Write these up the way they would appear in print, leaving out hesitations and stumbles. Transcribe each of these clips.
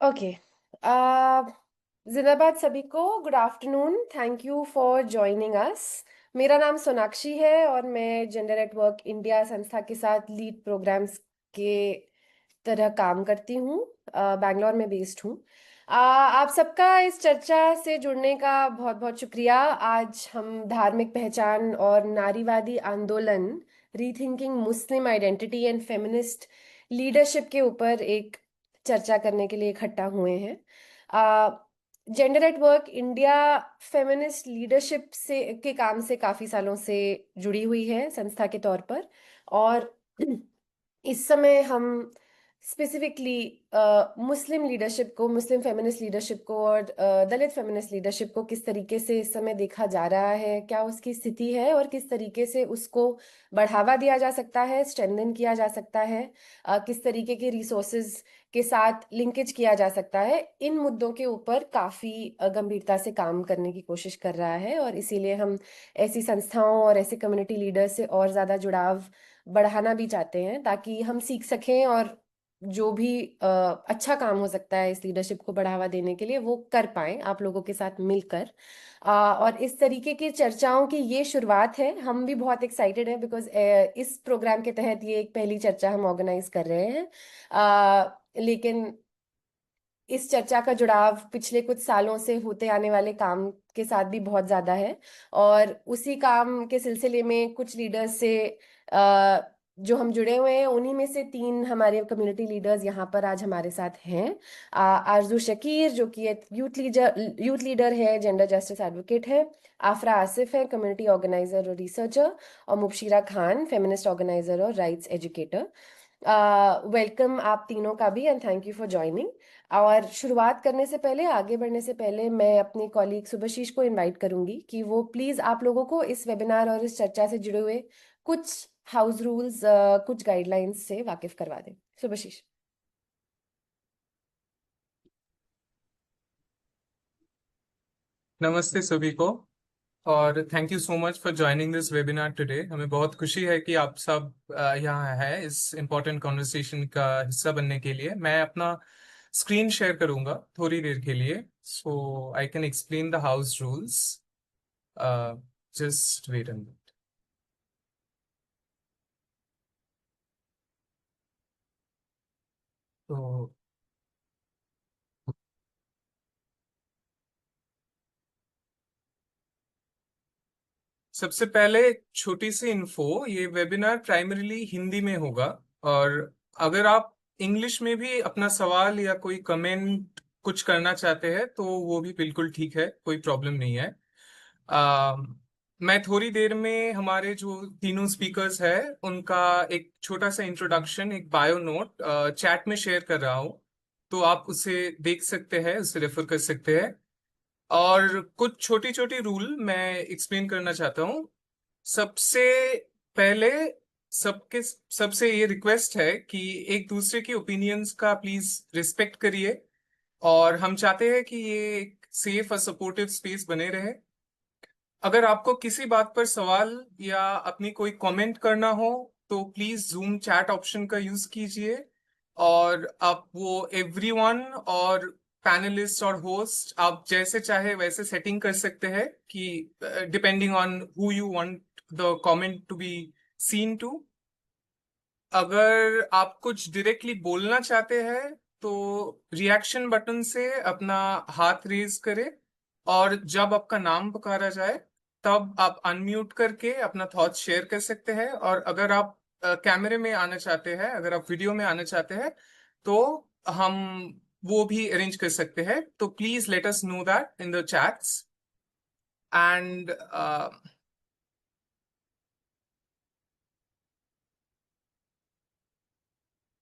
Okay. uh, जिंदाबाद सभी को। Good afternoon. Thank you for joining us. मेरा नाम सोनाक्षी है और मैं जेंडर एट वर्क इंडिया संस्था के साथ लीड प्रोग्राम्स के तरह काम करती हूँ। बैंगलोर में बेस्ड हूँ। आप सबका इस चर्चा से जुड़ने का बहुत बहुत शुक्रिया। आज हम धार्मिक पहचान और नारीवादी आंदोलन, rethinking Muslim identity and feminist leadership के ऊपर एक चर्चा करने के लिए इकट्ठा हुए हैं। Gender at work India feminist leadership से के काम से काफी सालों से जुड़ी हुई है संस्था के तौर पर। और इस समय हम स्पेसिफिकली मुस्लिम लीडरशिप को, मुस्लिम फेमिनिस्ट लीडरशिप को और दलित फेमिनिस्ट लीडरशिप को किस तरीके से इस समय देखा जा रहा है, क्या उसकी स्थिति है और किस तरीके से उसको बढ़ावा दिया जा सकता है, स्ट्रेंथन किया जा सकता है, किस तरीके के रिसोर्सेज के साथ लिंकेज किया जा सकता है, इन मुद्दों के ऊपर काफी गंभीरता से काम करने की कोशिश कर रहा है। और इसीलिए हम ऐसी संस्थाओं और ऐसे कम्युनिटी लीडर से और ज्यादा जुड़ाव बढ़ाना भी चाहते हैं ताकि हम सीख सकें और जो भी अच्छा काम हो सकता है इस लीडरशिप को बढ़ावा देने के लिए वो कर पाएं आप लोगों के साथ मिलकर। और इस तरीके की चर्चाओं की ये शुरुआत है। हम भी बहुत एक्साइटेड हैं बिकॉज इस प्रोग्राम के तहत ये एक पहली चर्चा हम ऑर्गेनाइज कर रहे हैं। लेकिन इस चर्चा का जुड़ाव पिछले कुछ सालों से होते आने वाले काम के साथ भी बहुत ज्यादा है। और उसी काम के सिलसिले में कुछ लीडर्स से अ, जो हम जुड़े हुए हैं, उन्हीं में से तीन हमारे कम्युनिटी लीडर्स यहाँ पर आज हमारे साथ हैं। आरजू शकीर जो कि एक यूथ लीडर है, जेंडर जस्टिस एडवोकेट है। आफरा आसिफ है, कम्युनिटी ऑर्गेनाइजर और रिसर्चर। और मुबशिरा खान, फेमिनिस्ट ऑर्गेनाइजर और राइट्स एजुकेटर। वेलकम आप तीनों का भी and thank you for joining. और शुरुआत करने से पहले, आगे बढ़ने से पहले, मैं अपनी कॉलीग सुभाशीष को इनवाइट करूंगी कि वो प्लीज आप लोगों को इस वेबिनार और इस चर्चा से जुड़े हुए कुछ हाउस रूल्स, कुछ गाइडलाइंस से वाकिफ करवा दें। सुभाशीष। नमस्ते सभी को और thank you so much for joining this webinar today. हमें बहुत खुशी है कि आप सब यहाँ हैं इस इम्पोर्टेंट कॉन्वर्सेशन का हिस्सा बनने के लिए। मैं अपना स्क्रीन शेयर करूंगा थोड़ी देर के लिए so I can explain the house rules. Just wait and तो सबसे पहले एक छोटी सी इन्फो, ये वेबिनार प्राइमरीली हिंदी में होगा और अगर आप इंग्लिश में भी अपना सवाल या कोई कमेंट कुछ करना चाहते हैं तो वो भी बिल्कुल ठीक है, कोई प्रॉब्लम नहीं है। आ, मैं थोड़ी देर में हमारे जो तीनों स्पीकर्स हैं उनका एक छोटा सा इंट्रोडक्शन, एक बायो नोट चैट में शेयर कर रहा हूँ, तो आप उसे देख सकते हैं, उसे रेफर कर सकते हैं। और कुछ छोटी छोटी रूल मैं एक्सप्लेन करना चाहता हूँ। सबसे पहले सबके सबसे ये रिक्वेस्ट है कि एक दूसरे की ओपिनियंस का प्लीज रिस्पेक्ट करिए और हम चाहते हैं कि ये एक सेफ और सपोर्टिव स्पेस बने रहे। अगर आपको किसी बात पर सवाल या अपनी कोई कमेंट करना हो तो प्लीज जूम चैट ऑप्शन का यूज कीजिए और आप वो एवरीवन और पैनलिस्ट और होस्ट आप जैसे चाहे वैसे सेटिंग कर सकते हैं कि depending on who you want the comment to be seen to. अगर आप कुछ डायरेक्टली बोलना चाहते हैं तो रिएक्शन बटन से अपना हाथ रेज करें और जब आपका नाम पुकारा जाए तब आप अनम्यूट करके अपना थॉट शेयर कर सकते हैं। और अगर आप कैमरे में आना चाहते हैं, अगर आप वीडियो में आना चाहते हैं तो हम वो भी अरेंज कर सकते हैं। तो please let us know that in the chats and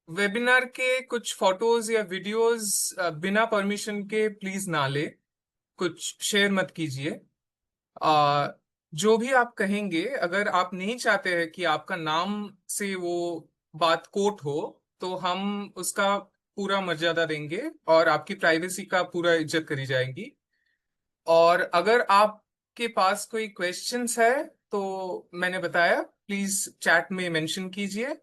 webinar के कुछ फोटोज या वीडियोस बिना परमिशन के प्लीज ना ले, कुछ शेयर मत कीजिए। आ, जो भी आप कहेंगे, अगर आप नहीं चाहते हैं कि आपका नाम से वो बात कोट हो तो हम उसका पूरा मर्यादा देंगे और आपकी प्राइवेसी का पूरा इज्जत करी जाएगी। और अगर आपके पास कोई क्वेश्चंस है तो मैंने बताया प्लीज चैट में मेंशन कीजिए।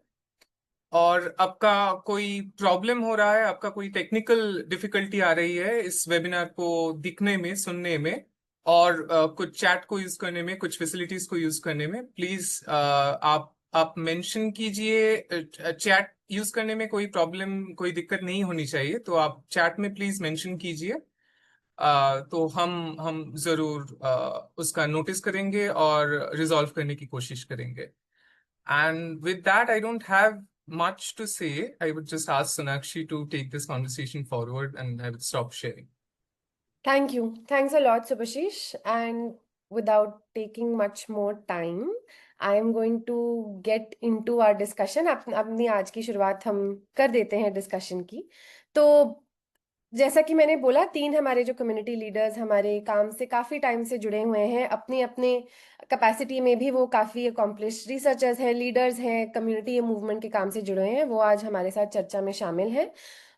और आपका कोई प्रॉब्लम हो रहा है, आपका कोई टेक्निकल डिफिकल्टी आ रही है इस वेबिनार को दिखने में, सुनने में, और कुछ चैट को यूज करने में, कुछ फैसिलिटीज को यूज करने में, प्लीज आप मेंशन कीजिए। चैट यूज करने में कोई प्रॉब्लम, कोई दिक्कत नहीं होनी चाहिए, तो आप चैट में प्लीज मेंशन कीजिए। तो हम जरूर उसका नोटिस करेंगे और रिजॉल्व करने की कोशिश करेंगे। And with that, I don't have much to say. I would just ask Sonakshi to take this conversation forward, and I would stop sharing. Thank you. Thanks a lot, Subhashish. And without taking much more time, I am going to get into our discussion. अपनी आज की शुरुआत हम कर देते हैं discussion की। तो जैसा कि मैंने बोला, तीन हमारे जो कम्युनिटी लीडर्स हमारे काम से काफ़ी टाइम से जुड़े हुए हैं, अपनी अपने कैपेसिटी में भी वो काफ़ी अकॉम्प्लिश रिसर्चर्स हैं, लीडर्स हैं, कम्युनिटी मूवमेंट के काम से जुड़े हुए हैं, वो आज हमारे साथ चर्चा में शामिल हैं।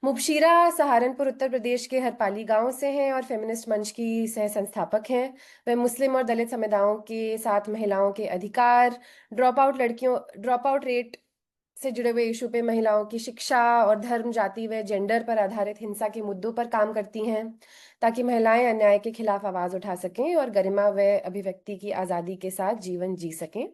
मुबशिरा सहारनपुर उत्तर प्रदेश के हरपाली गांव से हैं और फेमिनिस्ट मंच की सह संस्थापक हैं। वह मुस्लिम और दलित समुदायों के साथ महिलाओं के अधिकार, ड्रॉप आउट रेट से जुड़े हुए इशू पे, महिलाओं की शिक्षा और धर्म, जाति व जेंडर पर आधारित हिंसा के मुद्दों पर काम करती हैं, ताकि महिलाएं अन्याय के खिलाफ आवाज उठा सकें और गरिमा व अभिव्यक्ति की आज़ादी के साथ जीवन जी सकें।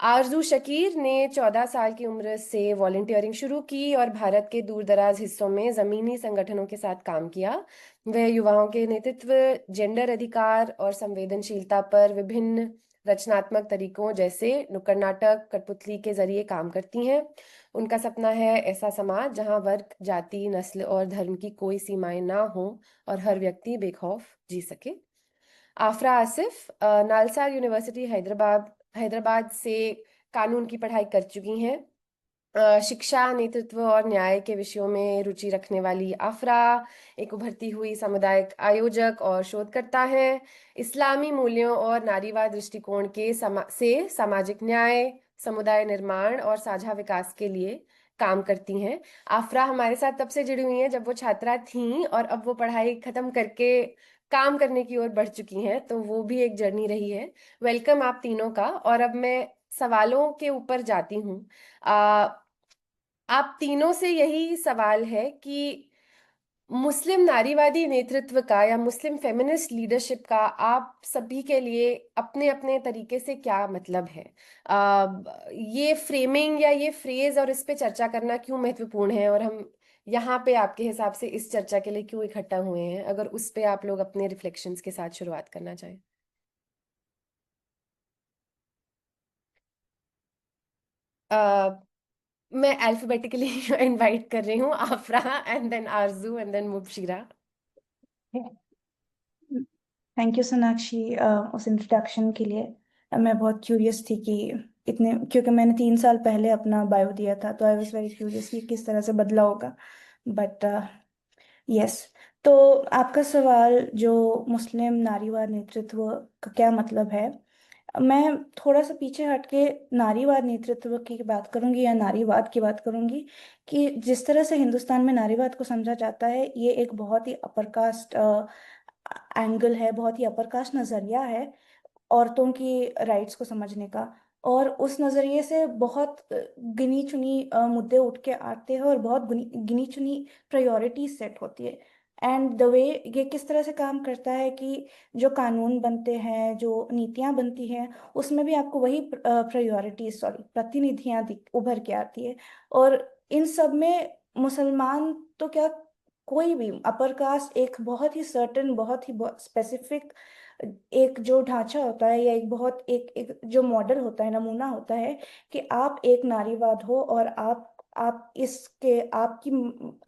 आरजू शकीर ने 14 साल की उम्र से वॉलंटियरिंग शुरू की और भारत के दूर दराज हिस्सों में ज़मीनी संगठनों के साथ काम किया। वह युवाओं के नेतृत्व, जेंडर अधिकार और संवेदनशीलता पर विभिन्न रचनात्मक तरीकों जैसे नुक्कड़ नाटक, कठपुतली के जरिए काम करती हैं। उनका सपना है ऐसा समाज जहां वर्ग, जाति, नस्ल और धर्म की कोई सीमाएं ना हो और हर व्यक्ति बेखौफ जी सके। आफरा आसिफ नालसा यूनिवर्सिटी हैदराबाद हैदराबाद से कानून की पढ़ाई कर चुकी हैं। शिक्षा, नेतृत्व और न्याय के विषयों में रुचि रखने वाली आफरा एक उभरती हुई सामुदायिक आयोजक और शोधकर्ता है। इस्लामी मूल्यों और नारीवाद दृष्टिकोण से सामाजिक न्याय, समुदाय निर्माण और साझा विकास के लिए काम करती हैं। आफरा हमारे साथ तब से जुड़ी हुई हैं जब वो छात्रा थीं और अब वो पढ़ाई खत्म करके काम करने की ओर बढ़ चुकी हैं, तो वो भी एक जर्नी रही है। वेलकम आप तीनों का। और अब मैं सवालों के ऊपर जाती हूँ। आप तीनों से यही सवाल है कि मुस्लिम नारीवादी नेतृत्व का या मुस्लिम फेमिनिस्ट लीडरशिप का आप सभी के लिए अपने अपने तरीके से क्या मतलब है? ये फ्रेमिंग या ये फ्रेज और इस पे चर्चा करना क्यों महत्वपूर्ण है, और हम यहाँ पे आपके हिसाब से इस चर्चा के लिए क्यों इकट्ठा हुए हैं? अगर उस पे आप लोग अपने रिफ्लेक्शंस के साथ शुरुआत करना चाहें। अ, मैं अल्फाबेटिकली इनवाइट कर रही हूँ, Afra and then Arzoo and then Mubashira. Thank you Sonakshi उस इंट्रोडक्शन के लिए। मैं बहुत क्यूरियस थी कि इतने, क्योंकि मैंने 3 साल पहले अपना बायो दिया था, तो आई वॉज वेरी क्यूरियस कि किस तरह से बदला होगा। बट यस, तो आपका सवाल जो मुस्लिम नारीवाद नेतृत्व का क्या मतलब है, मैं थोड़ा सा पीछे हटके नारीवाद नेतृत्व की बात करूंगी या नारीवाद की बात करूंगी। कि जिस तरह से हिंदुस्तान में नारीवाद को समझा जाता है, ये एक बहुत ही अपर कास्ट एंगल है, बहुत ही अपर कास्ट नजरिया है औरतों की राइट्स को समझने का। और उस नजरिए से बहुत गिनी चुनी मुद्दे उठ के आते हैं और बहुत गिनी चुनी प्रायोरिटीज सेट होती है। एंड द वे ये किस तरह से काम करता है कि जो कानून बनते हैं, जो नीतियां बनती हैं, उसमें भी आपको वही प्रायोरिटीज, सॉरी, प्रतिनिधियां उभर के आती है। और इन सब में मुसलमान तो क्या, कोई भी अपर कास्ट एक बहुत ही सर्टेन, बहुत ही स्पेसिफिक एक जो ढांचा होता है, या एक बहुत एक जो मॉडल होता है, नमूना होता है कि आप एक नारीवाद हो और आप इसके आपकी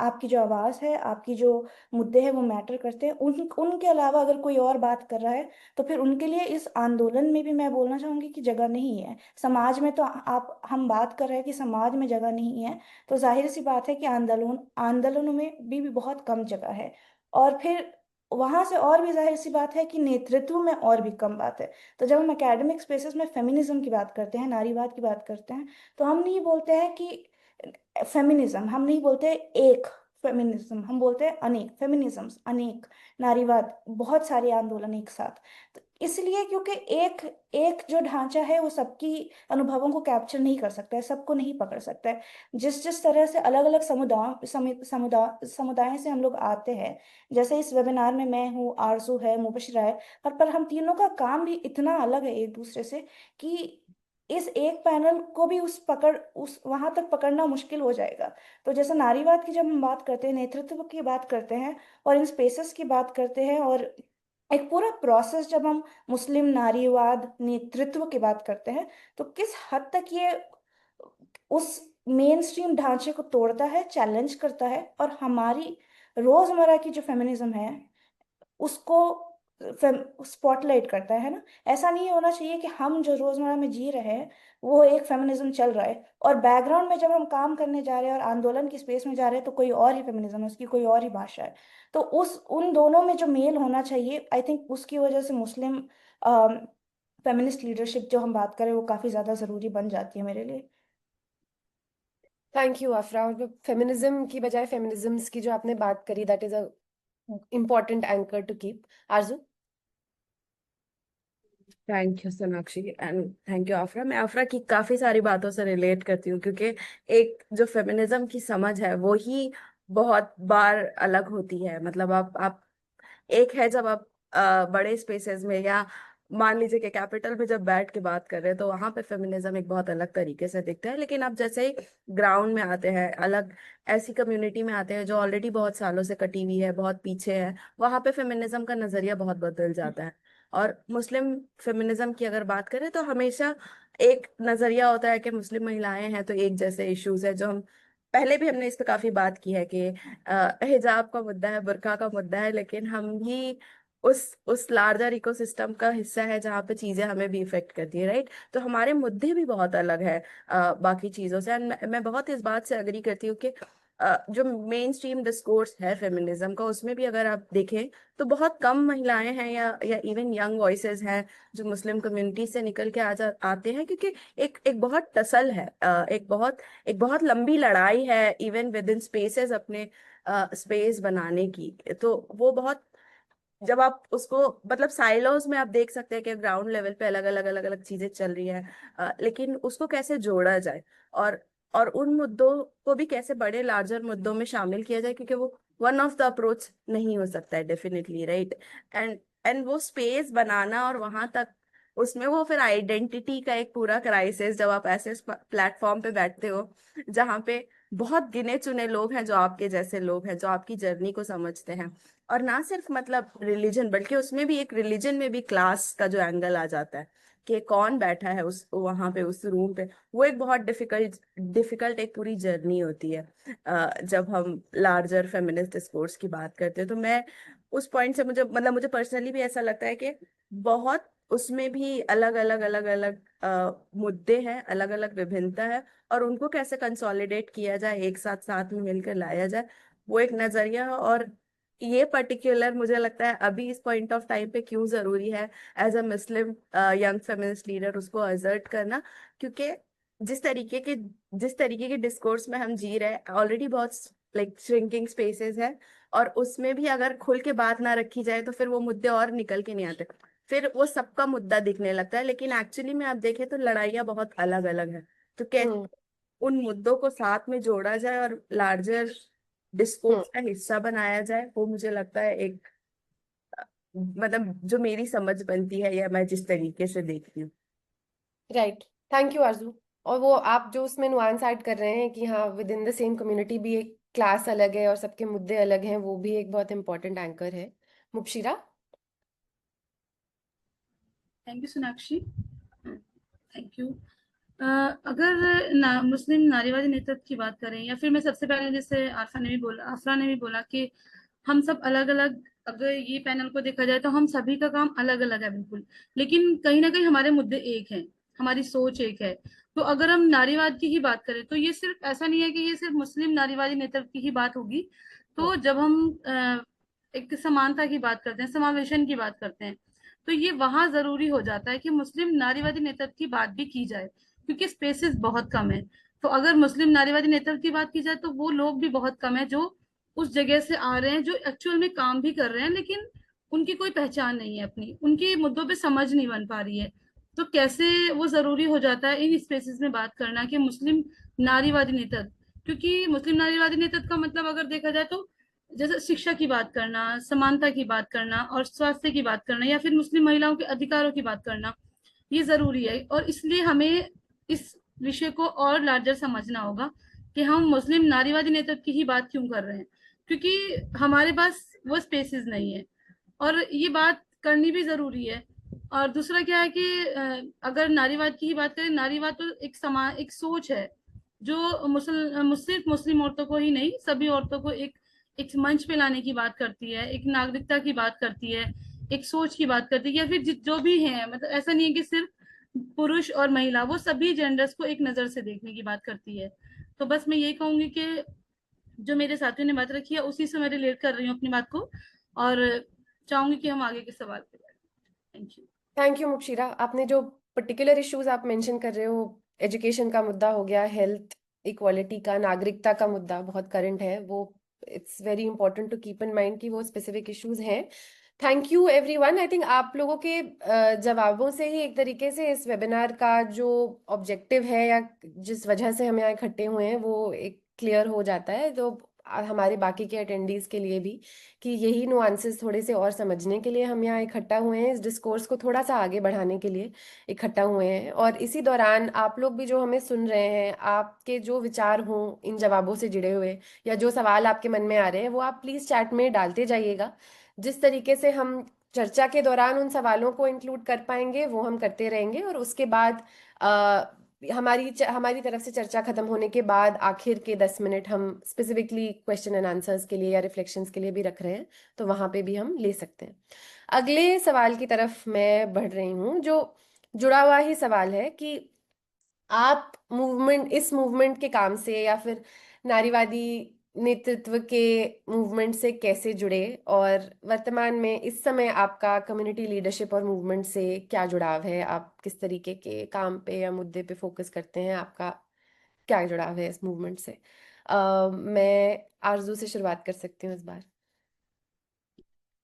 आपकी जो आवाज है, आपकी जो मुद्दे हैं वो मैटर करते हैं। उनके अलावा अगर कोई और बात कर रहा है, तो फिर उनके लिए इस आंदोलन में भी मैं बोलना चाहूंगी कि जगह नहीं है। समाज में तो आप हम बात कर रहे हैं कि समाज में जगह नहीं है, तो जाहिर सी बात है कि आंदोलनों में भी बहुत कम जगह है। और फिर वहां से और भी जाहिर सी बात है कि नेतृत्व में और भी कम बात है। तो जब हम एकेडमिक स्पेसेस में फेमिनिज्म की बात करते हैं, नारीवाद की बात करते हैं, तो हम नहीं बोलते हैं कि फेमिनिज्म, हम नहीं बोलते एक फेमिनिज्म, हम बोलते हैं अनेक फेमिनिज्म्स, अनेक नारीवाद, बहुत सारे आंदोलन एक साथ। तो इसलिए क्योंकि एक एक जो ढांचा है वो सबकी अनुभवों को कैप्चर नहीं कर सकता है, सबको नहीं पकड़ सकता है। जिस जिस तरह से अलग अलग समुदाय से हम लोग आते हैं, जैसे इस वेबिनार में मैं हूँ, आरजू है, मुबशरा है, पर हम तीनों का काम भी इतना अलग है एक दूसरे से कि इस एक पैनल को भी उस वहां तक पकड़ना मुश्किल हो जाएगा। तो जैसे नारीवाद की जब हम बात करते हैं, नेतृत्व की बात करते हैं और इन स्पेसेस की बात करते हैं, और एक पूरा प्रोसेस जब हम मुस्लिम नारीवाद नेतृत्व की बात करते हैं, तो किस हद तक ये उस मेन स्ट्रीम ढांचे को तोड़ता है, चैलेंज करता है, और हमारी रोजमर्रा की जो फेमिनिज्म है उसको स्पॉटलाइट करता है ना। ऐसा नहीं होना चाहिए कि हम जो रोजमर्रा में जी रहे हैं वो एक फेमिनिज्म चल रहा है, और बैकग्राउंड में जब हम काम करने जा रहे हैं और आंदोलन की स्पेस में जा रहे हैं तो कोई और ही फेमिनिज्म है, उसकी कोई और ही भाषा है। तो उस उन दोनों में जो मेल होना चाहिए, आई थिंक उसकी वजह से मुस्लिम फेमिनिस्ट लीडरशिप जो हम बात करें वो काफी ज्यादा जरूरी बन जाती है मेरे लिए। थैंक यू अफरा। और फेमिनिज्म की बजाय फेमिनिज्म्स की जो आपने बात करी, that is a important anchor to keep. Arzoo. Thank you Sonakshi and thank you Afra. मैं आफरा की काफी सारी बातों से रिलेट करती हूँ, क्योंकि एक जो फेमिनिज्म की समझ है वो ही बहुत बार अलग होती है। मतलब आप एक है जब आप बड़े स्पेसेस में, या मान लीजिए कि कैपिटल में जब बैठ के बात कर रहे हैं, तो वहां पे फेमिनिज्म एक बहुत अलग तरीके से दिखता है। लेकिन आप जैसे ही ग्राउंड में आते हैं, अलग ऐसी कम्युनिटी में आते हैं जो ऑलरेडी बहुत सालों से कटी हुई है, बहुत पीछे है, वहां पे फेमिनिज्म का नजरिया बहुत बदल जाता है। और मुस्लिम फेमिनिज्म की अगर बात करें तो हमेशा एक नजरिया होता है कि मुस्लिम महिलाएं हैं तो एक जैसे इश्यूज है, जो हम पहले भी हमने इस पे काफी बात की है कि हिजाब का मुद्दा है, बुर्का का मुद्दा है, लेकिन हम भी उस लार्जर इकोसिस्टम का हिस्सा है जहाँ पे चीजें हमें भी इफेक्ट करती है, राइट। तो हमारे मुद्दे भी बहुत अलग है बाकी चीजों से। एंड मैं बहुत इस बात से अग्री करती हूँ कि जो मेन स्ट्रीम डिस्कोर्स है फेमिनिज्म का, उसमें भी अगर आप देखें तो बहुत कम महिलाएं हैं या इवन यंग वॉइसेस हैं जो मुस्लिम कम्युनिटी से निकल के आते हैं, क्योंकि एक एक बहुत टसल है, एक बहुत लंबी लड़ाई है इवन विद इन स्पेसेस अपने स्पेस बनाने की। तो वो बहुत, जब आप उसको मतलब साइलोज में आप देख सकते हैं कि ग्राउंड लेवल पे अलग अलग चीजें चल रही हैं, लेकिन उसको कैसे जोड़ा जाए और उन मुद्दों को भी कैसे बड़े लार्जर मुद्दों में शामिल किया जाए, क्योंकि वो वन ऑफ द अप्रोच नहीं हो सकता है डेफिनेटली, राइट। एंड वो स्पेस बनाना और वहां तक उसमें वो फिर आइडेंटिटी का एक पूरा क्राइसिस, जब आप ऐसे प्लेटफॉर्म पे बैठते हो जहाँ पे बहुत गिने चुने लोग हैं जो आपके जैसे लोग हैं, जो आपकी जर्नी को समझते हैं, और ना सिर्फ मतलब रिलीजन, बल्कि उसमें भी एक रिलीजन में भी क्लास का जो एंगल आ जाता है कि कौन बैठा है उस वहां पे उस रूम पे, वो एक बहुत डिफिकल्ट डिफिकल्ट एक पूरी जर्नी होती है जब हम लार्जर फेमिनिस्ट डिस्कोर्स की बात करते हैं। तो मैं उस पॉइंट से मुझे पर्सनली भी ऐसा लगता है कि बहुत उसमें भी अलग अलग मुद्दे हैं, अलग अलग विभिन्नता है, और उनको कैसे कंसोलिडेट किया जाए, एक साथ साथ में मिलकर लाया जाए, वो एक नजरिया। और ये पर्टिकुलर मुझे लगता है अभी इस पॉइंट ऑफ टाइम पे क्यों जरूरी है as a Muslim young feminist leader उसको असर्ट करना, क्योंकि जिस तरीके के जिस तरीके के डिस्कोर्स में हम जी रहे हैं, ऑलरेडी बहुत लाइक श्रिंकिंग स्पेसेस है, और उसमें भी अगर खुल के बात ना रखी जाए तो फिर वो मुद्दे और निकल के नहीं आते, फिर वो सबका मुद्दा दिखने लगता है। लेकिन एक्चुअली में आप देखें तो लड़ाइयाँ बहुत अलग अलग है। तो कैसे उन मुद्दों को साथ में जोड़ा जाए और लार्जर डिस्कोर्स का हिस्सा बनाया जाए, वो मुझे लगता है एक मतलब जो मेरी समझ बनती है या मैं जिस तरीके से देखती हूँ। राइट। थैंक यू आरजू। और वो आप जो उसमें नुआंस ऐड कर रहे हैं कि हाँ, with in the same community भी एक क्लास अलग है और सबके मुद्दे अलग हैं, वो भी एक बहुत इंपॉर्टेंट एंकर है। Mubashira. Thank you Sonakshi. Thank you. अगर मुस्लिम नारीवादी नेतृत्व की बात करें, या फिर मैं सबसे पहले जैसे आफरा ने भी बोला कि हम सब अलग अलग, अगर ये पैनल को देखा जाए तो हम सभी का काम अलग अलग है बिल्कुल, लेकिन कहीं ना कहीं हमारे मुद्दे एक हैं, हमारी सोच एक है। तो अगर हम नारीवाद की ही बात करें तो ये सिर्फ ऐसा नहीं है कि ये सिर्फ मुस्लिम नारीवादी नेतृत्व की ही बात होगी। तो जब हम एक समानता की बात करते हैं, समावेशन की बात करते हैं, तो ये वहां जरूरी हो जाता है कि मुस्लिम नारीवादी नेतृत्व की बात भी की जाए, क्योंकि स्पेसेस बहुत कम है। तो अगर मुस्लिम नारीवादी नेतृत्व की बात की जाए तो वो लोग भी बहुत कम है जो उस जगह से आ रहे हैं, जो एक्चुअल में काम भी कर रहे हैं, लेकिन उनकी कोई पहचान नहीं है अपनी, उनके मुद्दों पे समझ नहीं बन पा रही है। तो कैसे वो जरूरी हो जाता है इन स्पेसेस में बात करना कि मुस्लिम नारीवादी नेतृत्व, क्योंकि मुस्लिम नारीवादी नेतृत्व का मतलब अगर देखा जाए तो जैसे शिक्षा की बात करना, समानता की बात करना और स्वास्थ्य की बात करना या फिर मुस्लिम महिलाओं के अधिकारों की बात करना, ये जरूरी है। और इसलिए हमें इस विषय को और लार्जर समझना होगा कि हम मुस्लिम नारीवादी नेतृत्व की ही बात क्यों कर रहे हैं, क्योंकि हमारे पास वो स्पेसेस नहीं है और ये बात करनी भी जरूरी है। और दूसरा क्या है कि अगर नारीवाद की ही बात करें, नारीवाद तो एक समाज, एक सोच है जो सिर्फ मुस्लिम औरतों को ही नहीं, सभी औरतों को एक एक मंच पे लाने की बात करती है, एक नागरिकता की बात करती है, एक सोच की बात करती है, या फिर जो भी है, मतलब ऐसा नहीं है कि सिर्फ पुरुष और महिला, वो सभी जेंडर्स को एक नजर से देखने की बात करती है। तो बस मैं यही कहूंगी कि जो मेरे साथियों ने बात रखी है उसी से मैं रिलेट कर रही हूँ अपनी बात को, और चाहूंगी कि हम आगे के सवाल पे जाएं। Thank you. Thank you Mukshira. आपने जो पर्टिकुलर इश्यूज आप मेंशन कर रहे हो, एजुकेशन का मुद्दा हो गया, हेल्थ इक्वालिटी का, नागरिकता का मुद्दा बहुत करंट है, वो it's very important to keep in mind कि वो स्पेसिफिक इश्यूज हैं। Thank you everyone. I think आप लोगों के जवाबों से ही एक तरीके से इस वेबिनार का जो ऑब्जेक्टिव है या जिस वजह से हम यहाँ इकट्ठे हुए हैं वो एक क्लियर हो जाता है, तो हमारे बाकी के अटेंडीज के लिए भी, कि यही नुआंसेस थोड़े से और समझने के लिए हम यहाँ इकट्ठा हुए हैं, इस डिस्कोर्स को थोड़ा सा आगे बढ़ाने के लिए इकट्ठा हुए हैं। और इसी दौरान आप लोग भी जो हमें सुन रहे हैं, आपके जो विचार हों इन जवाबों से जुड़े हुए या जो सवाल आपके मन में आ रहे हैं, वो आप प्लीज़ चैट में डालते जाइएगा। जिस तरीके से हम चर्चा के दौरान उन सवालों को इंक्लूड कर पाएंगे वो हम करते रहेंगे, और उसके बाद हमारी तरफ से चर्चा खत्म होने के बाद आखिर के 10 मिनट हम स्पेसिफिकली क्वेश्चन एंड आंसर्स के लिए या रिफ्लेक्शंस के लिए भी रख रहे हैं, तो वहां पे भी हम ले सकते हैं। अगले सवाल की तरफ मैं बढ़ रही हूँ, जो जुड़ा हुआ ही सवाल है कि आप इस मूवमेंट के काम से या फिर नारीवादी नेतृत्व के मूवमेंट से कैसे जुड़े, और वर्तमान में इस समय आपका कम्युनिटी लीडरशिप और मूवमेंट से क्या जुड़ाव है, आप किस तरीके के काम पे या मुद्दे पे फोकस करते हैं, आपका क्या जुड़ाव है इस मूवमेंट से। मैं आरजू से शुरुआत कर सकती हूँ इस बार।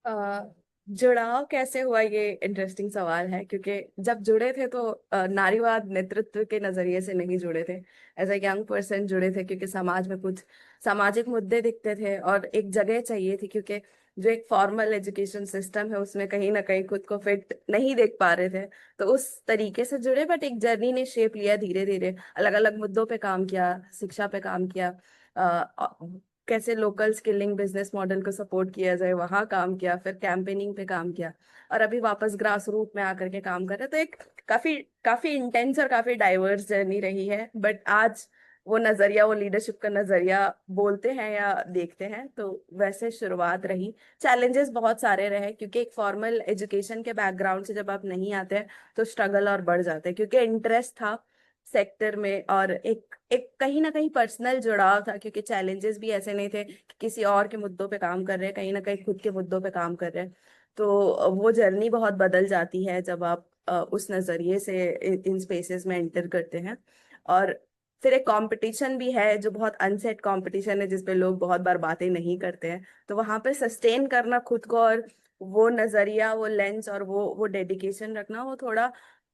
अ, जुड़ाव कैसे हुआ, ये इंटरेस्टिंग सवाल है, क्योंकि जब जुड़े थे तो नारीवाद नेतृत्व के नजरिए से नहीं जुड़े थे, एज अ यंग पर्सन जुड़े थे, क्योंकि समाज में कुछ सामाजिक मुद्दे दिखते थे और एक जगह चाहिए थी, क्योंकि जो एक फॉर्मल एजुकेशन सिस्टम है उसमें कहीं ना कहीं खुद को फिट नहीं देख पा रहे थे। तो उस तरीके से जुड़े, बट एक जर्नी ने शेप लिया, धीरे धीरे अलग अलग मुद्दों पे काम किया, शिक्षा पे काम किया, कैसे लोकल स्किलिंग बिजनेस मॉडल को सपोर्ट किया जाए वहां काम किया, फिर कैंपेनिंग पे काम किया, और अभी वापस ग्रास रूट में आकर के काम कर रहे हैं। तो एक काफी काफी इंटेंस और काफी डाइवर्स जर्नी रही है, बट आज वो नजरिया, वो लीडरशिप का नजरिया बोलते हैं या देखते हैं तो वैसे शुरुआत रही। चैलेंजेस बहुत सारे रहे, क्योंकि एक फॉर्मल एजुकेशन के बैकग्राउंड से जब आप नहीं आते हैं तो स्ट्रगल और बढ़ जाते हैं, क्योंकि इंटरेस्ट था सेक्टर में और एक एक कहीं ना कहीं पर्सनल जुड़ाव था, क्योंकि चैलेंजेस भी ऐसे नहीं थे कि किसी और के मुद्दों पे काम कर रहे हैं, कहीं ना कहीं खुद के मुद्दों पे काम कर रहे हैं। तो वो जर्नी बहुत बदल जाती है जब आप उस नजरिए से इन स्पेसेस में एंटर करते हैं। और फिर एक कंपटीशन भी है जो बहुत अनसेट कंपटीशन है, जिसपे लोग बहुत बार बातें नहीं करते हैं। तो वहां पे सस्टेन करना खुद को, और वो नजरिया, वो लेंस और वो डेडिकेशन रखना, वो थोड़ा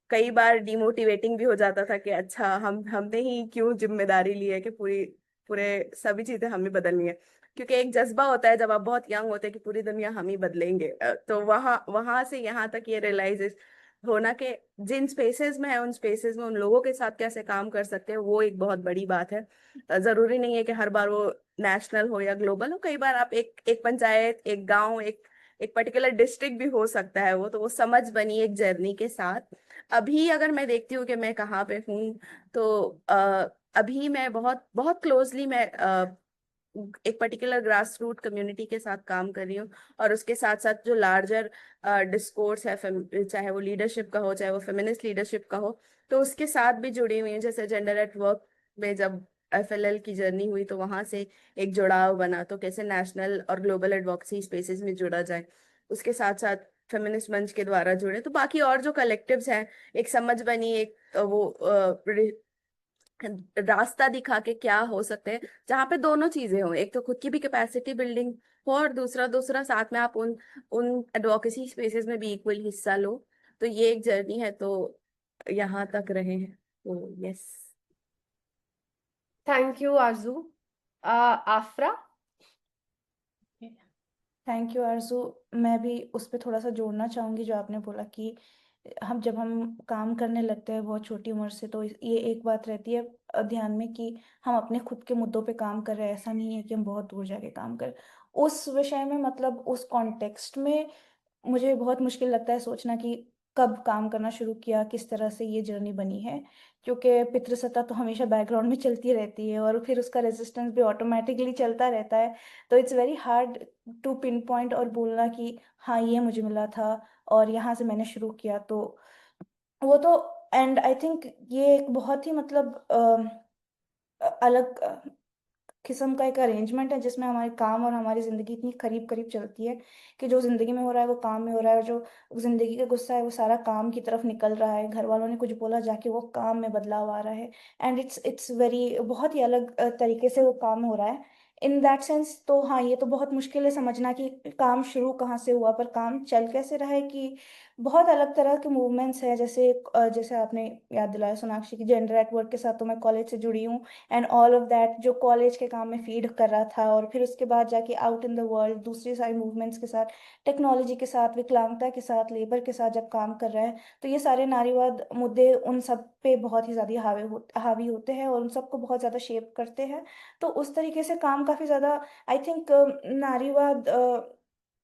कई बार डिमोटिवेटिंग भी हो जाता था कि अच्छा, हमने ही क्यों जिम्मेदारी ली है कि पूरे सभी चीजें हमें बदलनी है। क्योंकि एक जज्बा होता है जब आप बहुत यंग होते हैं कि पूरी दुनिया हम ही बदलेंगे, तो वहां वहां से यहाँ तक ये रियलाइज होना कि जिन स्पेसेस में है उन स्पेसेस में उन लोगों के साथ कैसे काम कर सकते हैं, वो एक बहुत बड़ी बात है। जरूरी नहीं है कि हर बार वो नेशनल हो या ग्लोबल हो, कई बार आप एक एक पंचायत, एक गांव, एक पर्टिकुलर डिस्ट्रिक्ट भी हो सकता है। वो तो वो समझ बनी एक जर्नी के साथ। अभी अगर मैं देखती हूँ कि मैं कहाँ पे हूँ, तो अभी मैं बहुत बहुत क्लोजली मैं एक पर्टिकुलर ग्रास रूट कम्युनिटी के साथ काम कर रही हूँ, और उसके साथ साथ जो लार्जर डिस्कोर्स है, चाहे वो लीडरशिप का हो, चाहे वो फेमिनिस्ट लीडरशिप का हो, तो उसके साथ भी जुड़ी हुई हूँ। जैसे जेंडर एट वर्क में जब FLL की जर्नी हुई तो वहां से एक जुड़ाव बना, तो कैसे नेशनल और ग्लोबल एडवोकेसी स्पेसेस में जुड़ा जाए। उसके साथ साथ फेमिनिस्ट मंच के द्वारा जुड़े, तो बाकी और जो कलेक्टिव्स हैं, एक समझ बनी, एक वो रास्ता दिखा के क्या हो सकते हैं, जहाँ पे दोनों चीजें हो, एक तो खुद की भी कैपेसिटी बिल्डिंग हो, और दूसरा दूसरा साथ में आप उन उन एडवोकेसी स्पेसेस में भी इक्वल हिस्सा लो। तो ये एक जर्नी है, तो यहाँ तक रहे हैं, तो यस। थैंक यू आरजू। आफरा। थैंक यू आरजू। मैं भी उस पर थोड़ा सा जोड़ना चाहूँगी जो आपने बोला कि जब हम काम करने लगते हैं बहुत छोटी उम्र से, तो ये एक बात रहती है ध्यान में कि हम अपने खुद के मुद्दों पे काम कर रहे हैं। ऐसा नहीं है कि हम बहुत दूर जाके काम कर उस विषय में, मतलब उस कॉन्टेक्स्ट में मुझे बहुत मुश्किल लगता है सोचना कि कब काम करना शुरू किया, किस तरह से ये जर्नी बनी है। क्योंकि पितृसत्ता तो हमेशा बैकग्राउंड में चलती रहती है और फिर उसका रेजिस्टेंस भी ऑटोमेटिकली चलता रहता है। तो it's very hard to pinpoint और बोलना कि हाँ ये मुझे मिला था और यहाँ से मैंने शुरू किया। तो वो तो, एंड आई थिंक ये एक बहुत ही मतलब अलग किस्म का एक अरेंजमेंट है जिसमें हमारे काम और हमारी जिंदगी इतनी करीब करीब चलती है कि जो जिंदगी में हो रहा है वो काम में हो रहा है, और जो जिंदगी का गुस्सा है वो सारा काम की तरफ निकल रहा है। घर वालों ने कुछ बोला जाके वो काम में बदलाव आ रहा है। एंड इट्स वेरी बहुत ही अलग तरीके से वो काम हो रहा है इन दैट सेंस। तो हाँ, ये तो बहुत मुश्किल है समझना कि काम शुरू कहाँ से हुआ, पर काम चल कैसे रहा है। कि बहुत अलग तरह के मूवमेंट्स है, जैसे आपने याद दिलाया सोनाक्षी की जेंडर एट वर्क के साथ, तो मैं कॉलेज से जुड़ी हूँ। एंड ऑल ऑफ दैट जो कॉलेज के काम में फीड कर रहा था, और फिर उसके बाद जाके आउट इन द वर्ल्ड दूसरी सारी मूवमेंट्स के साथ, टेक्नोलॉजी के साथ, विकलांगता के साथ, लेबर के साथ जब काम कर रहा है, तो ये सारे नारीवाद मुद्दे उन सब पे बहुत ही ज़्यादा हावी होते हैं और उन सबको बहुत ज़्यादा शेप करते हैं। तो उस तरीके से काम काफ़ी ज़्यादा, आई थिंक, नारीवाद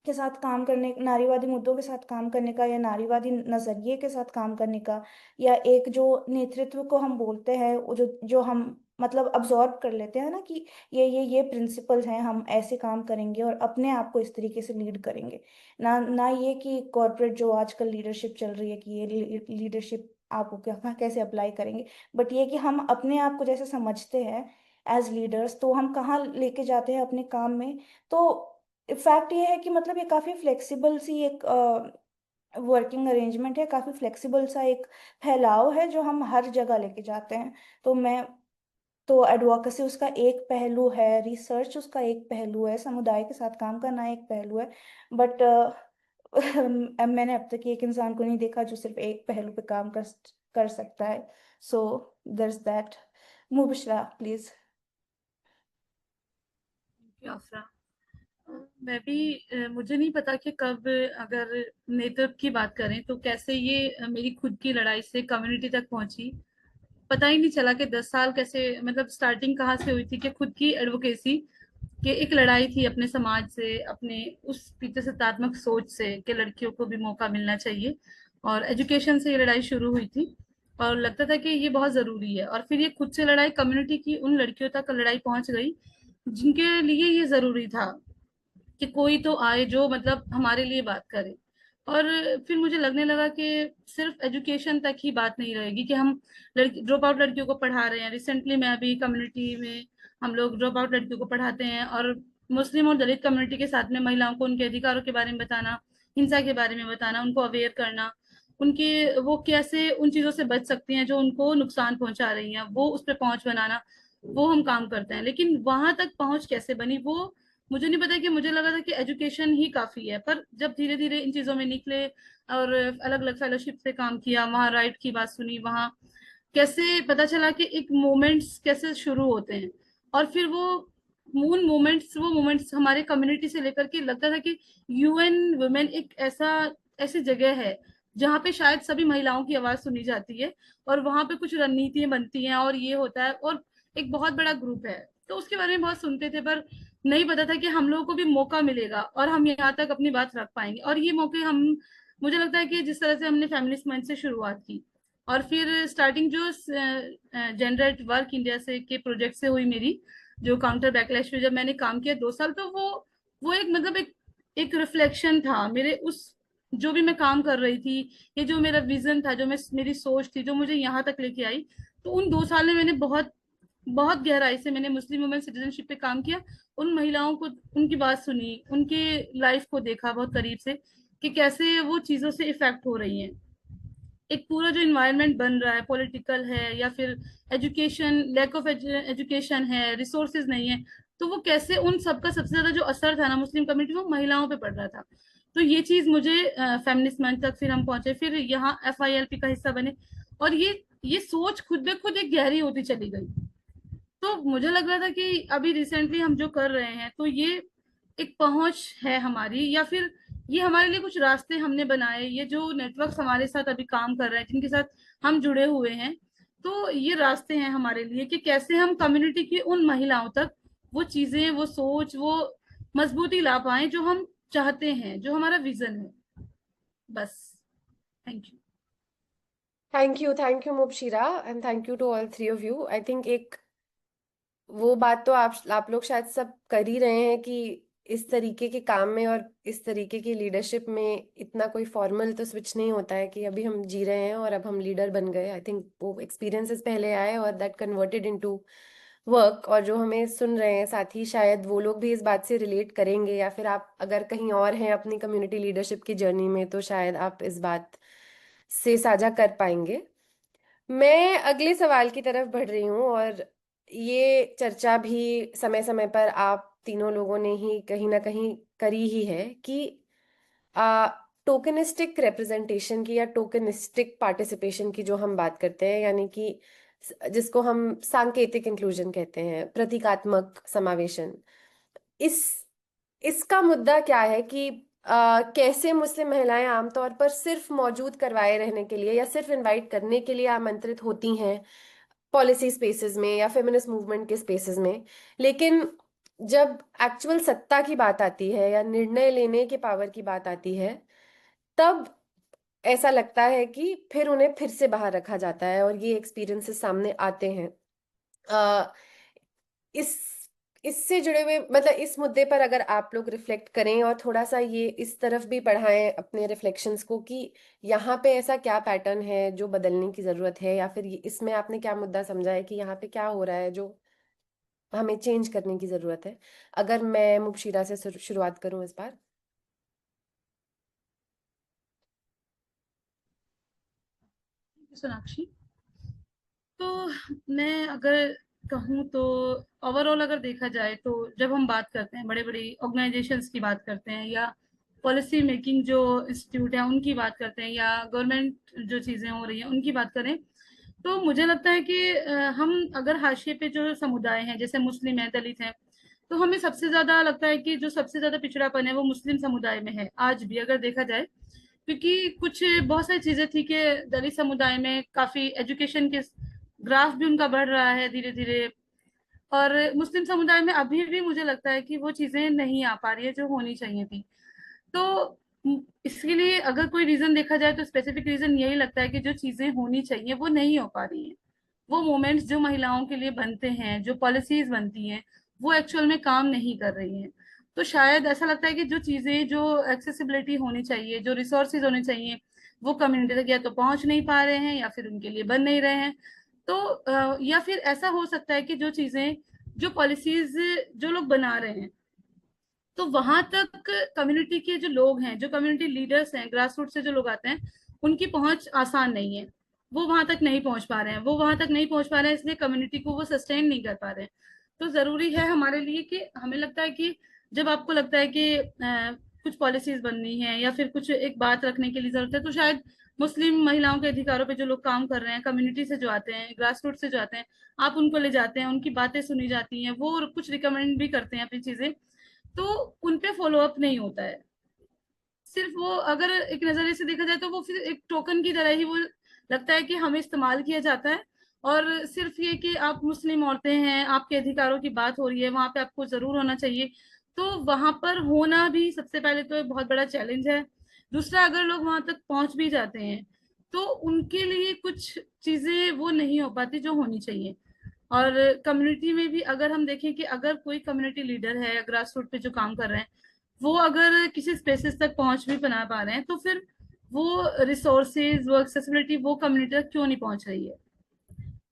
के साथ काम करने, नारीवादी मुद्दों के साथ काम करने का, या नारीवादी नजरिए के साथ काम करने का, या एक जो नेतृत्व को हम बोलते हैं, वो जो जो हम मतलब अब्जॉर्ब कर लेते हैं ना कि ये प्रिंसिपल्स हैं, हम ऐसे काम करेंगे और अपने आप को इस तरीके से लीड करेंगे। ना ना ये कि कॉर्पोरेट जो आजकल लीडरशिप चल रही है कि ये लीडरशिप आप क्या कैसे अप्लाई करेंगे, बट ये कि हम अपने आप को जैसे समझते हैं एज लीडर्स, तो हम कहाँ लेके जाते हैं अपने काम में। तो फैक्ट ये है कि मतलब ये काफ़ी फ्लेक्सिबल सी एक वर्किंग अरेंजमेंट है, काफ़ी फ्लेक्सिबल सा एक फैलाव है जो हम हर जगह लेके जाते हैं। तो मैं तो एडवोकेसी उसका एक पहलू है, रिसर्च उसका एक पहलू है, समुदाय के साथ काम करना एक पहलू है। बट मैंने अब तक एक इंसान को नहीं देखा जो सिर्फ एक पहलू पे काम कर सकता है। सो there's दैट। मुबशरा प्लीज। आफरा, मैं भी मुझे नहीं पता कि कब, अगर नेतृत्व की बात करें तो कैसे ये मेरी खुद की लड़ाई से कम्युनिटी तक पहुंची। पता ही नहीं चला कि 10 साल कैसे, मतलब स्टार्टिंग कहाँ से हुई थी कि खुद की एडवोकेसी कि एक लड़ाई थी अपने समाज से, अपने उस पीछे सत्तात्मक सोच से कि लड़कियों को भी मौका मिलना चाहिए, और एजुकेशन से ये लड़ाई शुरू हुई थी। और लगता था कि ये बहुत जरूरी है, और फिर ये खुद से लड़ाई कम्युनिटी की उन लड़कियों तक लड़ाई पहुंच गई जिनके लिए ये जरूरी था कि कोई तो आए जो मतलब हमारे लिए बात करे। और फिर मुझे लगने लगा कि सिर्फ एजुकेशन तक ही बात नहीं रहेगी कि हम लड़की ड्रॉप आउट लड़कियों को पढ़ा रहे हैं। रिसेंटली मैं अभी कम्युनिटी में हम लोग ड्रॉप आउट लड़कियों को पढ़ाते हैं, और मुस्लिम और दलित कम्युनिटी के साथ में महिलाओं को उनके अधिकारों के बारे में बताना, हिंसा के बारे में बताना, उनको अवेयर करना, उनके वो कैसे उन चीजों से बच सकती हैं जो उनको नुकसान पहुंचा रही हैं, वो उस पर पहुंच बनाना, वो हम काम करते हैं। लेकिन वहां तक पहुंच कैसे बनी वो मुझे नहीं पता। कि मुझे लगा था कि एजुकेशन ही काफी है, पर जब धीरे धीरे इन चीजों में निकले और अलग अलग फेलोशिप से काम किया, वहाँ राइट की बात सुनी, वहाँ कैसे पता चला कि एक मोमेंट्स कैसे शुरू होते हैं। और फिर वो मोमेंट्स हमारे कम्युनिटी से लेकर के लगता था कि यूएन वुमेन एक ऐसी जगह है जहाँ पे शायद सभी महिलाओं की आवाज सुनी जाती है, और वहां पे कुछ रणनीतियां बनती हैं और ये होता है, और एक बहुत बड़ा ग्रुप है। तो उसके बारे में बहुत सुनते थे, पर नहीं पता था कि हम लोगों को भी मौका मिलेगा और हम यहाँ तक अपनी बात रख पाएंगे। और ये मौके हम, मुझे लगता है कि जिस तरह से हमने फैमिलीज मंच से शुरुआत की, और फिर स्टार्टिंग जो जेंडर एट वर्क इंडिया से के प्रोजेक्ट से हुई मेरी, जो काउंटर बैकलैश पे जब मैंने काम किया 2 साल, तो वो एक मतलब एक रिफ्लेक्शन था मेरे उस, जो भी मैं काम कर रही थी, ये जो मेरा विजन था, जो मेरी सोच थी, जो मुझे यहाँ तक लेके आई। तो उन 2 साल में मैंने बहुत बहुत गहराई से मैंने मुस्लिम वुमेन सिटीजनशिप पे काम किया। उन महिलाओं को, उनकी बात सुनी, उनके लाइफ को देखा बहुत करीब से कि कैसे वो चीजों से इफेक्ट हो रही हैं। एक पूरा जो इन्वायरमेंट बन रहा है, पॉलिटिकल है या फिर एजुकेशन, लैक ऑफ एजुकेशन है, रिसोर्सेज नहीं है, तो वो कैसे उन सबका सबसे ज्यादा जो असर था ना मुस्लिम कम्युनिटी, वो महिलाओं पे पड़ रहा था। तो ये चीज मुझे फेमिनिस्ट मंच तक फिर हम पहुंचे, फिर यहाँ FILP का हिस्सा बने, और ये सोच खुद ब खुद एक गहरी होती चली गई। तो मुझे लग रहा था कि अभी रिसेंटली हम जो कर रहे हैं, तो ये एक पहुंच है हमारी, या फिर ये हमारे लिए कुछ रास्ते हमने बनाए, ये जो नेटवर्क हमारे साथ अभी काम कर रहे हैं, जिनके साथ हम जुड़े हुए हैं, तो ये रास्ते हैं हमारे लिए कि कैसे हम कम्युनिटी की उन महिलाओं तक वो चीजें, वो सोच, वो मजबूती ला पाए जो हम चाहते हैं, जो हमारा विजन है। बस। Thank you. Thank you Mubashira, and thank you to all three of you. I think एक वो बात तो आप लोग शायद सब कर ही रहे हैं कि इस तरीके के काम में और इस तरीके की लीडरशिप में इतना कोई फॉर्मल तो स्विच नहीं होता है कि अभी हम जी रहे हैं और अब हम लीडर बन गए। आई थिंक वो एक्सपीरियंसेस पहले आए और दैट कन्वर्टेड इनटू वर्क। और जो हमें सुन रहे हैं साथी, शायद वो लोग भी इस बात से रिलेट करेंगे, या फिर आप अगर कहीं और हैं अपनी कम्युनिटी लीडरशिप की जर्नी में, तो शायद आप इस बात से साझा कर पाएंगे। मैं अगले सवाल की तरफ बढ़ रही हूँ, और ये चर्चा भी समय समय पर आप तीनों लोगों ने ही कहीं ना कहीं करी ही है कि टोकनिस्टिक रिप्रेजेंटेशन की या टोकनिस्टिक पार्टिसिपेशन की जो हम बात करते हैं, यानी कि जिसको हम सांकेतिक इंक्लूजन कहते हैं, प्रतीकात्मक समावेशन, इस इसका मुद्दा क्या है कि कैसे मुस्लिम महिलाएं आमतौर पर सिर्फ मौजूद करवाए रहने के लिए या सिर्फ इनवाइट करने के लिए आमंत्रित होती हैं पॉलिसी स्पेसेस में या फेमिनिस्ट मूवमेंट के स्पेसेस में, लेकिन जब एक्चुअल सत्ता की बात आती है या निर्णय लेने के पावर की बात आती है, तब ऐसा लगता है कि फिर उन्हें फिर से बाहर रखा जाता है और ये एक्सपीरियंसेस सामने आते हैं। इस इससे जुड़े हुए, मतलब इस मुद्दे पर अगर आप लोग रिफ्लेक्ट करें और थोड़ा सा ये इस तरफ भी बढ़ाएं अपने रिफ्लेक्शंस को कि यहाँ पे ऐसा क्या पैटर्न है जो बदलने की जरूरत है, या फिर इसमें आपने क्या मुद्दा समझा है कि यहाँ पे क्या हो रहा है जो हमें चेंज करने की जरूरत है। अगर मैं मुबशिरा से शुरुआत करूं इस बार। सोनाक्षी, तो मैं अगर कहूँ तो ओवरऑल अगर देखा जाए, तो जब हम बात करते हैं बड़े बड़ी ऑर्गेनाइजेशंस की बात करते हैं, या पॉलिसी मेकिंग जो इंस्टीट्यूट है उनकी बात करते हैं, या गवर्नमेंट जो चीज़ें हो रही हैं उनकी बात करें, तो मुझे लगता है कि हम अगर हाशिए पे जो समुदाय हैं, जैसे मुस्लिम है, दलित हैं, तो हमें सबसे ज्यादा लगता है कि जो सबसे ज्यादा पिछड़ापन है वो मुस्लिम समुदाय में है आज भी, अगर देखा जाए। क्योंकि कुछ बहुत सारी चीजें थी कि दलित समुदाय में काफी एजुकेशन के ग्राफ भी उनका बढ़ रहा है धीरे धीरे, और मुस्लिम समुदाय में अभी भी मुझे लगता है कि वो चीजें नहीं आ पा रही है जो होनी चाहिए थी। तो इसके लिए अगर कोई रीजन देखा जाए, तो स्पेसिफिक रीजन यही लगता है कि जो चीजें होनी चाहिए वो नहीं हो पा रही हैं। वो मोमेंट्स जो महिलाओं के लिए बनते हैं, जो पॉलिसीज बनती हैं, वो एक्चुअल में काम नहीं कर रही हैं। तो शायद ऐसा लगता है कि जो चीजें, जो एक्सेसिबिलिटी होनी चाहिए, जो रिसोर्सेज होने चाहिए, वो कम्युनिटी तक या तो पहुंच नहीं पा रहे हैं, या फिर उनके लिए बन नहीं रहे हैं। तो या फिर ऐसा हो सकता है कि जो चीजें, जो पॉलिसीज जो लोग बना रहे हैं, तो वहां तक कम्युनिटी के जो लोग हैं, जो कम्युनिटी लीडर्स हैं, ग्रास रूट से जो लोग आते हैं, उनकी पहुंच आसान नहीं है। वो वहां तक नहीं पहुंच पा रहे हैं, वो वहां तक नहीं पहुंच पा रहे हैं, इसलिए कम्युनिटी को वो सस्टेन नहीं कर पा रहे हैं। तो जरूरी है हमारे लिए कि हमें लगता है कि जब आपको लगता है कि कुछ पॉलिसीज बननी है या फिर कुछ एक बात रखने के लिए जरूरत है, तो शायद मुस्लिम महिलाओं के अधिकारों पे जो लोग काम कर रहे हैं, कम्युनिटी से जो आते हैं, ग्रास रूट से जो आते हैं, आप उनको ले जाते हैं, उनकी बातें सुनी जाती हैं, वो कुछ रिकमेंड भी करते हैं अपनी चीजें, तो उनपे फॉलो अप नहीं होता है। सिर्फ वो, अगर एक नजरिए से देखा जाए, तो वो फिर एक टोकन की तरह ही वो लगता है कि हमें इस्तेमाल किया जाता है। और सिर्फ ये कि आप मुस्लिम औरतें हैं, आपके अधिकारों की बात हो रही है, वहां पे आपको जरूर होना चाहिए। तो वहां पर होना भी सबसे पहले तो एक बहुत बड़ा चैलेंज है। दूसरा, अगर लोग वहां तक पहुंच भी जाते हैं, तो उनके लिए कुछ चीजें वो नहीं हो पाती जो होनी चाहिए। और कम्युनिटी में भी अगर हम देखें कि अगर कोई कम्युनिटी लीडर है, ग्रास रूट पे जो काम कर रहे हैं, वो अगर किसी स्पेसिस तक पहुंच भी बना पा रहे हैं, तो फिर वो रिसोर्सेज, वो एक्सेसिबिलिटी वो कम्युनिटी तक क्यों नहीं पहुंच रही है।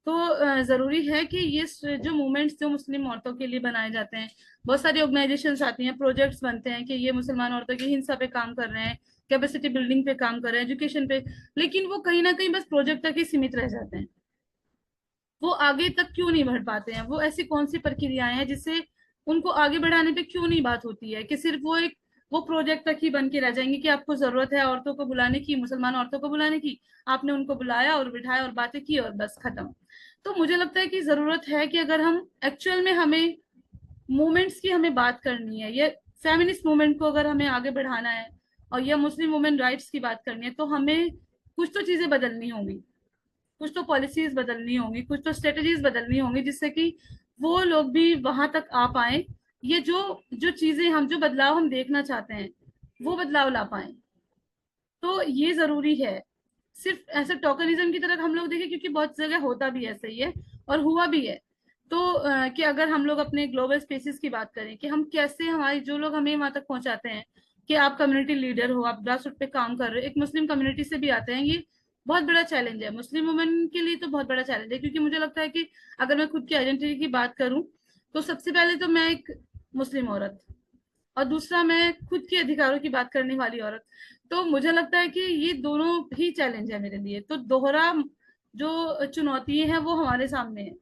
तो जरूरी है कि ये जो मूवमेंट्स जो मुस्लिम औरतों के लिए बनाए जाते हैं, बहुत सारी ऑर्गेनाइजेशंस आती हैं, प्रोजेक्ट्स बनते हैं कि ये मुसलमान औरतों की हिंसा पे काम कर रहे हैं, कैपेसिटी बिल्डिंग पे काम कर रहे हैं, एजुकेशन पे, लेकिन वो कहीं ना कहीं बस प्रोजेक्ट तक ही सीमित रह जाते हैं। वो आगे तक क्यों नहीं बढ़ पाते हैं? वो ऐसी कौन सी प्रक्रियाएं हैं जिससे उनको आगे बढ़ाने पे क्यों नहीं बात होती है, कि सिर्फ वो प्रोजेक्ट तक ही बन के रह जाएंगे कि आपको जरूरत है औरतों को बुलाने की, मुसलमान औरतों को बुलाने की, आपने उनको बुलाया और बिठाया और बातें की और बस खत्म। तो मुझे लगता है कि जरूरत है कि अगर हम एक्चुअल में हमें मूवमेंट्स की हमें बात करनी है, ये फेमिनिस्ट मूवमेंट को अगर हमें आगे बढ़ाना है और ये मुस्लिम वुमेन राइट्स की बात करनी है, तो हमें कुछ तो चीजें बदलनी होंगी, कुछ तो पॉलिसीज बदलनी होंगी, कुछ तो स्ट्रेटजीज बदलनी होंगी, जिससे कि वो लोग भी वहां तक आ पाए, ये जो जो चीजें हम, जो बदलाव हम देखना चाहते हैं, वो बदलाव ला पाए। तो ये जरूरी है। सिर्फ ऐसे टोकनिज्म की तरफ हम लोग देखें, क्योंकि बहुत जगह होता भी ऐसा ही है और हुआ भी है। तो कि अगर हम लोग अपने ग्लोबल स्पेसिस की बात करें, कि हम कैसे, हमारी जो लोग हमें वहां तक पहुंचाते हैं, कि आप कम्युनिटी लीडर हो, आप ग्रास रूट पे काम कर रहे हो, एक मुस्लिम कम्युनिटी से भी आते हैं, ये बहुत बड़ा चैलेंज है मुस्लिम वुमेन के लिए। तो बहुत बड़ा चैलेंज है, क्योंकि मुझे लगता है कि अगर मैं खुद की आइडेंटिटी की बात करूं, तो सबसे पहले तो मैं एक मुस्लिम औरत, और दूसरा मैं खुद के अधिकारों की बात करने वाली औरत। तो मुझे लगता है कि ये दोनों ही चैलेंज है मेरे लिए, तो दोहरा जो चुनौती है वो हमारे सामने है।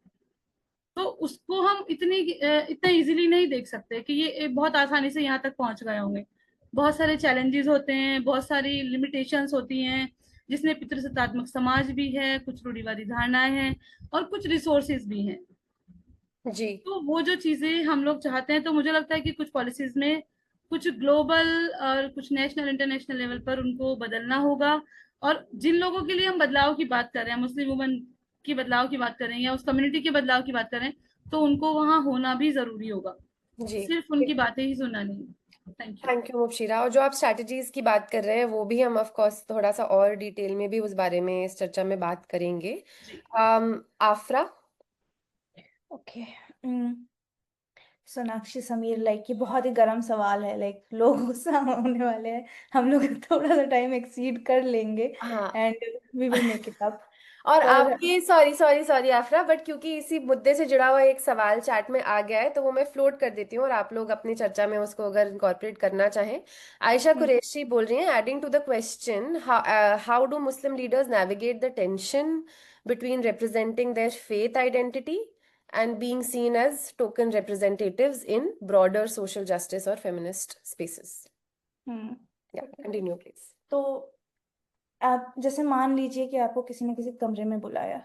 तो उसको हम इतना इजीली नहीं देख सकते कि ये बहुत आसानी से यहाँ तक पहुंच गए होंगे। बहुत सारे चैलेंजेस होते हैं, बहुत सारी लिमिटेशंस होती हैं, जिसमें पितृसत्तात्मक समाज भी है, कुछ रूढ़िवादी धारणाएं हैं और कुछ रिसोर्सेज भी हैं। जी। तो वो जो चीजें हम लोग चाहते हैं, तो मुझे लगता है कि कुछ पॉलिसीज में कुछ ग्लोबल और कुछ नेशनल इंटरनेशनल लेवल पर उनको बदलना होगा। और जिन लोगों के लिए हम बदलाव की बात कर रहे हैं, मुस्लिम वुमन की बदलाव की बात करें या उस कम्युनिटी के बदलाव की बात करें, तो उनको वहां होना भी जरूरी होगा, जी। सिर्फ उनकी बातें ही सुनना नहीं। Thank you. Thank you Mubashira. और जो आप स्ट्रैटेजीज की बात कर रहे हैं वो भी हम ऑफ कोर्स थोड़ा सा और डिटेल में भी उस बारे में इस चर्चा में बात करेंगे। जी। आफरा। ओके। सोनाक्षी समीर, लाइक ये बहुत ही गर्म सवाल है, लाइक लोग गुस्सा होने वाले हैं, हम लोग थोड़ा सा टाइम एक्सीड कर लेंगे हाँ। And we will make it up. और पर आपकी, sorry sorry sorry Afra, but क्योंकि इसी मुद्दे से जुड़ा हुआ एक सवाल चैट में आ गया है तो वो मैं फ्लोट कर देती हूँ और आप लोग अपनी चर्चा में उसको अगर इनकॉर्पोरेट करना चाहें। आयशा कुरैशी बोल रही हैं, adding to the question, how do Muslim leaders navigate the tension between representing their faith identity and being seen as token representatives in broader social justice or feminist spaces? Yeah, continue please. तो आप जैसे मान लीजिए कि आपको किसी ने किसी कमरे में बुलाया।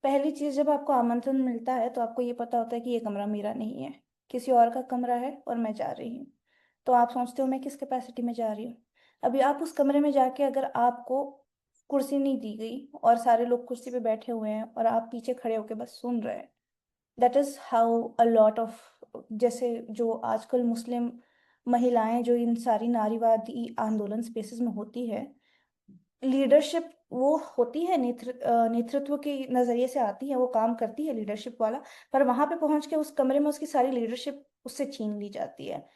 पहली चीज, जब आपको आमंत्रण मिलता है तो आपको ये पता होता है कि ये कमरा मेरा नहीं है, किसी और का कमरा है और मैं जा रही हूँ। तो आप सोचते हो मैं किस कैपेसिटी में जा रही हूँ। अभी आप उस कमरे में जाके अगर आपको कुर्सी नहीं दी गई और सारे लोग कुर्सी पे बैठे हुए हैं और आप पीछे खड़े होके बस सुन रहे हैं, that is how a lot of, जैसे जो आजकल मुस्लिम महिलाएं जो इन सारी नारीवादी आंदोलन स्पेसेस में होती है, लीडरशिप वो होती है, नेतृत्व के नजरिए से आती है, वो काम करती है लीडरशिप वाला, पर वहां पे पहुंच के उस कमरे में उसकी सारी लीडरशिप उससे छीन ली जाती है।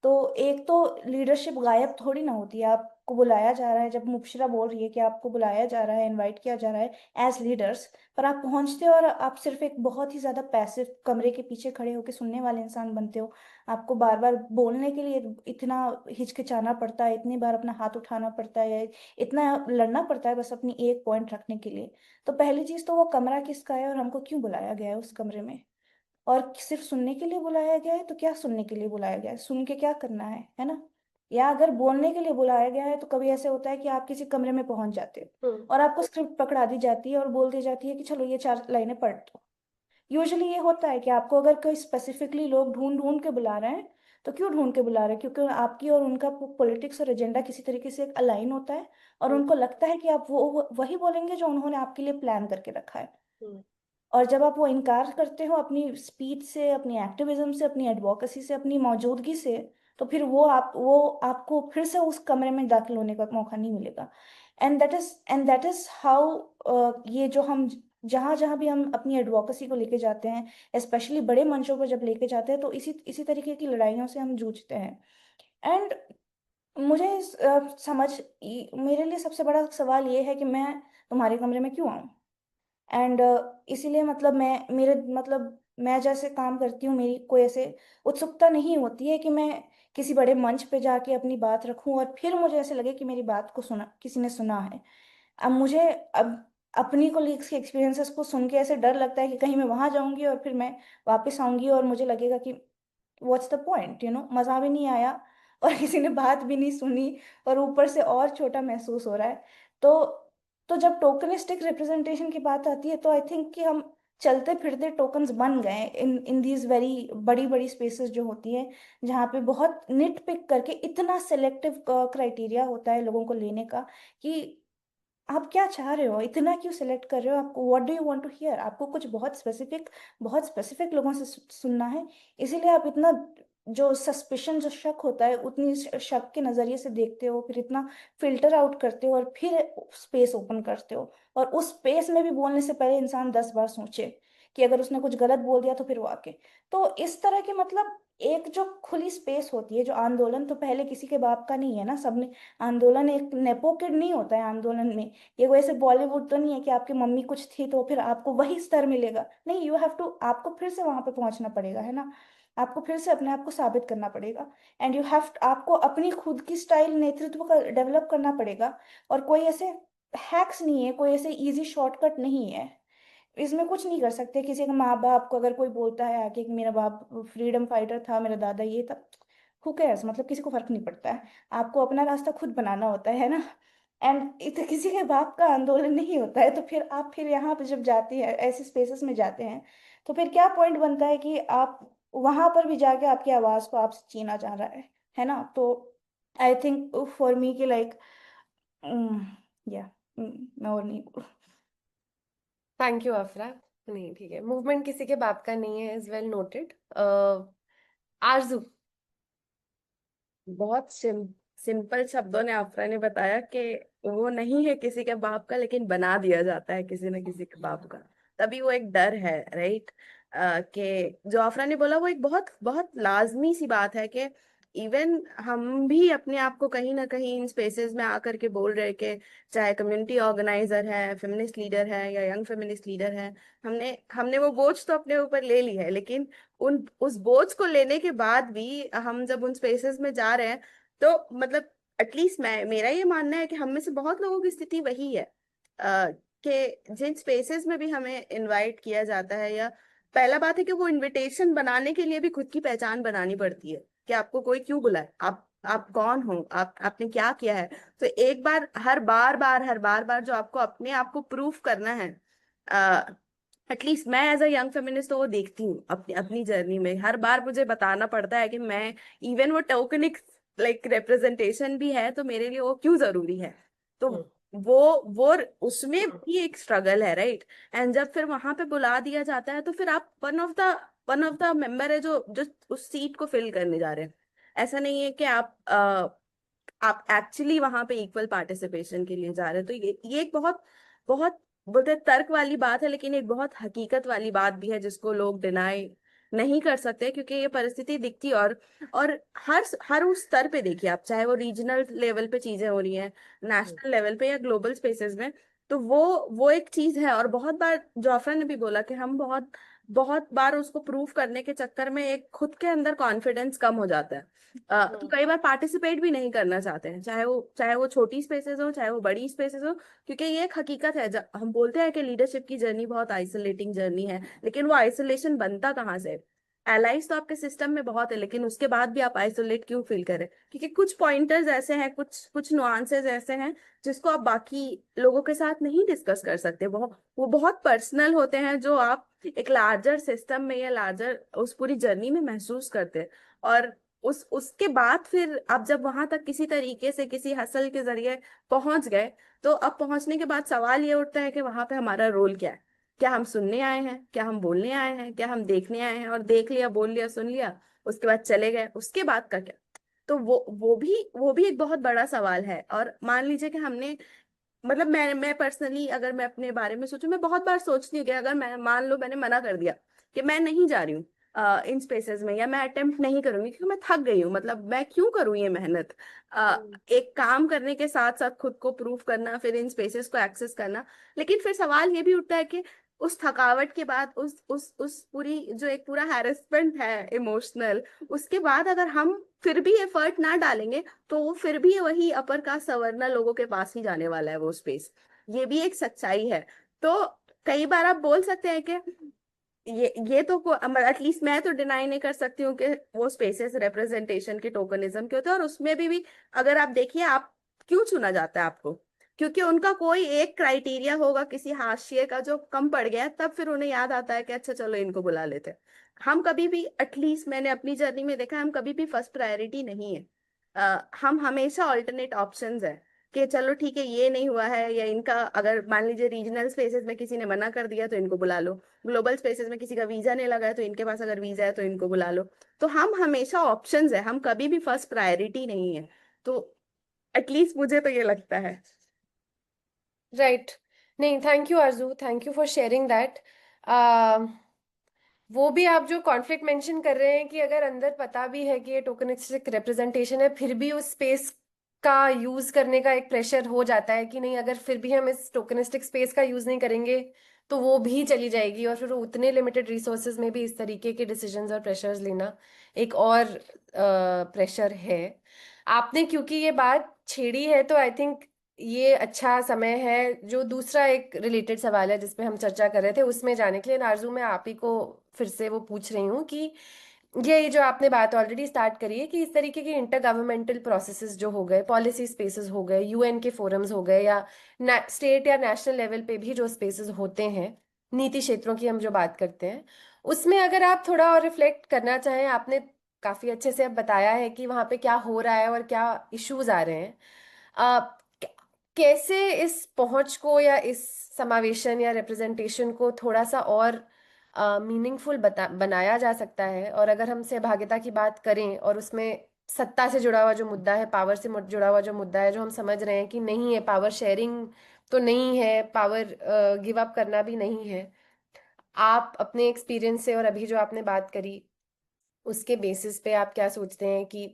तो एक तो लीडरशिप गायब थोड़ी ना होती है, आपको बुलाया जा रहा है, जब मुबशिरा बोल रही है कि आपको बुलाया जा रहा है, इनवाइट किया जा रहा है एज लीडर्स, पर आप पहुंचते हो और आप सिर्फ एक बहुत ही ज्यादा पैसिव कमरे के पीछे खड़े होकर सुनने वाले इंसान बनते हो। आपको बार बार बोलने के लिए इतना हिचकिचाना पड़ता है, इतनी बार अपना हाथ उठाना पड़ता है, इतना लड़ना पड़ता है बस अपनी एक पॉइंट रखने के लिए। तो पहली चीज तो वो कमरा किसका है और हमको क्यों बुलाया गया है उस कमरे में, और सिर्फ सुनने के लिए बुलाया गया है तो क्या सुनने के लिए बुलाया गया है, सुन के क्या करना है ना। या अगर बोलने के लिए बुलाया गया है तो कभी ऐसे होता है कि आप किसी कमरे में पहुंच जाते हो और आपको स्क्रिप्ट पकड़ा दी जाती है और बोल दी जाती है कि चलो ये 4 लाइनें पढ़ दो। यूजुअली ये होता है कि आपको अगर कोई स्पेसिफिकली लोग ढूंढ ढूंढ के बुला रहे हैं, तो क्यों ढूंढ के बुला रहे हैं, क्योंकि आपकी और उनका पॉलिटिक्स और एजेंडा किसी तरीके से एक अलाइन होता है और उनको लगता है कि आप वो वही बोलेंगे जो उन्होंने आपके लिए प्लान करके रखा है। और जब आप वो इनकार करते हो अपनी स्पीच से, अपनी एक्टिविज्म से, अपनी एडवोकेसी से, अपनी मौजूदगी से, तो फिर वो आपको फिर से उस कमरे में दाखिल होने का मौका नहीं मिलेगा। एंड दैट इज हाउ ये जो हम जहाँ जहाँ भी हम अपनी एडवोकेसी को लेके जाते हैं, स्पेशली बड़े मंचों पर जब लेके जाते हैं, तो इसी इसी तरीके की लड़ाइयों से हम जूझते हैं। एंड मुझे मेरे लिए सबसे बड़ा सवाल ये है कि मैं तुम्हारे कमरे में क्यों आऊँ। एंड इसीलिए मतलब मैं मेरे मतलब मैं जैसे काम करती हूँ, मेरी कोई ऐसे उत्सुकता नहीं होती है कि मैं किसी बड़े मंच पे जाके अपनी बात रखूं और फिर मुझे ऐसे लगे कि मेरी बात को सुना, किसी ने सुना है। अब मुझे अब अपनी कोलीग्स के एक्सपीरियंसेस को सुन के ऐसे डर लगता है कि कहीं मैं वहां जाऊंगी और फिर मैं वापस आऊंगी और मुझे लगेगा कि व्हाट्स द पॉइंट, मजा भी नहीं आया और किसी ने बात भी नहीं सुनी और ऊपर से और छोटा महसूस हो रहा है। तो जब टोकनिस्टिक रिप्रेजेंटेशन की बात आती है तो आई थिंक कि हम चलते फिरते टोकन्स बन गए इन इन दीज वेरी बड़ी बड़ी स्पेसेस जो होती है, जहाँ पे बहुत निट पिक करके इतना सेलेक्टिव क्राइटेरिया होता है लोगों को लेने का कि आप क्या चाह रहे हो, इतना क्यों सिलेक्ट कर रहे हो, आपको what do you want to hear, आपको कुछ बहुत स्पेसिफिक लोगों से सुनना है। इसीलिए आप इतना जो सस्पिशन, जो शक होता है, उतनी शक के नजरिए से देखते हो, फिर इतना फिल्टर आउट करते हो और फिर स्पेस ओपन करते हो। और उस स्पेस में भी बोलने से पहले इंसान 10 बार सोचे कि अगर उसने कुछ गलत बोल दिया तो फिर वो आके। तो इस तरह की मतलब एक जो खुली स्पेस होती है, जो आंदोलन तो पहले किसी के बाप का नहीं है ना, सबने आंदोलन एक नेपो किड नहीं होता है आंदोलन में। ये वैसे बॉलीवुड तो नहीं है कि आपकी मम्मी कुछ थी तो फिर आपको वही स्तर मिलेगा, नहीं, यू हैव टू, आपको फिर से वहां पे पहुंचना पड़ेगा, है ना। आपको फिर से अपने आप को साबित करना पड़ेगा एंड यू हैव, आपको अपनी खुद की स्टाइल नेतृत्व का डेवलप करना पड़ेगा। और कोई ऐसे हैक्स नहीं है, कोई ऐसे इजी शॉर्टकट नहीं है, इसमें कुछ नहीं कर सकते। किसी के माँ बाप को अगर कोई बोलता है आके कि मेरा बाप फ्रीडम फाइटर था, मेरा दादा ये था, हु केयर्स, मतलब किसी को फर्क नहीं पड़ता है। आपको अपना रास्ता खुद बनाना होता है ना। एंड इत किसी के बाप का आंदोलन नहीं होता है, तो फिर आप फिर यहाँ पे जब जाते हैं, ऐसे स्पेसेस में जाते हैं, तो फिर क्या पॉइंट बनता है कि आप वहां पर भी जाके आपकी आवाज को आपसे छीना जा रहा है ना। तो आई थिंक फॉर मी कि लाइक, या मैं और नहीं। थैंक यू अफरा। नहीं ठीक है, मूवमेंट किसी के बाप का नहीं है, इज वेल नोटेड। आरजू। बहुत सिंपल शब्दों ने आफरा ने बताया कि वो नहीं है किसी के बाप का, लेकिन बना दिया जाता है किसी न किसी के बाप का। तभी वो एक डर है, राइट। कि जो आफरा ने बोला वो एक बहुत बहुत लाजमी सी बात है कि इवन हम भी अपने आप को कहीं ना कहीं इन स्पेसेस में आकर के बोल रहे कि चाहे कम्युनिटी ऑर्गेनाइजर है, फेमिनिस्ट लीडर है या यंग फेमिनिस्ट लीडर है, हमने हमने वो बोझ तो अपने ऊपर ले ली है, लेकिन उन उस बोझ को लेने के बाद भी हम जब उन स्पेसेस में जा रहे हैं तो मतलब एटलीस्ट मेरा ये मानना है कि हम में से बहुत लोगों की स्थिति वही है, कि जिन स्पेसेस में भी हमें इनवाइट किया जाता है, या पहला बात है कि वो इनविटेशन बनाने के लिए भी खुद की पहचान बनानी पड़ती है कि आपको कोई क्यों बुलाए, आप कौन हो, आपने क्या किया है। तो एक बार हर बार बार जो आपको अपने आप को प्रूफ करना है, एटलीस्ट मैं एज अ यंग फेमिनिस्ट तो वो देखती हूँ अपनी अपनी जर्नी में, हर बार मुझे बताना पड़ता है कि मैं, इवन वो टोकनिक लाइक रिप्रेजेंटेशन भी है तो मेरे लिए वो क्यों जरूरी है। तो वो उसमें भी एक स्ट्रगल है, राइट। एंड जब फिर वहां पे बुला दिया जाता है तो फिर आप वन ऑफ द मेंबर है जो जो उस सीट को फिल करने जा रहे हैं। ऐसा नहीं है कि आप एक्चुअली वहां पे इक्वल पार्टिसिपेशन के लिए जा रहे हैं। तो ये एक बहुत बहुत बोलते हैं तर्क वाली बात है, लेकिन एक बहुत हकीकत वाली बात भी है जिसको लोग डिनाई नहीं कर सकते, क्योंकि ये परिस्थिति दिखती है। और हर उस स्तर पे देखिए आप, चाहे वो रीजनल लेवल पे चीजें हो रही हैं, नेशनल लेवल पे या ग्लोबल स्पेसेस में, तो वो एक चीज है। और बहुत बार जोफ्रा ने भी बोला कि हम बहुत बहुत बार उसको प्रूव करने के चक्कर में एक खुद के अंदर कॉन्फिडेंस कम हो जाता है। तो कई बार पार्टिसिपेट भी नहीं करना चाहते हैं, चाहे वो छोटी स्पेसेस हो चाहे वो बड़ी स्पेसेस हो, क्योंकि ये एक हकीकत है। जब हम बोलते हैं कि लीडरशिप की जर्नी बहुत आइसोलेटिंग जर्नी है, लेकिन वो आइसोलेशन बनता कहाँ से? एलाइज तो आपके सिस्टम में बहुत है, लेकिन उसके बाद भी आप आइसोलेट क्यों फील करें? क्योंकि कुछ पॉइंटर्स ऐसे हैं, कुछ कुछ नुआंसेस ऐसे हैं जिसको आप बाकी लोगों के साथ नहीं डिस्कस कर सकते। वो बहुत पर्सनल होते हैं, जो आप एक लार्जर सिस्टम में या लार्जर उस पूरी जर्नी में महसूस करते हैं। और उसके बाद फिर आप जब वहां तक किसी तरीके से किसी हसल के जरिए पहुंच गए, तो अब पहुंचने के बाद सवाल ये उठता है कि वहां पे हमारा रोल क्या है? क्या हम सुनने आए हैं, क्या हम बोलने आए हैं, क्या हम देखने आए हैं और देख लिया, बोल लिया, सुन लिया, उसके बाद चले गए, उसके बाद का क्या? तो वो भी एक बहुत बड़ा सवाल है। और मान लीजिए कि हमने, मतलब मैं पर्सनली अगर मैं अपने बारे में सोचूं, मैं बहुत बार सोचती हूँ कि अगर मैं मान लो मैंने मना कर दिया कि मैं नहीं जा रही हूँ इन स्पेसेस में, या मैं अटेम्प्ट नहीं करूंगी क्योंकि मैं थक गई हूँ, मतलब मैं क्यों करूँ ये मेहनत, एक काम करने के साथ साथ खुद को प्रूव करना, फिर इन स्पेसेस को एक्सेस करना। लेकिन फिर सवाल ये भी उठता है कि उस थकावट के बाद उस पूरी जो एक पूरा हैरेसमेंट है इमोशनल, उसके बाद अगर हम फिर भी एफर्ट ना डालेंगे तो वो फिर भी वही अपर कास्ट सवर्णा लोगों के पास ही जाने वाला है वो स्पेस। ये भी एक सच्चाई है। तो कई बार आप बोल सकते हैं कि ये तो एटलीस्ट मैं तो डिनाई नहीं कर सकती हूँ कि वो स्पेसेस रिप्रेजेंटेशन के टोकनिज्म के होते हैं, और उसमें भी अगर आप देखिए, आप क्यों चुना जाता है आपको, क्योंकि उनका कोई एक क्राइटेरिया होगा किसी हाशिए का जो कम पड़ गया है, तब फिर उन्हें याद आता है कि अच्छा चलो इनको बुला लेते हैं। हम कभी भी, एटलीस्ट मैंने अपनी जर्नी में देखा है, हम कभी भी फर्स्ट प्रायोरिटी नहीं है। हम हमेशा ऑल्टरनेट ऑप्शंस है कि चलो ठीक है ये नहीं हुआ है, या इनका अगर मान लीजिए रीजनल स्पेसेस में किसी ने मना कर दिया तो इनको बुला लो, ग्लोबल स्पेसेस में किसी का वीजा नहीं लगा है तो इनके पास अगर वीजा है तो इनको बुला लो। तो हम हमेशा ऑप्शंस है, हम कभी भी फर्स्ट प्रायोरिटी नहीं है। तो एटलीस्ट मुझे तो ये लगता है। राइट। नहीं, thank you Aarzoo, thank you for sharing that. वो भी आप जो कॉन्फ्लिक्ट मेंशन कर रहे हैं कि अगर अंदर पता भी है कि ये टोकनिस्टिक रिप्रेजेंटेशन है, फिर भी उस स्पेस का यूज करने का एक प्रेशर हो जाता है कि नहीं, अगर फिर भी हम इस टोकनिस्टिक स्पेस का यूज नहीं करेंगे तो वो भी चली जाएगी, और फिर उतने लिमिटेड रिसोर्सेज में भी इस तरीके के डिसीजंस और प्रेशर्स लेना एक और प्रेशर है। आपने क्योंकि ये बात छेड़ी है तो आई थिंक ये अच्छा समय है जो दूसरा एक रिलेटेड सवाल है जिस पे हम चर्चा कर रहे थे उसमें जाने के लिए। नार्जू, मैं आप ही को फिर से वो पूछ रही हूँ कि ये जो आपने बात ऑलरेडी स्टार्ट करी है कि इस तरीके के इंटर गवर्नमेंटल प्रोसेसेस जो हो गए, पॉलिसी स्पेसेस हो गए, यूएन के फोरम्स हो गए, या स्टेट या नेशनल लेवल पे भी जो स्पेसेस होते हैं, नीति क्षेत्रों की हम जो बात करते हैं, उसमें अगर आप थोड़ा और रिफ्लेक्ट करना चाहें, आपने काफी अच्छे से अब बताया है कि वहां पे क्या हो रहा है और क्या इश्यूज आ रहे हैं। आ, कैसे इस पहुंच को या इस समावेशन या रिप्रेजेंटेशन को थोड़ा सा और मीनिंगफुल बनाया जा सकता है? और अगर हम सहभागिता की बात करें और उसमें सत्ता से जुड़ा हुआ जो मुद्दा है, पावर से जुड़ा हुआ जो मुद्दा है, जो हम समझ रहे हैं कि नहीं है, पावर शेयरिंग तो नहीं है, पावर गिव अप करना भी नहीं है, आप अपने एक्सपीरियंस से और अभी जो आपने बात करी उसके बेसिस पे आप क्या सोचते हैं कि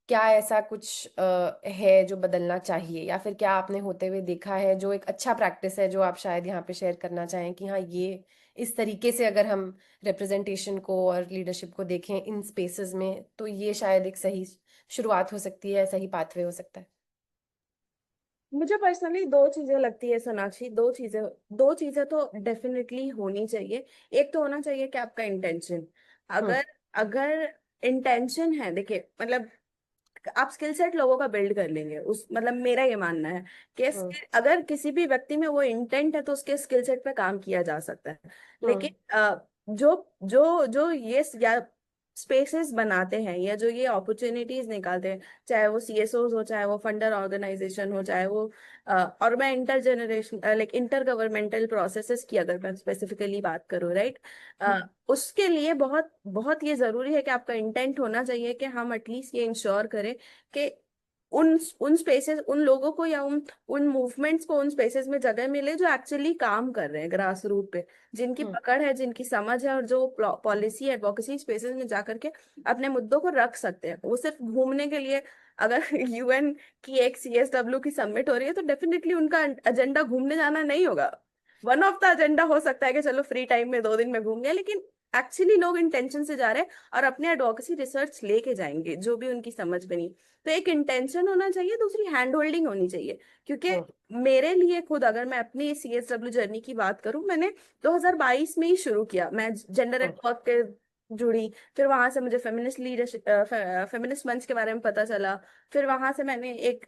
क्या ऐसा कुछ है जो बदलना चाहिए, या फिर क्या आपने होते हुए देखा है जो एक अच्छा प्रैक्टिस है जो आप शायद यहाँ पे शेयर करना चाहें कि हाँ, ये इस तरीके से अगर हम रिप्रेजेंटेशन को और लीडरशिप को देखें इन स्पेसेस में तो ये शायद एक सही शुरुआत हो सकती है, सही पाथवे हो सकता है। मुझे पर्सनली दो चीजें लगती है सोनाक्षी, दो चीजें तो डेफिनेटली होनी चाहिए। एक तो होना चाहिए कि आपका इंटेंशन, हम्म। अगर अगर इंटेंशन है, देखिए मतलब आप स्किल सेट लोगों का बिल्ड कर लेंगे, उस मतलब मेरा ये मानना है कि हम्म। अगर किसी भी व्यक्ति में वो इंटेंट है तो उसके स्किल सेट पे काम किया जा सकता है। हम्म। लेकिन जो जो जो ये या स्पेसेस बनाते हैं या जो ये अपॉर्चुनिटीज निकालते हैं, चाहे वो सीएसओ हो, चाहे वो फंडर ऑर्गेनाइजेशन हो, चाहे वो और मैं inter generation like inter governmental processes की अगर मैं स्पेसिफिकली बात करूँ, राइट, हम्म। उसके लिए बहुत बहुत ये जरूरी है कि आपका इंटेंट होना चाहिए कि हम एटलीस्ट ये इंश्योर करें कि उन स्पेसेस, उन लोगों को या उन मूवमेंट्स को उन स्पेसेस में जगह मिले जो एक्चुअली काम कर रहे हैं ग्रास रूट पे, जिनकी हम्म। पकड़ है, जिनकी समझ है, और जो पॉलिसी एडवोकेसी स्पेसेस में जाकर के अपने मुद्दों को रख सकते हैं। वो सिर्फ घूमने के लिए, अगर यूएन की एक सीएसडब्ल्यू की समिट हो रही है तो डेफिनेटली उनका एजेंडा घूमने जाना नहीं होगा। वन ऑफ द एजेंडा हो सकता है कि चलो फ्री टाइम में 2 दिन में घूम गए, लेकिन एक्चुअली लोग इंटेंशन से जा रहे हैं और अपने एडवोकेसी रिसर्च लेके जाएंगे जो भी उनकी समझ बनी। तो एक इंटेंशन होना चाहिए, दूसरी हैंड होल्डिंग होनी चाहिए। क्योंकि हम्म। मेरे लिए खुद, अगर मैं अपनी सीएसडब्ल्यू जर्नी की बात करूं, मैंने 2022 में ही शुरू किया, मैं जेंडर एट वर्क के जुड़ी, फिर वहां से मुझे फेमिनिस्ट लीडरशिप, फेमिनिस्ट मंच के बारे में पता चला, फिर वहां से मैंने एक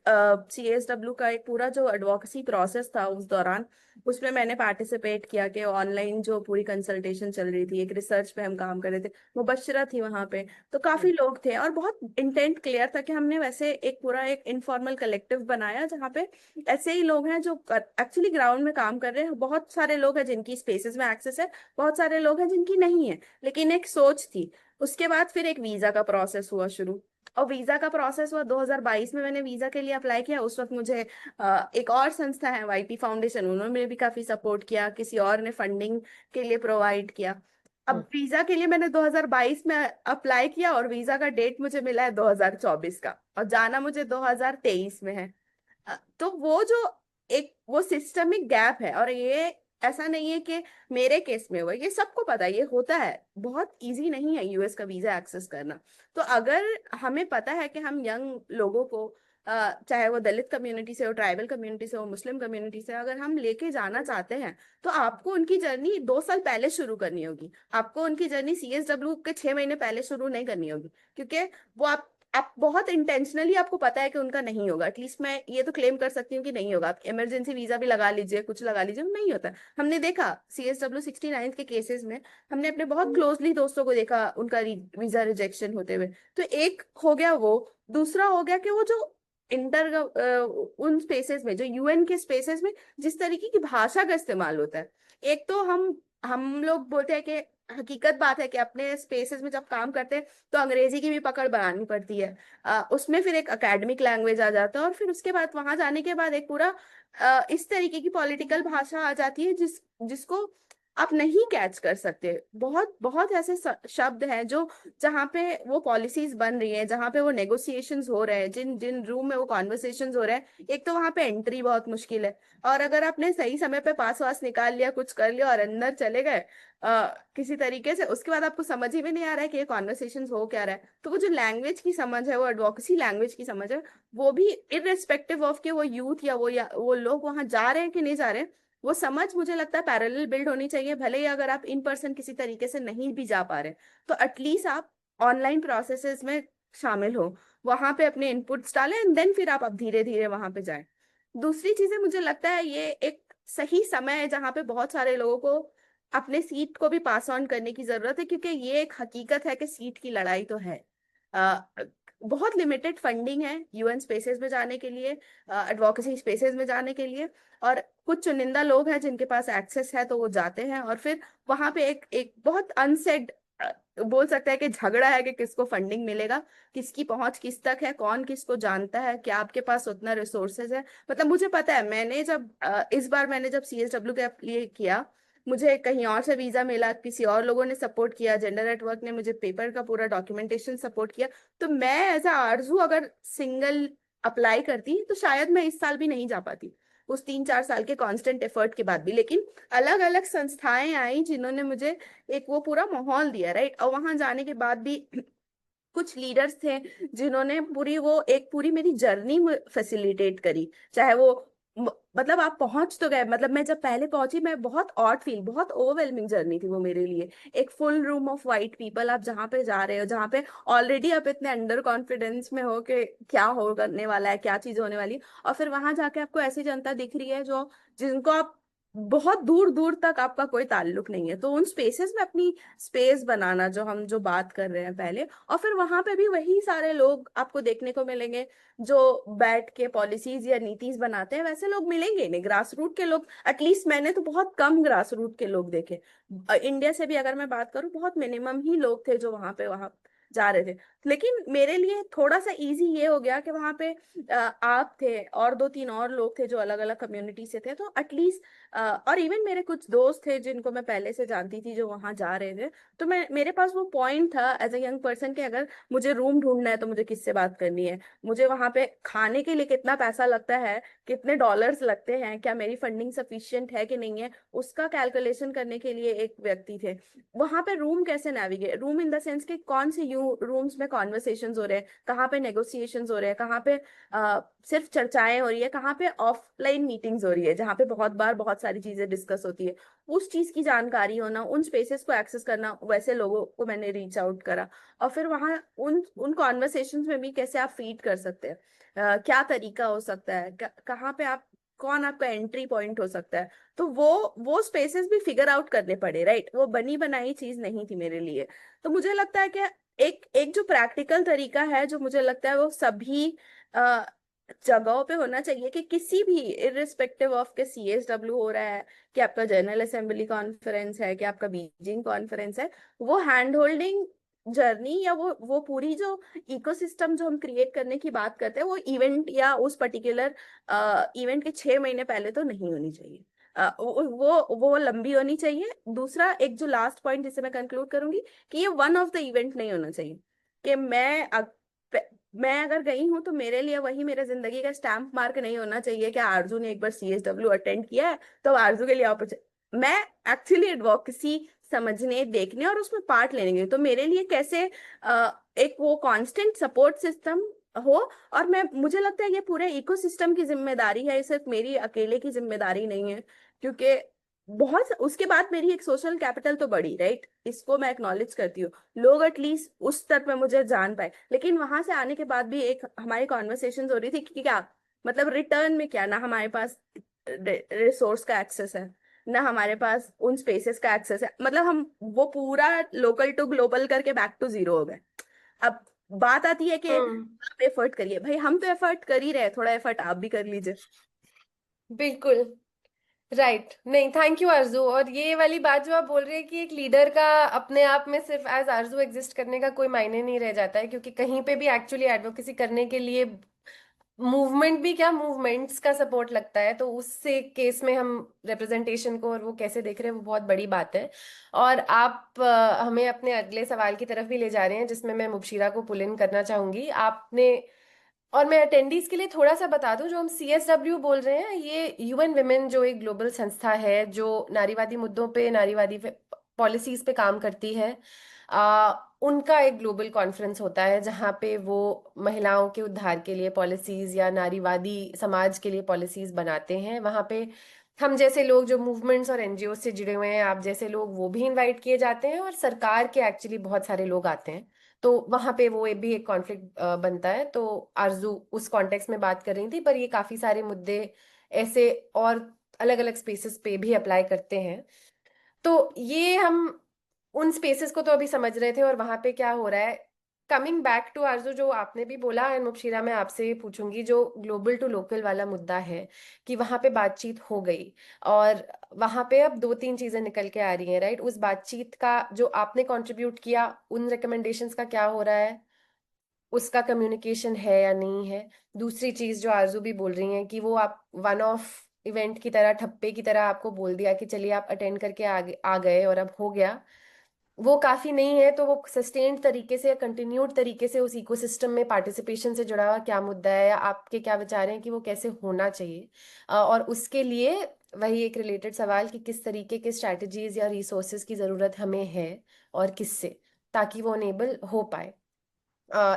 सीएसडब्ल्यू का एक पूरा जो एडवोकेसी प्रोसेस था उस दौरान, उसमें मैंने पार्टिसिपेट किया कि ऑनलाइन जो पूरी कंसल्टेशन चल रही थी, एक रिसर्च पे हम काम कर रहे थे, मुबश्शिरा थी वहां पे, तो काफी लोग थे और बहुत इंटेंट क्लियर था कि हमने वैसे एक पूरा एक इनफॉर्मल कलेक्टिव बनाया जहाँ पे ऐसे ही लोग हैं जो एक्चुअली ग्राउंड में काम कर रहे हैं। बहुत सारे लोग हैं जिनकी स्पेसेस में एक्सेस है, बहुत सारे लोग हैं जिनकी नहीं है, लेकिन एक सोच थी। उसके बाद फिर एक वीजा का प्रोसेस हुआ शुरू, और वीजा का प्रोसेस हुआ 2022 में, मैंने वीजा के लिए अप्लाई किया। उस वक्त मुझे एक और संस्था है वाईपी फाउंडेशन, उन्होंने भी काफी सपोर्ट किया, किसी और ने फंडिंग के लिए प्रोवाइड किया। अब हम्म। वीजा के लिए मैंने 2022 में अप्लाई किया और वीजा का डेट मुझे मिला है 2024 का, और जाना मुझे 2023 में है। तो वो जो एक वो सिस्टमिक गैप है, और ये ऐसा नहीं है कि मेरे केस में हुआ, ये सबको पता है, ये होता है, बहुत इजी नहीं है यूएस का वीजा एक्सेस करना। तो अगर हमें पता है कि हम यंग लोगों को चाहे वो दलित कम्युनिटी से हो, ट्राइबल कम्युनिटी से हो, मुस्लिम कम्युनिटी से, अगर हम लेके जाना चाहते हैं तो आपको उनकी जर्नी 2 साल पहले शुरू करनी होगी। आपको उनकी जर्नी सीएसडब्ल्यू के 6 महीने पहले शुरू नहीं करनी होगी, क्योंकि वो आप बहुत इंटेंशनली, आपको पता है कि उनका नहीं होगा। एटलीस्ट मैं ये तो क्लेम कर सकती हूँ कि नहीं होगा। आप इमरजेंसी वीजा भी लगा लीजिए, कुछ लगा लीजिए, नहीं होता। हमने देखा CSW 69 के केसेस में, हमने अपने बहुत क्लोजली दोस्तों को देखा उनका वीजा रिजेक्शन होते हुए। तो एक हो गया वो, दूसरा हो गया कि वो जो इंटर उन स्पेसेस में, जो यूएन के स्पेसेस में जिस तरीके की भाषा का इस्तेमाल होता है। एक तो हम लोग बोलते हैं कि हकीकत बात है कि अपने स्पेसेस में जब काम करते हैं तो अंग्रेजी की भी पकड़ बनानी पड़ती है। उसमें फिर एक एकेडमिक लैंग्वेज आ जाता है, और फिर उसके बाद वहां जाने के बाद एक पूरा इस तरीके की पॉलिटिकल भाषा आ जाती है जिसको आप नहीं कैच कर सकते। बहुत बहुत ऐसे शब्द हैं जो, जहाँ पे वो पॉलिसीज बन रही हैं, जहाँ पे वो नेगोशिएशंस हो रहे हैं, जिन जिन रूम में वो कॉन्वर्सेशंस हो रहे हैं, एक तो वहां पे एंट्री बहुत मुश्किल है। और अगर आपने सही समय पे पास वास निकाल लिया, कुछ कर लिया और अंदर चले गए किसी तरीके से, उसके बाद आपको समझ ही में नहीं आ रहा है कि ये कॉन्वर्सेशंस हो क्या रहा है। तो वो जो लैंग्वेज की समझ है, वो एडवोकेसी लैंग्वेज की समझ है, वो भी इररिस्पेक्टिव ऑफ के वो यूथ या वो लोग वहां जा रहे हैं कि नहीं जा रहे हैं, वो समझ मुझे लगता है पैरेलल बिल्ड होनी चाहिए। भले ही अगर आप इन पर्सन किसी तरीके से नहीं भी जा पा रहे, तो एटलीस्ट आप ऑनलाइन प्रोसेसेस में शामिल हो, वहां पे अपने इनपुट्स डालें, एंड देन फिर आप धीरे धीरे वहां पे जाएं। दूसरी चीजें, मुझे लगता है ये एक सही समय है जहाँ पे बहुत सारे लोगों को अपने सीट को भी पास ऑन करने की जरूरत है, क्योंकि ये एक हकीकत है कि सीट की लड़ाई तो है। अ, बहुत लिमिटेड फंडिंग है यूएन स्पेसेस में जाने के लिए, एडवोकेसी स्पेसेस में जाने के लिए, और कुछ चुनिंदा लोग हैं जिनके पास एक्सेस है तो वो जाते हैं, और फिर वहां पे एक एक बहुत अनसेड, बोल सकते हैं कि झगड़ा है कि किसको फंडिंग मिलेगा, किसकी पहुंच किस तक है, कौन किसको जानता है, क्या आपके पास उतना रिसोर्सेज है। मतलब मुझे पता है, मैंने जब इस बार मैंने जब CSW के लिए किया, मुझे कहीं और से वीजा मिला, किसी और लोगों ने सपोर्ट किया, जेंडर एट वर्क ने मुझे पेपर का पूरा डॉक्यूमेंटेशन सपोर्ट किया। तो मैं एज अ आरजू अगर सिंगल अप्लाई करती तो शायद मैं इस साल भी नहीं जा पाती, उस 3-4 साल के कांस्टेंट एफर्ट के बाद भी। लेकिन अलग अलग संस्थाएं आई जिन्होंने मुझे एक वो पूरा माहौल दिया, राइट। और वहां जाने के बाद भी कुछ लीडर्स थे जिन्होंने पूरी वो एक पूरी मेरी जर्नी फैसिलिटेट करी। चाहे वो मतलब आप पहुंच तो गए, मतलब मैं जब पहले पहुंची, मैं बहुत ऑड फील, बहुत ओवरवेलमिंग जर्नी थी वो मेरे लिए। एक full room of white people, आप जहाँ पे जा रहे हो, जहाँ पे ऑलरेडी आप इतने अंडर कॉन्फिडेंस में हो कि क्या हो करने वाला है, क्या चीज होने वाली है, और फिर वहां जाके आपको ऐसी जनता दिख रही है जो, जिनको आप बहुत दूर दूर तक आपका कोई ताल्लुक नहीं है। तो उन स्पेसेस में अपनी स्पेस बनाना, जो हम जो बात कर रहे हैं पहले, और फिर वहां पे भी वही सारे लोग आपको देखने को मिलेंगे जो बैठ के पॉलिसीज या नीतिज बनाते हैं। वैसे लोग मिलेंगे ही नहीं, ग्रास रूट के लोग। एटलीस्ट मैंने तो बहुत कम ग्रास रूट के लोग देखे। इंडिया से भी अगर मैं बात करूं, बहुत मिनिमम ही लोग थे जो वहां जा रहे थे। लेकिन मेरे लिए थोड़ा सा इजी ये हो गया कि वहां पे आप थे और 2-3 और लोग थे जो अलग अलग कम्युनिटी से थे, तो एटलीस्ट और इवन मेरे कुछ दोस्त थे जिनको मैं पहले से जानती थी जो वहां जा रहे थे। तो मैं, मेरे पास वो पॉइंट था एज अ यंग पर्सन कि अगर मुझे रूम ढूंढना है तो मुझे किससे बात करनी है, मुझे वहां पे खाने के लिए कितना पैसा लगता है, कितने डॉलर्स लगते हैं, क्या मेरी फंडिंग सफिशिएंट है कि नहीं है, उसका कैलकुलेशन करने के लिए एक व्यक्ति थे। वहां पे रूम कैसे navigate, room in the sense कि कौन से रूम्स में कॉन्वर्सेशंस हो रहे हैं, कहाँ पे नेगोशिएशंस हो रहे हैं, कहाँ पे सिर्फ चर्चाएं हो रही है, कहाँ पे ऑफलाइन मीटिंग्स हो रही है जहाँ पे बहुत बार बहुत सारी चीजें डिस्कस होती है, उस चीज की जानकारी होना, उन स्पेसेस को एक्सेस करना, वैसे लोगों को मैंने रीच आउट करा। और फिर वहाँ उन उन कॉन्वर्सेशंस में भी कैसे आप फीड कर सकते हैं, क्या तरीका हो सकता है, कहाँ पे आप, कौन आपका एंट्री पॉइंट हो सकता है। तो वो स्पेसेस भी फिगर आउट करने पड़े, राइट। वो बनी बनाई चीज नहीं थी मेरे लिए। तो मुझे लगता है कि एक एक जो प्रैक्टिकल तरीका है, जो मुझे लगता है वो सभी जगहों पे होना चाहिए, कि किसी भी इरिस्पेक्टिव ऑफ के CSW हो रहा है, कि आपका जनरल असेंबली कॉन्फ्रेंस है, कि आपका बीजिंग कॉन्फ्रेंस है, वो हैंड होल्डिंग जर्नी या वो पूरी जो इकोसिस्टम जो हम क्रिएट करने की बात करते हैं, वो इवेंट या उस पर्टिकुलर इवेंट के 6 महीने पहले तो नहीं होनी चाहिए। वो लंबी होनी चाहिए। दूसरा, एक जो लास्ट पॉइंट जिसे मैं कंक्लूड करूंगी, कि ये वन ऑफ द इवेंट नहीं होना चाहिए, कि मैं अगर गई हूँ तो मेरे लिए वही मेरे जिंदगी का स्टैंप मार्क नहीं होना चाहिए कि आरजू ने एक बार CSW अटेंड किया है तो आरजू के लिए मैं एक्चुअली एडवोकेसी समझने, देखने और उसमें पार्ट लेने गई, तो मेरे लिए कैसे एक वो कांस्टेंट सपोर्ट सिस्टम हो। और मुझे लगता है ये पूरे इकोसिस्टम की जिम्मेदारी है, ये सिर्फ मेरी अकेले की जिम्मेदारी नहीं है, क्योंकि बहुत उसके बाद मेरी एक सोशल कैपिटल तो बढ़ी, राइट, इसको मैं एक्नॉलेज करती हूँ। लोग एटलीस्ट उस स्तर पे मुझे जान पाए। लेकिन वहां से आने के बाद भी एक हमारी कॉन्वर्सेशन हो रही थी कि क्या मतलब रिटर्न में, क्या ना हमारे पास रिसोर्स का एक्सेस है, ना हमारे पास उन स्पेसेस का एक्सेस है, मतलब हम वो पूरा लोकल टू ग्लोबल करके बैक टू जीरो हो गए। अब बात आती है कि आप एफर्ट करिए, भाई हम तो एफर्ट कर ही रहे, थोड़ा एफर्ट आप भी कर लीजिए। बिल्कुल राइट। नहीं, थैंक यू आरजू। और ये वाली बात जो आप बोल रहे हैं कि एक लीडर का अपने आप में सिर्फ एज आरजू एग्जिस्ट करने का कोई मायने नहीं रह जाता है, क्योंकि कहीं पे भी एक्चुअली एडवोकेसी करने के लिए मूवमेंट भी क्या, मूवमेंट्स का सपोर्ट लगता है। तो उससे केस में हम रिप्रेजेंटेशन को और वो कैसे देख रहे हैं वो बहुत बड़ी बात है। और आप हमें अपने अगले सवाल की तरफ भी ले जा रहे हैं, जिसमें मैं मुबशिरा को पुल इन करना चाहूंगी। आपने, और मैं अटेंडीज के लिए थोड़ा सा बता दूं, जो हम CSW बोल रहे हैं, ये UN विमेन जो एक ग्लोबल संस्था है जो नारीवादी मुद्दों पे, नारीवादी पॉलिसीज पे काम करती है। उनका एक ग्लोबल कॉन्फ्रेंस होता है जहाँ पे वो महिलाओं के उद्धार के लिए पॉलिसीज या नारीवादी समाज के लिए पॉलिसीज बनाते हैं। वहाँ पे हम जैसे लोग जो मूवमेंट्स और NGO से जुड़े हुए हैं, आप जैसे लोग, वो भी इनवाइट किए जाते हैं, और सरकार के एक्चुअली बहुत सारे लोग आते हैं। तो वहां पे वो भी एक कॉन्फ्लिक्ट बनता है। तो आरजू उस कॉन्टेक्स्ट में बात कर रही थी, पर ये काफी सारे मुद्दे ऐसे और अलग अलग स्पेसेस पे भी अप्लाई करते हैं। तो ये हम उन स्पेसेस को तो अभी समझ रहे थे, और वहां पे क्या हो रहा है। कमिंग बैक टू आरजू, जो आपने भी बोला, एंड मुबशिरा मैं आपसे पूछूंगी, जो ग्लोबल टू लोकल वाला मुद्दा है कि वहां पे बातचीत हो गई, और वहां पे अब दो तीन चीजें निकल के आ रही हैं, राइट। उस बातचीत का जो आपने कंट्रीब्यूट किया, उन रिकमेंडेशंस का क्या हो रहा है, उसका कम्युनिकेशन है या नहीं है। दूसरी चीज जो आरजू भी बोल रही हैं कि वो आप वन ऑफ इवेंट की तरह, ठप्पे की तरह आपको बोल दिया कि चलिए आप अटेंड करके आ गए और अब हो गया, वो काफी नहीं है। तो वो सस्टेन्ड तरीके से या कंटिन्यूड तरीके से उस इकोसिस्टम में पार्टिसिपेशन से जुड़ा हुआ क्या मुद्दा है, या आपके क्या विचार हैं कि वो कैसे होना चाहिए। और उसके लिए वही एक रिलेटेड सवाल कि किस तरीके के स्ट्रैटेजीज या रिसोर्सेज की जरूरत हमें है, और किससे, ताकि वो अनेबल हो पाए।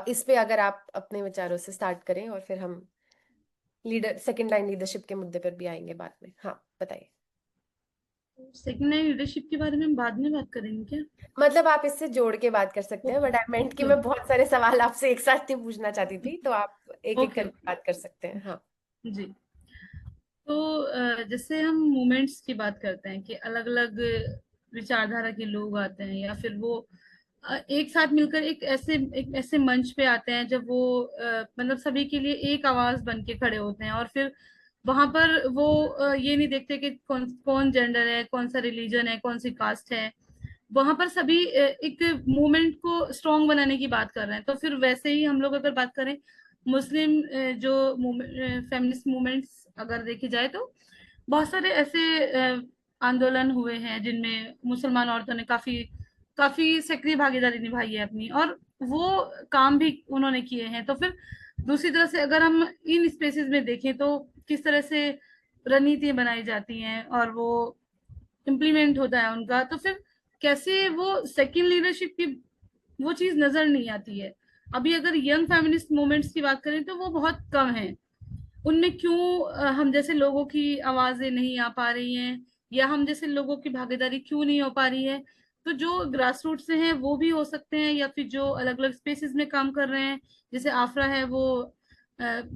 इस पे अगर आप अपने विचारों से स्टार्ट करें, और फिर हम लीडर, सेकंड लाइन लीडरशिप के मुद्दे पर भी आएंगे बाद में। हाँ, बताइए। सेकंड लाइन लीडरशिप के बारे में हम बाद में बात करेंगे क्या? मतलब आप इससे जोड़ के बात कर सकते हैं, बट आई मेंट कि ओके मैं बहुत सारे सवाल आपसे एक साथ नहीं पूछना चाहती थी, तो आप एक एक ओके करके बात कर सकते हैं। हाँ। जी। तो जैसे हम मूवमेंट्स की बात करते हैं कि अलग अलग विचारधारा के लोग आते हैं, या फिर वो एक साथ मिलकर एक ऐसे मंच पे आते हैं जब वो मतलब सभी के लिए एक आवाज बन के खड़े होते हैं। और फिर वहां पर वो ये नहीं देखते कि कौन कौन जेंडर है, कौन सा रिलीजन है, कौन सी कास्ट है। वहां पर सभी एक मूवमेंट को स्ट्रांग बनाने की बात कर रहे हैं। तो फिर वैसे ही हम लोग अगर बात करें मुस्लिम जो फेमिनिस्ट मूवमेंट्स अगर देखी जाए, तो बहुत सारे ऐसे आंदोलन हुए हैं जिनमें मुसलमान औरतों ने काफी काफी सक्रिय भागीदारी निभाई है अपनी, और वो काम भी उन्होंने किए हैं। तो फिर दूसरी तरह से अगर हम इन स्पेसेस में देखें तो किस तरह से रणनीतियां बनाई जाती हैं और वो इम्प्लीमेंट होता है उनका, तो फिर कैसे वो सेकंड लीडरशिप की वो चीज नजर नहीं आती है। अभी अगर यंग फेमिनिस्ट मूवमेंट्स की बात करें तो वो बहुत कम है। उनमें क्यों हम जैसे लोगों की आवाजें नहीं आ पा रही हैं, या हम जैसे लोगों की भागीदारी क्यों नहीं हो पा रही है। तो जो ग्रास रूट से हैं वो भी हो सकते हैं, या फिर जो अलग अलग स्पेसेस में काम कर रहे हैं, जैसे आफरा है वो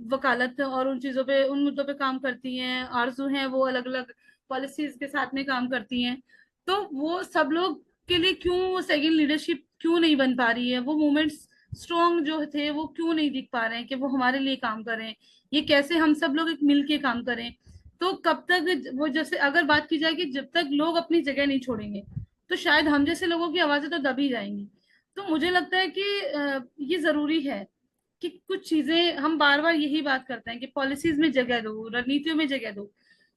वकालत और उन चीजों पे, उन मुद्दों पे काम करती हैं। आरजू हैं वो अलग अलग पॉलिसीज के साथ में काम करती हैं। तो वो सब लोग के लिए क्यों वो सेकंड लीडरशिप क्यों नहीं बन पा रही है, वो मूवमेंट्स स्ट्रॉन्ग जो थे वो क्यों नहीं दिख पा रहे हैं कि वो हमारे लिए काम करें, ये कैसे हम सब लोग एक मिल के काम करें। तो कब तक वो, जैसे अगर बात की जाए कि जब तक लोग अपनी जगह नहीं छोड़ेंगे तो शायद हम जैसे लोगों की आवाजें तो दबी जाएंगी। तो मुझे लगता है कि ये जरूरी है कि कुछ चीजें, हम बार बार यही बात करते हैं कि पॉलिसीज में जगह दो, रणनीतियों में जगह दो,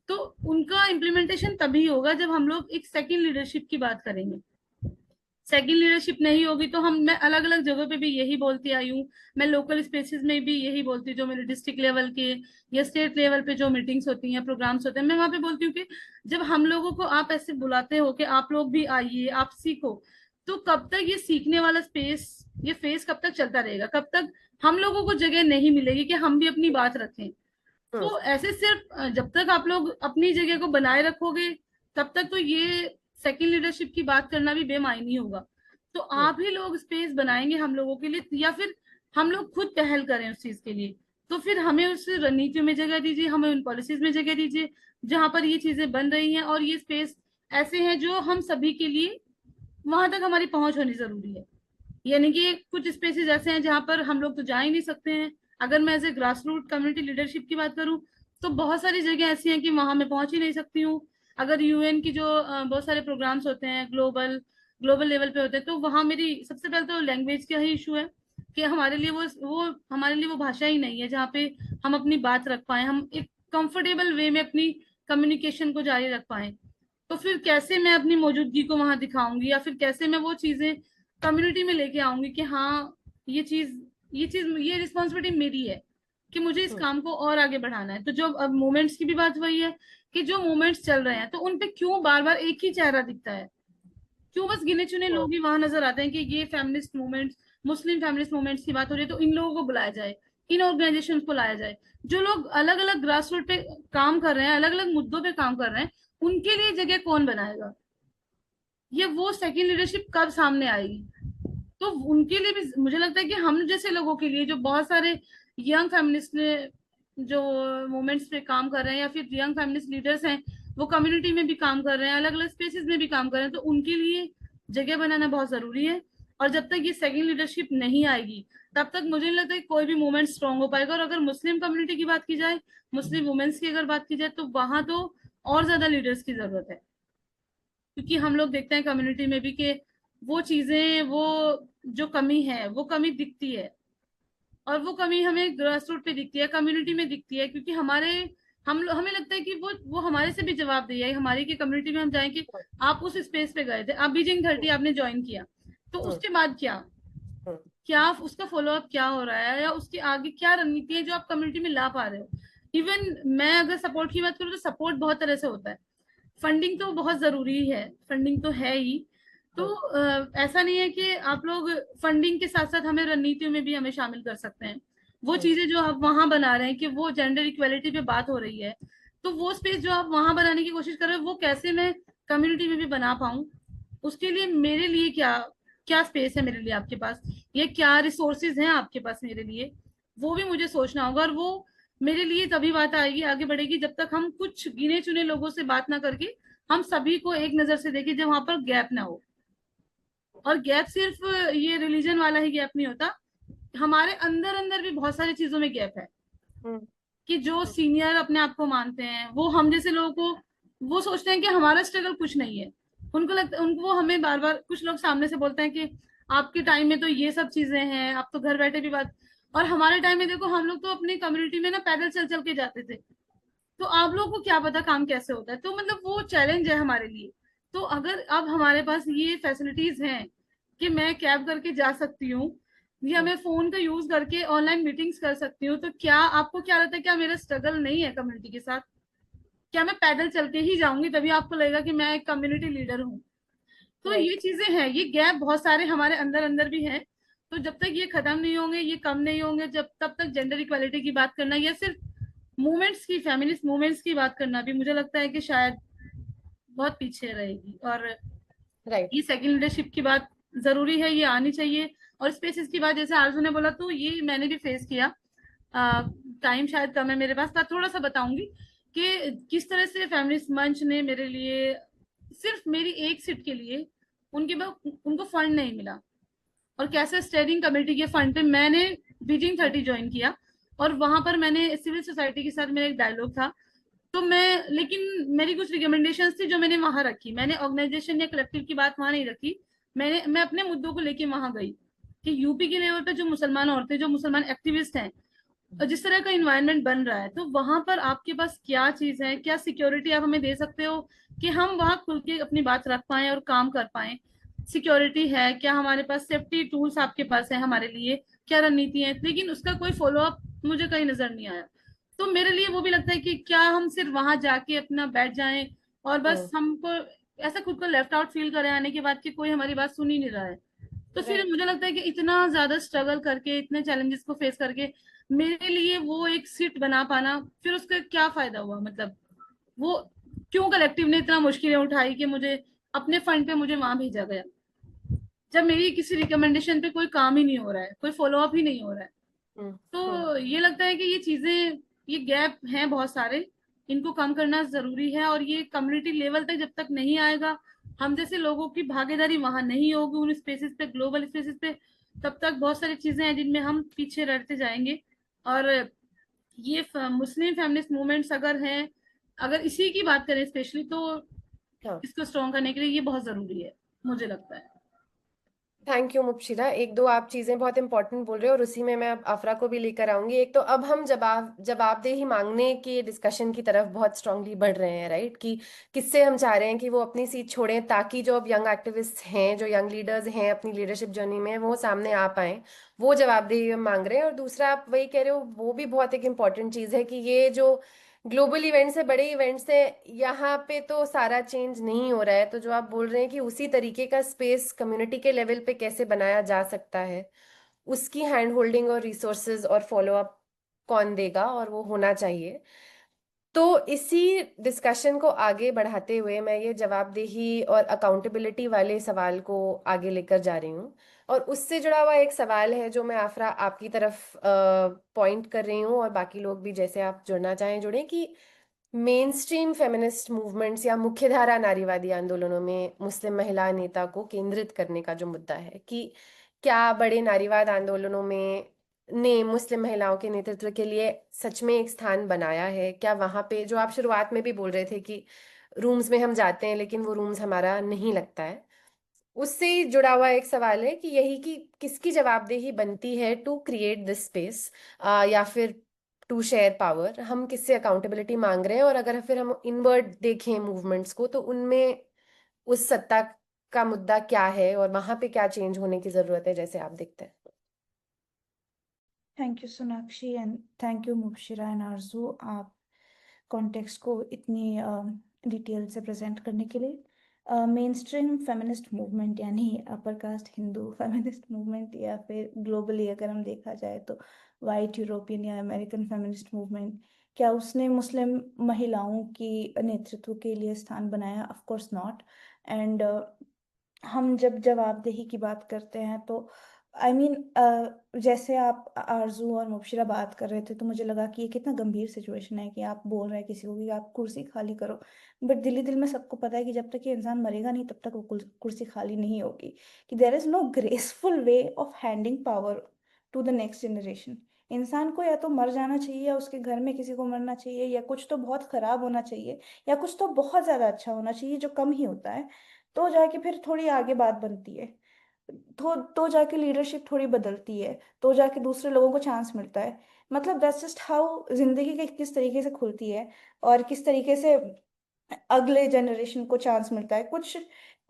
तो उनका इम्प्लीमेंटेशन तभी होगा जब हम लोग एक सेकंड लीडरशिप की बात करेंगे। सेकंड लीडरशिप नहीं होगी तो मैं अलग अलग जगहों पे भी यही बोलती आई हूँ। मैं लोकल स्पेसेस में भी यही बोलती हूँ, जो मेरे डिस्ट्रिक्ट लेवल के या स्टेट लेवल पे जो मीटिंग्स होती हैं, प्रोग्राम्स होते हैं, मैं वहां पे बोलती हूँ कि जब हम लोगों को आप ऐसे बुलाते हो कि आप लोग भी आइए, आप सीखो, तो कब तक ये सीखने वाला स्पेस, ये फेस कब तक चलता रहेगा? कब तक हम लोगों को जगह नहीं मिलेगी कि हम भी अपनी बात रखें? तो ऐसे सिर्फ जब तक आप लोग अपनी जगह को बनाए रखोगे, तब तक तो ये सेकंड लीडरशिप की बात करना भी बेमायनी होगा। तो आप ही लोग स्पेस बनाएंगे हम लोगों के लिए, या फिर हम लोग खुद पहल करें उस चीज के लिए? तो फिर हमें उस रणनीतियों में जगह दीजिए, हमें उन पॉलिसीज में जगह दीजिए जहां पर ये चीजें बन रही हैं, और ये स्पेस ऐसे हैं जो हम सभी के लिए, वहां तक हमारी पहुंच होनी जरूरी है। यानी कि कुछ स्पेसेस ऐसे हैं जहां पर हम लोग तो जा ही नहीं सकते हैं। अगर मैं as a grass root community leadership की बात करूं, तो बहुत सारी जगह ऐसी हैं कि वहां मैं पहुंच ही नहीं सकती हूँ। अगर यूएन की जो बहुत सारे प्रोग्राम्स होते हैं, ग्लोबल ग्लोबल लेवल पे होते हैं, तो वहां मेरी सबसे पहले तो लैंग्वेज का ही इशू है कि हमारे लिए वो हमारे लिए वो भाषा ही नहीं है जहाँ पे हम अपनी बात रख पाए, हम एक कंफर्टेबल वे में अपनी कम्युनिकेशन को जारी रख पाए। तो फिर कैसे मैं अपनी मौजूदगी को वहां दिखाऊंगी, या फिर कैसे मैं वो चीजें कम्युनिटी में लेके आऊंगी कि हाँ, ये चीज ये रिस्पॉन्सिबिलिटी मेरी है कि मुझे इस काम को और आगे बढ़ाना है। तो जो अब मूवमेंट्स की भी बात वही है कि जो मूवमेंट्स चल रहे हैं, तो उन पे क्यों बार बार एक ही चेहरा दिखता है? क्यों बस गिने चुने लोग ही वहां नजर आते हैं कि ये फेमिनिस्ट मूवमेंट्स, मुस्लिम फेमिनिस्ट मूवमेंट्स की बात हो रही है तो इन लोगों को बुलाया जाए, इन ऑर्गेनाइजेशन को लाया जाए। जो लोग अलग अलग ग्रास रूट पे काम कर रहे हैं, अलग अलग मुद्दों पे काम कर रहे हैं, उनके लिए जगह कौन बनाएगा? ये वो सेकंड लीडरशिप कब सामने आएगी? तो उनके लिए भी मुझे लगता है कि हम जैसे लोगों के लिए, जो बहुत सारे यंग फेमिनिस्ट ने जो मूवमेंट्स पे काम कर रहे हैं, या फिर यंग फेमिनिस्ट लीडर्स हैं, वो कम्युनिटी में भी काम कर रहे हैं, अलग अलग स्पेसेस में भी काम कर रहे हैं, तो उनके लिए जगह बनाना बहुत जरूरी है। और जब तक ये सेकंड लीडरशिप नहीं आएगी, तब तक मुझे नहीं लगता कि कोई भी मूवमेंट स्ट्रांग हो पाएगा। और अगर मुस्लिम कम्युनिटी की बात की जाए, मुस्लिम वुमेन्स की अगर बात की जाए, तो वहां तो और ज्यादा लीडर्स की जरूरत है। क्योंकि हम लोग देखते हैं कम्युनिटी में भी कि वो चीजें, वो जो कमी है, वो कमी दिखती है, और वो कमी हमें ग्रास रूट पे दिखती है, कम्युनिटी में दिखती है। क्योंकि हमें लगता है कि वो हमारे से भी जवाबदेही है हमारी, की कम्युनिटी में हम जाएं कि आप उस स्पेस पे गए थे, आप बीजिंग 30 आपने ज्वाइन किया, तो उसके बाद क्या क्या उसका फॉलो अप क्या हो रहा है, या उसके आगे क्या रणनीति है जो आप कम्युनिटी में ला पा रहे हो? इवन मैं अगर सपोर्ट की बात करूँ, तो सपोर्ट बहुत तरह से होता है। फंडिंग तो बहुत जरूरी है, फंडिंग तो है ही। तो ऐसा नहीं है कि आप लोग फंडिंग के साथ साथ हमें रणनीतियों में भी हमें शामिल कर सकते हैं। वो चीजें जो आप वहां बना रहे हैं कि वो जेंडर इक्वेलिटी पे बात हो रही है, तो वो स्पेस जो आप वहां बनाने की कोशिश कर रहे हो, वो कैसे मैं कम्युनिटी में भी बना पाऊं? उसके लिए मेरे लिए क्या क्या स्पेस है मेरे लिए आपके पास, ये क्या रिसोर्सेज हैं आपके पास मेरे लिए, वो भी मुझे सोचना होगा। और वो मेरे लिए तभी बात आएगी, आगे बढ़ेगी, जब तक हम कुछ गिने चुने लोगों से बात ना करके हम सभी को एक नजर से देखें, जब वहां पर गैप ना हो। और गैप सिर्फ ये रिलीजन वाला ही गैप नहीं होता, हमारे अंदर अंदर भी बहुत सारी चीजों में गैप है। कि जो सीनियर अपने आप को मानते हैं, वो हम जैसे लोगों को, वो सोचते हैं कि हमारा स्ट्रगल कुछ नहीं है। उनको लगता, उनको हमें बार बार कुछ लोग सामने से बोलते हैं कि आपके टाइम में तो ये सब चीजें हैं, आप तो घर बैठे भी बात। और हमारे टाइम में देखो, हम लोग तो अपनी कम्युनिटी में ना पैदल चल चल के जाते थे, तो आप लोगों को क्या पता काम कैसे होता है? तो मतलब वो चैलेंज है हमारे लिए। तो अगर अब हमारे पास ये फैसिलिटीज हैं कि मैं कैब करके जा सकती हूँ, या मैं फोन का यूज करके ऑनलाइन मीटिंग्स कर सकती हूँ, तो क्या आपको क्या लगता है, क्या मेरा स्ट्रगल नहीं है कम्युनिटी के साथ? क्या मैं पैदल चल के ही जाऊंगी तभी आपको लगेगा कि मैं एक कम्युनिटी लीडर हूँ? तो ये चीजें हैं, ये गैप बहुत सारे हमारे अंदर अंदर भी हैं। तो जब तक ये खत्म नहीं होंगे, ये कम नहीं होंगे, जब तब तक जेंडर इक्वालिटी की बात करना, या सिर्फ मूवमेंट्स की, फेमिनिस्ट मूवमेंट्स की बात करना भी, मुझे लगता है कि शायद बहुत पीछे रहेगी। और राइट। ये सेकंड लीडरशिप की बात जरूरी है, ये आनी चाहिए। और स्पेसेस की बात, जैसे आरजू ने बोला, तो ये मैंने भी फेस किया। टाइम शायद कम है मेरे पास, पर थोड़ा सा बताऊंगी कि किस तरह से फेमिनिस्ट मंच ने मेरे लिए, सिर्फ मेरी एक सीट के लिए उनको फंड नहीं मिला, और कैसे स्टेयरिंग कमेटी के फंड पे मैंने बीजिंग 30 ज्वाइन किया। और वहां पर मैंने सिविल सोसाइटी के साथ मेरा एक डायलॉग था, तो लेकिन मेरी कुछ रिकमेंडेशंस थी जो मैंने वहां रखी। मैंने ऑर्गेनाइजेशन या कलेक्टिव की बात वहां नहीं रखी, मैं अपने मुद्दों को लेके वहां गई कि यूपी के लेवल पे जो मुसलमान औरतें, जो मुसलमान एक्टिविस्ट हैं, और जिस तरह का इन्वायरमेंट बन रहा है, तो वहां पर आपके पास क्या चीज है, क्या सिक्योरिटी आप हमें दे सकते हो कि हम वहां खुल के अपनी बात रख पाए और काम कर पाए? सिक्योरिटी है, क्या हमारे पास सेफ्टी टूल्स आपके पास है हमारे लिए, क्या रणनीति है, लेकिन उसका कोई फॉलो अप मुझे कहीं नजर नहीं आया। तो मेरे लिए वो भी लगता है कि क्या हम सिर्फ वहां जाके अपना बैठ जाएं और बस हमको ऐसा खुद को लेफ्ट आउट फील करें आने के बाद कि कोई हमारी बात सुन ही नहीं रहा है। तो फिर राइट। मुझे लगता है कि इतना ज्यादा स्ट्रगल करके इतने चैलेंजेस को फेस करके मेरे लिए वो एक सीट बना पाना, फिर उसका क्या फायदा हुआ, मतलब वो क्यों कलेक्टिव ने इतना मुश्किलें उठाई कि मुझे अपने फंड पे मुझे वहां भेजा गया, जब मेरी किसी रिकमेंडेशन पे कोई काम ही नहीं हो रहा है, कोई फॉलो अप ही नहीं हो रहा है। तो ये लगता है कि ये चीजें, ये गैप हैं बहुत सारे, इनको कम करना जरूरी है। और ये कम्युनिटी लेवल तक जब तक नहीं आएगा, हम जैसे लोगों की भागीदारी वहां नहीं होगी उन स्पेसिस पे, ग्लोबल स्पेसिस पे, तब तक बहुत सारी चीजें हैं जिनमें हम पीछे रहते जाएंगे। और ये मुस्लिम फेमिनिस्ट मूवमेंट्स अगर हैं, अगर इसी की बात करें स्पेशली, तो हाँ, इसको स्ट्रॉन्ग करने के लिए ये बहुत जरूरी है, मुझे लगता है। Thank you Mubashira. एक दो आप चीज़ें बहुत इंपॉर्टेंट बोल रहे हो और उसी में मैं अब अफरा को भी लेकर आऊंगी। एक तो अब हम जवाबदेही मांगने के डिस्कशन की तरफ बहुत स्ट्रांगली बढ़ रहे हैं, राइट, कि किससे हम चाह रहे हैं कि वो अपनी सीट छोड़ें ताकि जो अब यंग एक्टिविस्ट हैं, जो यंग लीडर्स हैं अपनी लीडरशिप जर्नी में, वो सामने आ पाएं। वो जवाबदेही हम मांग रहे हैं। और दूसरा आप वही कह रहे हो, वो भी बहुत एक इम्पॉर्टेंट चीज़ है कि ये जो ग्लोबल इवेंट्स है, बड़े इवेंट्स है, यहाँ पे तो सारा चेंज नहीं हो रहा है। तो जो आप बोल रहे हैं कि उसी तरीके का स्पेस कम्युनिटी के लेवल पे कैसे बनाया जा सकता है, उसकी हैंड होल्डिंग और रिसोर्सेज और फॉलो अप कौन देगा, और वो होना चाहिए। तो इसी डिस्कशन को आगे बढ़ाते हुए मैं ये जवाबदेही और अकाउंटेबिलिटी वाले सवाल को आगे लेकर जा रही हूँ। और उससे जुड़ा हुआ एक सवाल है जो मैं आफरा आपकी तरफ पॉइंट कर रही हूँ, और बाकी लोग भी जैसे आप जुड़ना चाहें जुड़ें, कि मेन स्ट्रीम फेमिनिस्ट मूवमेंट्स या मुख्यधारा नारीवादी आंदोलनों में मुस्लिम महिला नेता को केंद्रित करने का जो मुद्दा है, कि क्या बड़े नारीवाद आंदोलनों में ने मुस्लिम महिलाओं के नेतृत्व के लिए सच में एक स्थान बनाया है? क्या वहां पे, जो आप शुरुआत में भी बोल रहे थे कि रूम्स में हम जाते हैं लेकिन वो रूम्स हमारा नहीं लगता है, उससे जुड़ा हुआ एक सवाल है कि यही कि किसकी जवाबदेही बनती है टू क्रिएट दिस स्पेस, या फिर टू शेयर पावर? हम किससे अकाउंटेबिलिटी मांग रहे हैं? और अगर फिर हम इनवर्ड देखें मूवमेंट्स को, तो उनमें उस सत्ता का मुद्दा क्या है और वहां पे क्या चेंज होने की जरूरत है, जैसे आप देखते हैं? Thank you Sonakshi and thank you Mubashira and Arzoo, आप कॉन्टेक्स्ट को इतनी डिटेल से प्रेजेंट करने के लिए। मेन स्ट्रीम फेमिनिस्ट मूवमेंट यानी upper caste Hindu feminist movement, या फिर ग्लोबली अगर हम देखा जाए तो वाइट यूरोपियन या अमेरिकन फेमिनिस्ट मूवमेंट, क्या उसने मुस्लिम महिलाओं की नेतृत्व के लिए स्थान बनाया? Of course not. एंड हम जब जवाबदेही की बात करते हैं तो आई I मीन जैसे आप आरजू और मुबशिरा बात कर रहे थे तो मुझे लगा कि ये कितना गंभीर सिचुएशन है कि आप बोल रहे हैं किसी को कि आप कुर्सी खाली करो, बट दिल्ली दिल में सबको पता है कि जब तक ये इंसान मरेगा नहीं तब तक वो कुर्सी खाली नहीं होगी। कि there is no graceful way of handing power to the next generation. इंसान को या तो मर जाना चाहिए, या उसके घर में किसी को मरना चाहिए, या कुछ तो बहुत खराब होना चाहिए, या कुछ तो बहुत ज्यादा अच्छा होना चाहिए जो कम ही होता है, तो जाके फिर थोड़ी आगे बात बनती है। तो जाके लीडरशिप थोड़ी बदलती है, तो जाके दूसरे लोगों को चांस मिलता है। मतलब दैट्स जस्ट हाउ जिंदगी के किस तरीके से खुलती है, और किस तरीके से अगले जनरेशन को चांस मिलता है। कुछ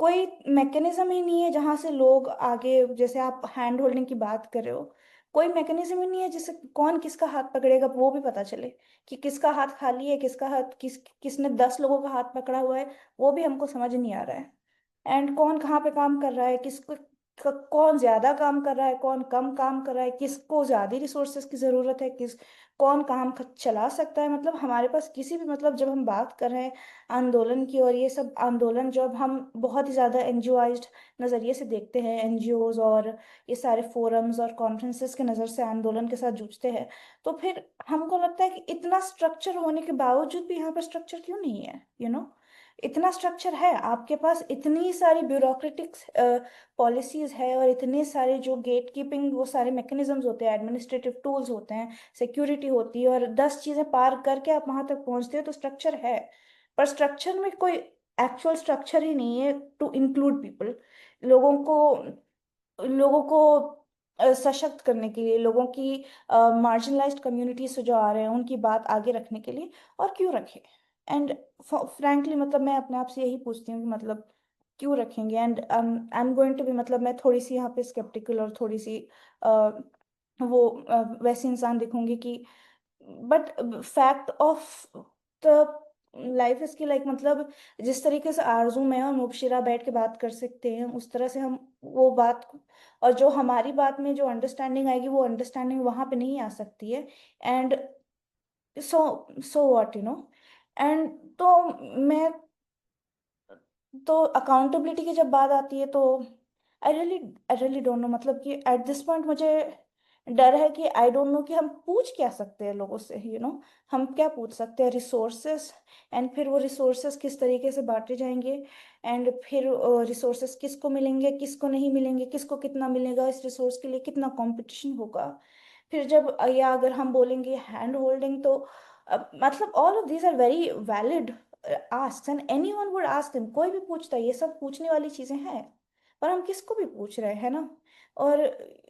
कोई मैकेनिज्म ही नहीं है जहां से लोग आगे, जैसे आप हैंड होल्डिंग की बात कर रहे हो, कोई मैकेनिज्म ही नहीं है जिससे कौन किसका हाथ पकड़ेगा वो भी पता चले, कि किसका हाथ खाली है, किसका हाथ किसने 10 लोगों का हाथ पकड़ा हुआ है, वो भी हमको समझ नहीं आ रहा है। एंड कौन कहाँ पे काम कर रहा है, किसको कौन ज्यादा काम कर रहा है, कौन कम काम कर रहा है, किसको ज्यादा रिसोर्सेज की जरूरत है, कौन काम चला सकता है। मतलब हमारे पास किसी भी, मतलब जब हम बात कर रहे हैं आंदोलन की, और ये सब आंदोलन जब हम बहुत ही ज्यादा एनजीओइज्ड नजरिए से देखते हैं, एनजीओज और ये सारे फोरम्स और कॉन्फ्रेंसेस के नजर से आंदोलन के साथ जूझते हैं, तो फिर हमको लगता है कि इतना स्ट्रक्चर होने के बावजूद भी यहाँ पर स्ट्रक्चर क्यों नहीं है, इतना स्ट्रक्चर है आपके पास, इतनी सारी ब्यूरोक्रेटिक पॉलिसीज है, और इतने सारे जो गेट कीपिंग वो सारे मैकेनिज्म्स होते हैं, एडमिनिस्ट्रेटिव टूल्स होते हैं, सिक्योरिटी होती है, और 10 चीजें पार करके आप वहां तक पहुंचते हो, तो स्ट्रक्चर है। पर स्ट्रक्चर में कोई एक्चुअल स्ट्रक्चर ही नहीं है टू इंक्लूड पीपल, लोगों को लोगों को सशक्त करने के लिए, लोगों की मार्जिनलाइज्ड कम्युनिटी से जो आ रहे हैं उनकी बात आगे रखने के लिए। और क्यों रखे? एंड फ्रैंकली मतलब मैं अपने आप से यही पूछती हूँ कि मतलब क्यों रखेंगे? And I am going to be, मतलब मैं थोड़ी सी यहाँ पे स्केप्टिकल और थोड़ी सी वैसे इंसान दिखूंगी कि but fact of the life is की लाइक, मतलब जिस तरीके से आरजू में और मुबशिरा बैठ के बात कर सकते हैं उस तरह से हम वो बात, और जो हमारी बात में जो अंडरस्टैंडिंग आएगी वो अंडरस्टैंडिंग वहां पे नहीं आ सकती है। And so so what, and तो मैं तो अकाउंटेबिलिटी की जब बात आती है तो आई रियली डोंट नो, मतलब कि एट दिस पॉइंट मुझे डर है कि आई डोंट नो कि हम पूछ क्या सकते हैं लोगों से, हम क्या पूछ सकते हैं? रिसोर्सेस, एंड फिर वो रिसोर्सेस किस तरीके से बांटे जाएंगे, एंड फिर रिसोर्सेस किसको मिलेंगे किसको नहीं मिलेंगे, किसको कितना मिलेगा, इस रिसोर्स के लिए कितना कंपटीशन होगा। फिर जब या अगर हम बोलेंगे हैंड होल्डिंग, तो मतलब all of these are very valid ask and anyone would ask them, कोई भी पूछता है, ये सब पूछने वाली चीजें हैं। पर हम किसको भी पूछ रहे हैं ना। और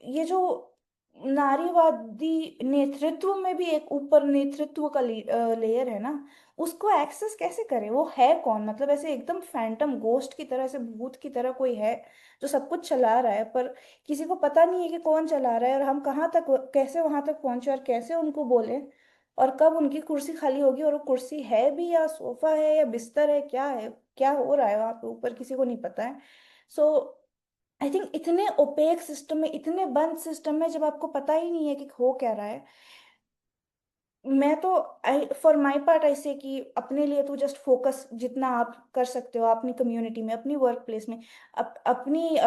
ये जो नारीवादी नेतृत्व में भी एक ऊपर नेतृत्व का लेयर है ना, उसको एक्सेस कैसे करें? वो है कौन? मतलब ऐसे एकदम फैंटम गोस्ट की तरह से, भूत की तरह कोई है जो सब कुछ चला रहा है, पर किसी को पता नहीं है कि कौन चला रहा है, और हम कहाँ तक कैसे वहां तक पहुंचे और कैसे उनको बोले, और कब उनकी कुर्सी खाली होगी, और वो कुर्सी है भी या सोफा है या बिस्तर है, क्या हो रहा है वहां पे ऊपर, किसी को नहीं पता है। सो आई थिंक इतने ओपेक सिस्टम में, इतने बंद सिस्टम में, जब आपको पता ही नहीं है कि हो क्या रहा है, मैं तो आई फॉर माई पार्ट ऐसे कि अपने लिए तो जस्ट फोकस जितना आप कर सकते हो अपनी कम्युनिटी में, अपनी वर्क प्लेस में, अपनी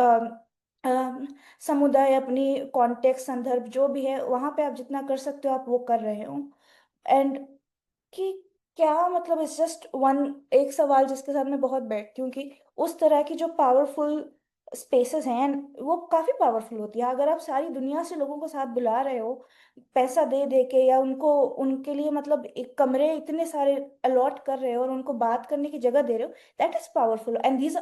समुदाय, अपनी कॉन्टेक्स्ट, संदर्भ जो भी है वहां पे आप जितना कर सकते हो आप वो कर रहे हो। एंड कि क्या मतलब इट्स जस्ट वन, एक सवाल जिसके साथ मैं बहुत बैठती हूँ कि उस तरह की जो पावरफुल स्पेसेस हैं वो काफी पावरफुल होती है, अगर आप सारी दुनिया से लोगों को साथ बुला रहे हो पैसा दे दे के, या उनको उनके लिए मतलब एक कमरे इतने सारे अलॉट कर रहे हो और उनको बात करने की जगह दे रहे हो, that is powerful. And these,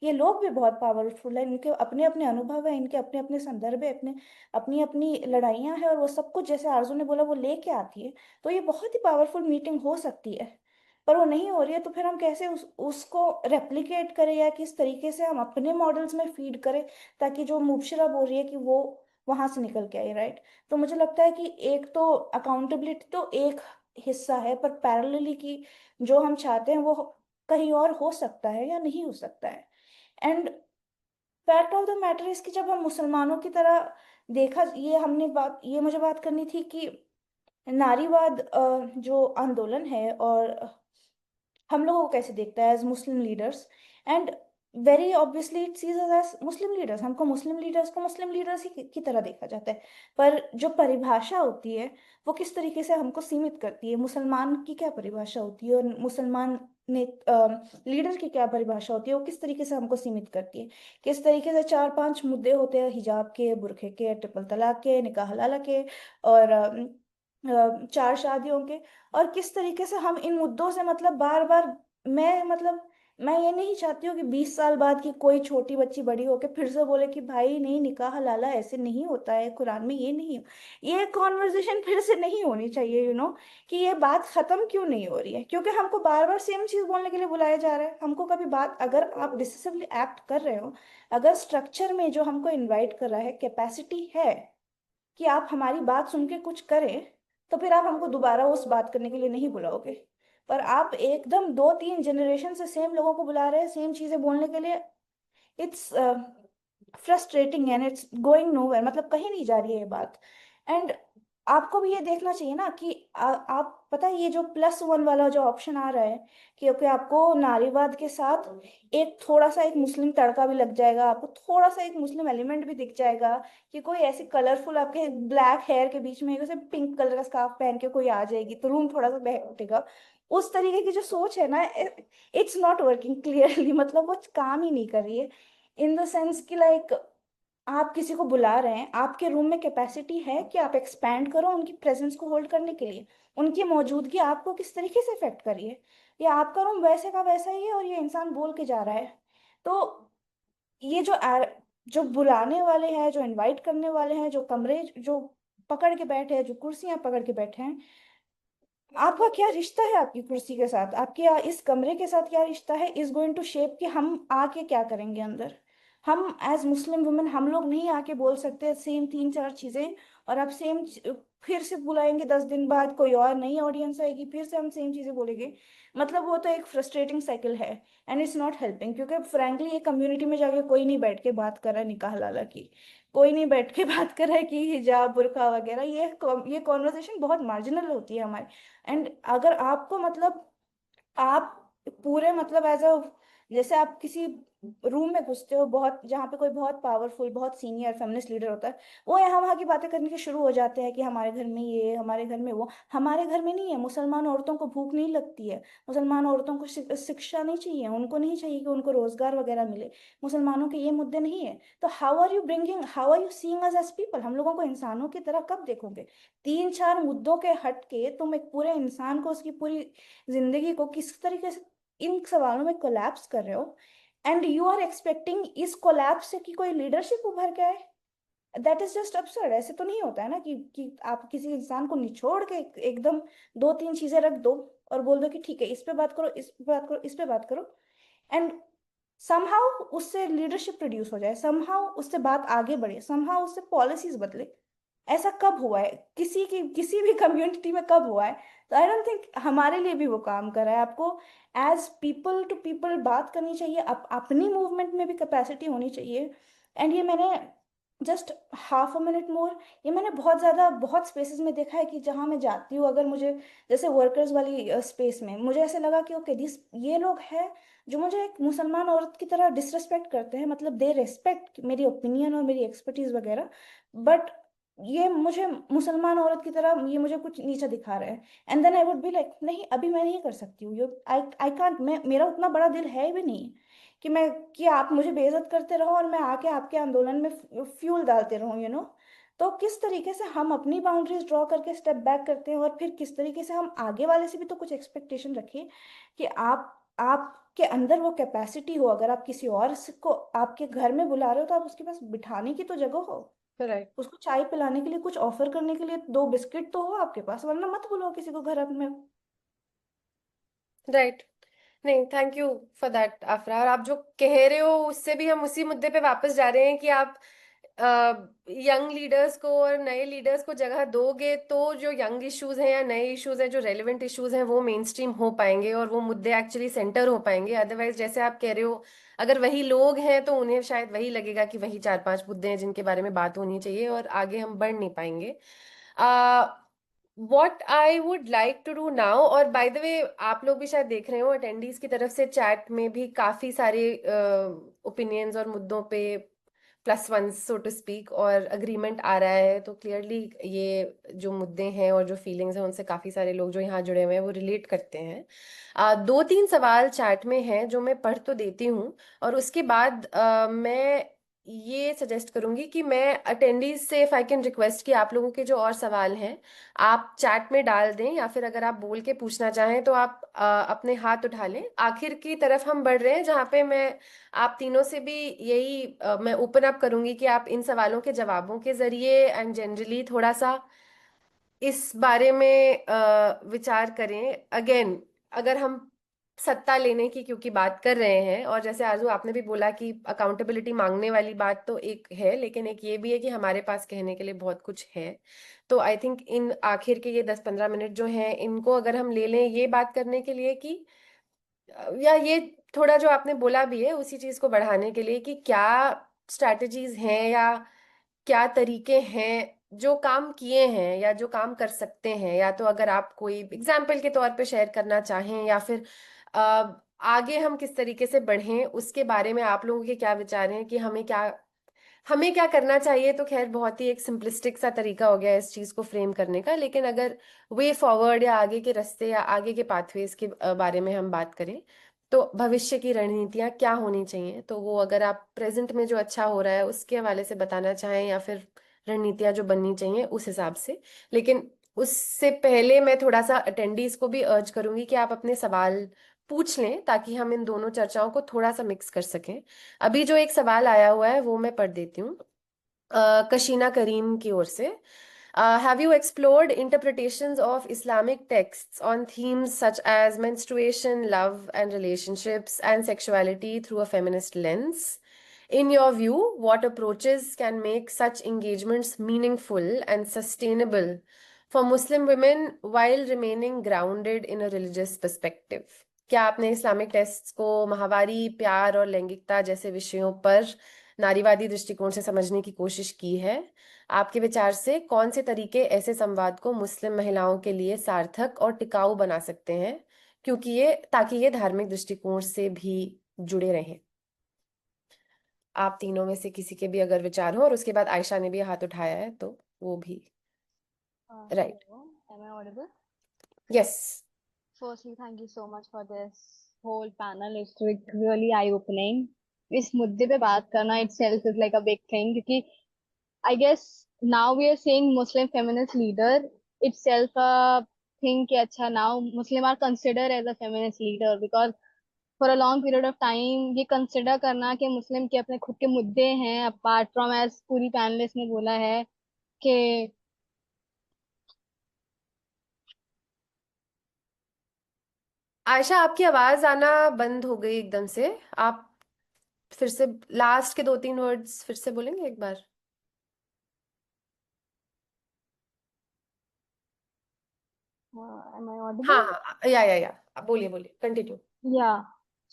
ये लोग भी बहुत पावरफुल है, इनके अपने अपने अनुभव है, इनके अपने अपने संदर्भ है, अपने अपनी अपनी लड़ाइयाँ हैं, और वो सब कुछ जैसे आरजू ने बोला वो लेके आती है। तो ये बहुत ही पावरफुल मीटिंग हो सकती है, पर वो नहीं हो रही है, तो फिर हम कैसे उसको रेप्लिकेट करें, या किस तरीके से हम अपने मॉडल्स में फीड करें ताकि जो मुबशिरा बोल रही है कि वो वहां से निकल के आए, राइट? तो मुझे लगता है कि एक तो अकाउंटेबिलिटी तो एक हिस्सा है, पर पैरेलली की जो हम चाहते हैं वो कहीं और हो सकता है या नहीं हो सकता है। And fact of the matter is कि जब हम मुसलमानों की तरह देखा, ये हमने बात, ये मुझे बात करनी थी कि नारीवाद जो आंदोलन है, और हम लोगों को कैसे देखता है as Muslim leaders, and very obviously it sees as Muslim leaders, हमको मुस्लिम लीडर्स को मुस्लिम लीडर्स ही की तरह देखा जाता है। पर जो परिभाषा होती है वो किस तरीके से हमको सीमित करती है, मुसलमान की क्या परिभाषा होती है, और मुसलमान ने लीडर की क्या परिभाषा होती है, वो किस तरीके से हमको सीमित करती है, किस तरीके से चार पांच मुद्दे होते हैं, हिजाब के, बुरखे के, ट्रिपल तलाक के, निकाह हलाला के, और चार शादियों के, और किस तरीके से हम इन मुद्दों से मतलब बार बार, मैं ये नहीं चाहती हूँ कि 20 साल बाद की कोई छोटी बच्ची बड़ी होके फिर से बोले कि भाई नहीं, निकाह हलाला ऐसे नहीं होता है, कुरान में ये नहीं हो। ये कॉन्वर्जेशन फिर से नहीं होनी चाहिए, कि ये बात खत्म क्यों नहीं हो रही है, क्योंकि हमको बार बार सेम चीज बोलने के लिए बुलाया जा रहा है। हमको कभी बात, अगर आप डिसिसिवली एक्ट कर रहे हो, अगर स्ट्रक्चर में जो हमको इनवाइट कर रहा है कैपेसिटी है कि आप हमारी बात सुन के कुछ करें, तो फिर आप हमको दोबारा उस बात करने के लिए नहीं बुलाओगे। पर आप एकदम 2-3 जनरेशन से सेम लोगों को बुला रहे हैं सेम चीजें बोलने के लिए। It's frustrating and it's going nowhere, मतलब कहीं नहीं जा रही है ये बात। एंड आपको भी ये देखना चाहिए ना कि आप पता है ये जो +1 वाला जो ऑप्शन आ रहा है, क्योंकि आपको नारीवाद के साथ एक थोड़ा सा एक मुस्लिम तड़का भी लग जाएगा, आपको थोड़ा सा एक मुस्लिम एलिमेंट भी दिख जाएगा, कि कोई ऐसी कलरफुल आपके ब्लैक हेयर के बीच में जैसे पिंक कलर का स्कार्फ पहन के कोई आ जाएगी तो रूम थोड़ा सा बहक उठेगा। उस तरीके की जो सोच है ना, इट्स नॉट वर्किंग क्लियरली, मतलब वो काम ही नहीं कर रही है, इन द सेंस कि लाइक आप किसी को बुला रहे हैं, आपके रूम में कैपेसिटी है कि आप एक्सपैंड करो उनकी प्रेजेंस को होल्ड करने के लिए, उनकी मौजूदगी आपको किस तरीके से इफेक्ट करी है, या आपका रूम वैसे का वैसा ही है और ये इंसान बोल के जा रहा है। तो ये जो बुलाने वाले हैं, जो इनवाइट करने वाले हैं, जो कमरे जो पकड़ के बैठे हैं, जो कुर्सियां पकड़ के बैठे हैं, आपका क्या रिश्ता है आपकी कुर्सी के साथ, आपके इस कमरे के साथ क्या रिश्ता है, इज गोइंग टू शेप कि हम आके क्या करेंगे अंदर। हम एज मुस्लिम वुमेन हम लोग नहीं आके बोल सकते सेम 3-4 चीजें, और आप सेम फिर से बुलाएंगे 10 दिन बाद कोई और नई ऑडियंस आएगी, फिर से हम सेम चीजें बोलेंगे। मतलब वो तो एक फ्रस्ट्रेटिंग साइकिल है, एंड इट्स नॉट हेल्पिंग, क्योंकि फ्रैंकली ये कम्युनिटी में जाके कोई नहीं बैठ के बात कर रहा है निकाह हलाला की, कोई नहीं बैठ के बात कर रहा है कि हिजाब बुर्का वगैरह, ये कॉन्वर्सेशन बहुत मार्जिनल होती है हमारी। एंड अगर आपको मतलब आप पूरे मतलब एज अ, जैसे आप किसी रूम में घुसते हो बहुत, जहाँ पे कोई बहुत पावरफुल बहुत सीनियर फेमिनिस्ट लीडर होता है, वो यहाँ वहाँ की बातें करने के शुरू हो जाते हैं कि हमारे घर में ये, हमारे घर में वो। हमारे घर में नहीं है, मुसलमान औरतों को भूख नहीं लगती है, मुसलमान औरतों को शिक्षा नहीं चाहिए, उनको नहीं चाहिए कि उनको रोजगार वगैरह मिले, मुसलमानों के ये मुद्दे नहीं है। तो how are you seeing us as people, हम लोगों को इंसानों की तरह कब देखोगे? 3-4 मुद्दों के हट के तुम एक पूरे इंसान को, उसकी पूरी जिंदगी को किस तरीके से इन सवालों में कोलैप्स कर रहे हो, एंड यू आर एक्सपेक्टिंग इस कोलैप्स से कि कोई लीडरशिप उभर के आए। That is just absurd। ऐसे तो नहीं होता है ना कि आप किसी इंसान को निचोड़ के एकदम 2-3 चीजें रख दो और बोल दो कि ठीक है, इस पे बात करो, इस पे बात करो, इस पे बात करो, एंड समहाउ उससे लीडरशिप प्रोड्यूस हो जाए, समहाउ उससे बात आगे बढ़े, समहाउ उससे पॉलिसीज बदले। ऐसा कब हुआ है किसी भी कम्युनिटी में, कब हुआ है? तो आई डोंट थिंक हमारे लिए भी वो काम कर रहा है। आपको एज पीपल टू पीपल बात करनी चाहिए, अपनी मूवमेंट में भी कैपेसिटी होनी चाहिए। एंड ये मैंने जस्ट हाफ अ मिनट मोर, ये मैंने बहुत ज़्यादा बहुत स्पेसेस में देखा है कि जहाँ मैं जाती हूँ, अगर मुझे जैसे वर्कर्स वाली स्पेस में मुझे ऐसे लगा कि ओके दिस ये लोग हैं जो मुझे एक मुसलमान औरत की तरह डिसरेस्पेक्ट करते हैं, मतलब दे रेस्पेक्ट मेरी ओपिनियन और मेरी एक्सपर्टीज वगैरह, बट ये मुझे मुसलमान औरत की तरह ये मुझे कुछ नीचा दिखा रहे हैं। And then I would be like नहीं, अभी मैं नहीं कर सकती हूँ, आई आई कांट, मैं मेरा उतना बड़ा दिल है भी नहीं कि मैं कि आप मुझे बेइज्जत करते रहो और मैं आके आपके आंदोलन में फ्यूल डालते रहूं, तो किस तरीके से हम अपनी बाउंड्रीज ड्रॉ करके स्टेप बैक करते हैं, और फिर किस तरीके से हम आगे वाले से भी तो कुछ एक्सपेक्टेशन रखें कि आपके अंदर वो कैपेसिटी हो, अगर आप किसी और को आपके घर में बुला रहे हो तो आप उसके पास बिठाने की तो जगह हो, राइट। उसको चाय पिलाने के लिए कुछ ऑफर करने के लिए 2 बिस्किट तो हो आपके पास, वरना मत बुलाओ किसी को घर में। राइट। नहीं, थैंक यू फॉर दैट आफरा। और आप जो कह रहे हो उससे भी हम उसी मुद्दे पे वापस जा रहे हैं कि आप यंग लीडर्स को और नए लीडर्स को जगह दोगे तो जो यंग इश्यूज हैं या नए इश्यूज हैं, जो रेलेवेंट इश्यूज हैं, वो मेन स्ट्रीम हो पाएंगे और वो मुद्दे एक्चुअली सेंटर हो पाएंगे। अदरवाइज जैसे आप कह रहे हो, अगर वही लोग हैं तो उन्हें शायद वही लगेगा कि वही 4-5 मुद्दे हैं जिनके बारे में बात होनी चाहिए और आगे हम बढ़ नहीं पाएंगे। What I would like to do now, और बाय द वे आप लोग भी शायद देख रहे हो अटेंडीज की तरफ से चैट में भी काफी सारे ओपिनियंस और मुद्दों पे +1 सो टू स्पीक और अग्रीमेंट आ रहा है। तो क्लियरली ये जो मुद्दे हैं और जो फीलिंग्स हैं उनसे काफी सारे लोग जो यहाँ जुड़े हुए हैं वो रिलेट करते हैं। 2-3 सवाल चैट में हैं जो मैं पढ़ तो देती हूँ, और उसके बाद मैं ये सजेस्ट करूंगी कि मैं अटेंडीज से इफ आई कैन रिक्वेस्ट कि आप लोगों के जो और सवाल हैं आप चैट में डाल दें, या फिर अगर आप बोल के पूछना चाहें तो आप अपने हाथ उठा लें। आखिर की तरफ हम बढ़ रहे हैं जहाँ पे मैं आप तीनों से भी यही मैं ओपन अप करूंगी कि आप इन सवालों के जवाबों के जरिए एंड जनरली थोड़ा सा इस बारे में विचार करें। अगेन, अगर हम सत्ता लेने की क्योंकि बात कर रहे हैं, और जैसे आरजू आपने भी बोला कि अकाउंटेबिलिटी मांगने वाली बात तो एक है, लेकिन एक ये भी है कि हमारे पास कहने के लिए बहुत कुछ है। तो आई थिंक इन आखिर के ये 10-15 मिनट जो हैं इनको अगर हम ले लें ये बात करने के लिए कि या ये थोड़ा जो आपने बोला भी है उसी चीज को बढ़ाने के लिए कि क्या स्ट्रैटेजीज हैं या क्या तरीके हैं जो काम किए हैं या जो काम कर सकते हैं, या तो अगर आप कोई एग्जाम्पल के तौर पे शेयर करना चाहें, या फिर आगे हम किस तरीके से बढ़ें उसके बारे में आप लोगों के क्या विचार हैं कि हमें क्या करना चाहिए। तो खैर बहुत ही एक सिंपलिस्टिक सा तरीका हो गया है इस चीज को फ्रेम करने का, लेकिन अगर वे फॉरवर्ड या आगे के रास्ते या आगे के पाथवेज के बारे में हम बात करें तो भविष्य की रणनीतियां क्या होनी चाहिए, तो वो अगर आप प्रेजेंट में जो अच्छा हो रहा है उसके हवाले से बताना चाहें या फिर रणनीतियां जो बननी चाहिए उस हिसाब से। लेकिन उससे पहले मैं थोड़ा सा अटेंडीज को भी अर्ज करूंगी कि आप अपने सवाल पूछ लें ताकि हम इन दोनों चर्चाओं को थोड़ा सा मिक्स कर सकें। अभी जो एक सवाल आया हुआ है वो मैं पढ़ देती हूँ कशीना करीम की ओर से। Have you explored interpretations of Islamic texts on themes such as menstruation, love and relationships, and sexuality through a feminist lens? In your view, what approaches can make such engagements meaningful and sustainable for Muslim women while remaining grounded in a religious perspective? क्या आपने Islamic texts को माहवारी, प्यार और लैंगिकता जैसे विषयों पर नारीवादी दृष्टिकोण से समझने की कोशिश की है? आपके विचार से कौन से तरीके ऐसे संवाद को मुस्लिम महिलाओं के लिए सार्थक और टिकाऊ बना सकते हैं, ताकि ये धार्मिक दृष्टिकोण से भी जुड़े रहें? आप तीनों में से किसी के भी अगर विचार हो, और उसके बाद आयशा ने भी हाथ उठाया है तो वो भी। Right, Hello, am I audible? Yes. Firstly, thank you so much for this whole panel. It's really eye-opening. इस मुद्दे पे बात करना itself is like a big thing क्योंकि I guess now we are seeing Muslim feminist leader itself a thing कि अच्छा now Muslim are considered as a feminist leader because for a long period of time ये consider करना कि मुस्लिम के अपने खुद के मुद्दे हैं apart from as पूरी पैनलिस्ट ने बोला है कि आयशा, आपकी आवाज आना बंद हो गई एकदम से। आप फिर से लास्ट के 2-3 वर्ड्स फिर से बोलेंगे एक बार? am I audible? हाँ हाँ, या बोलिए बोलिए, कंटिन्यू। या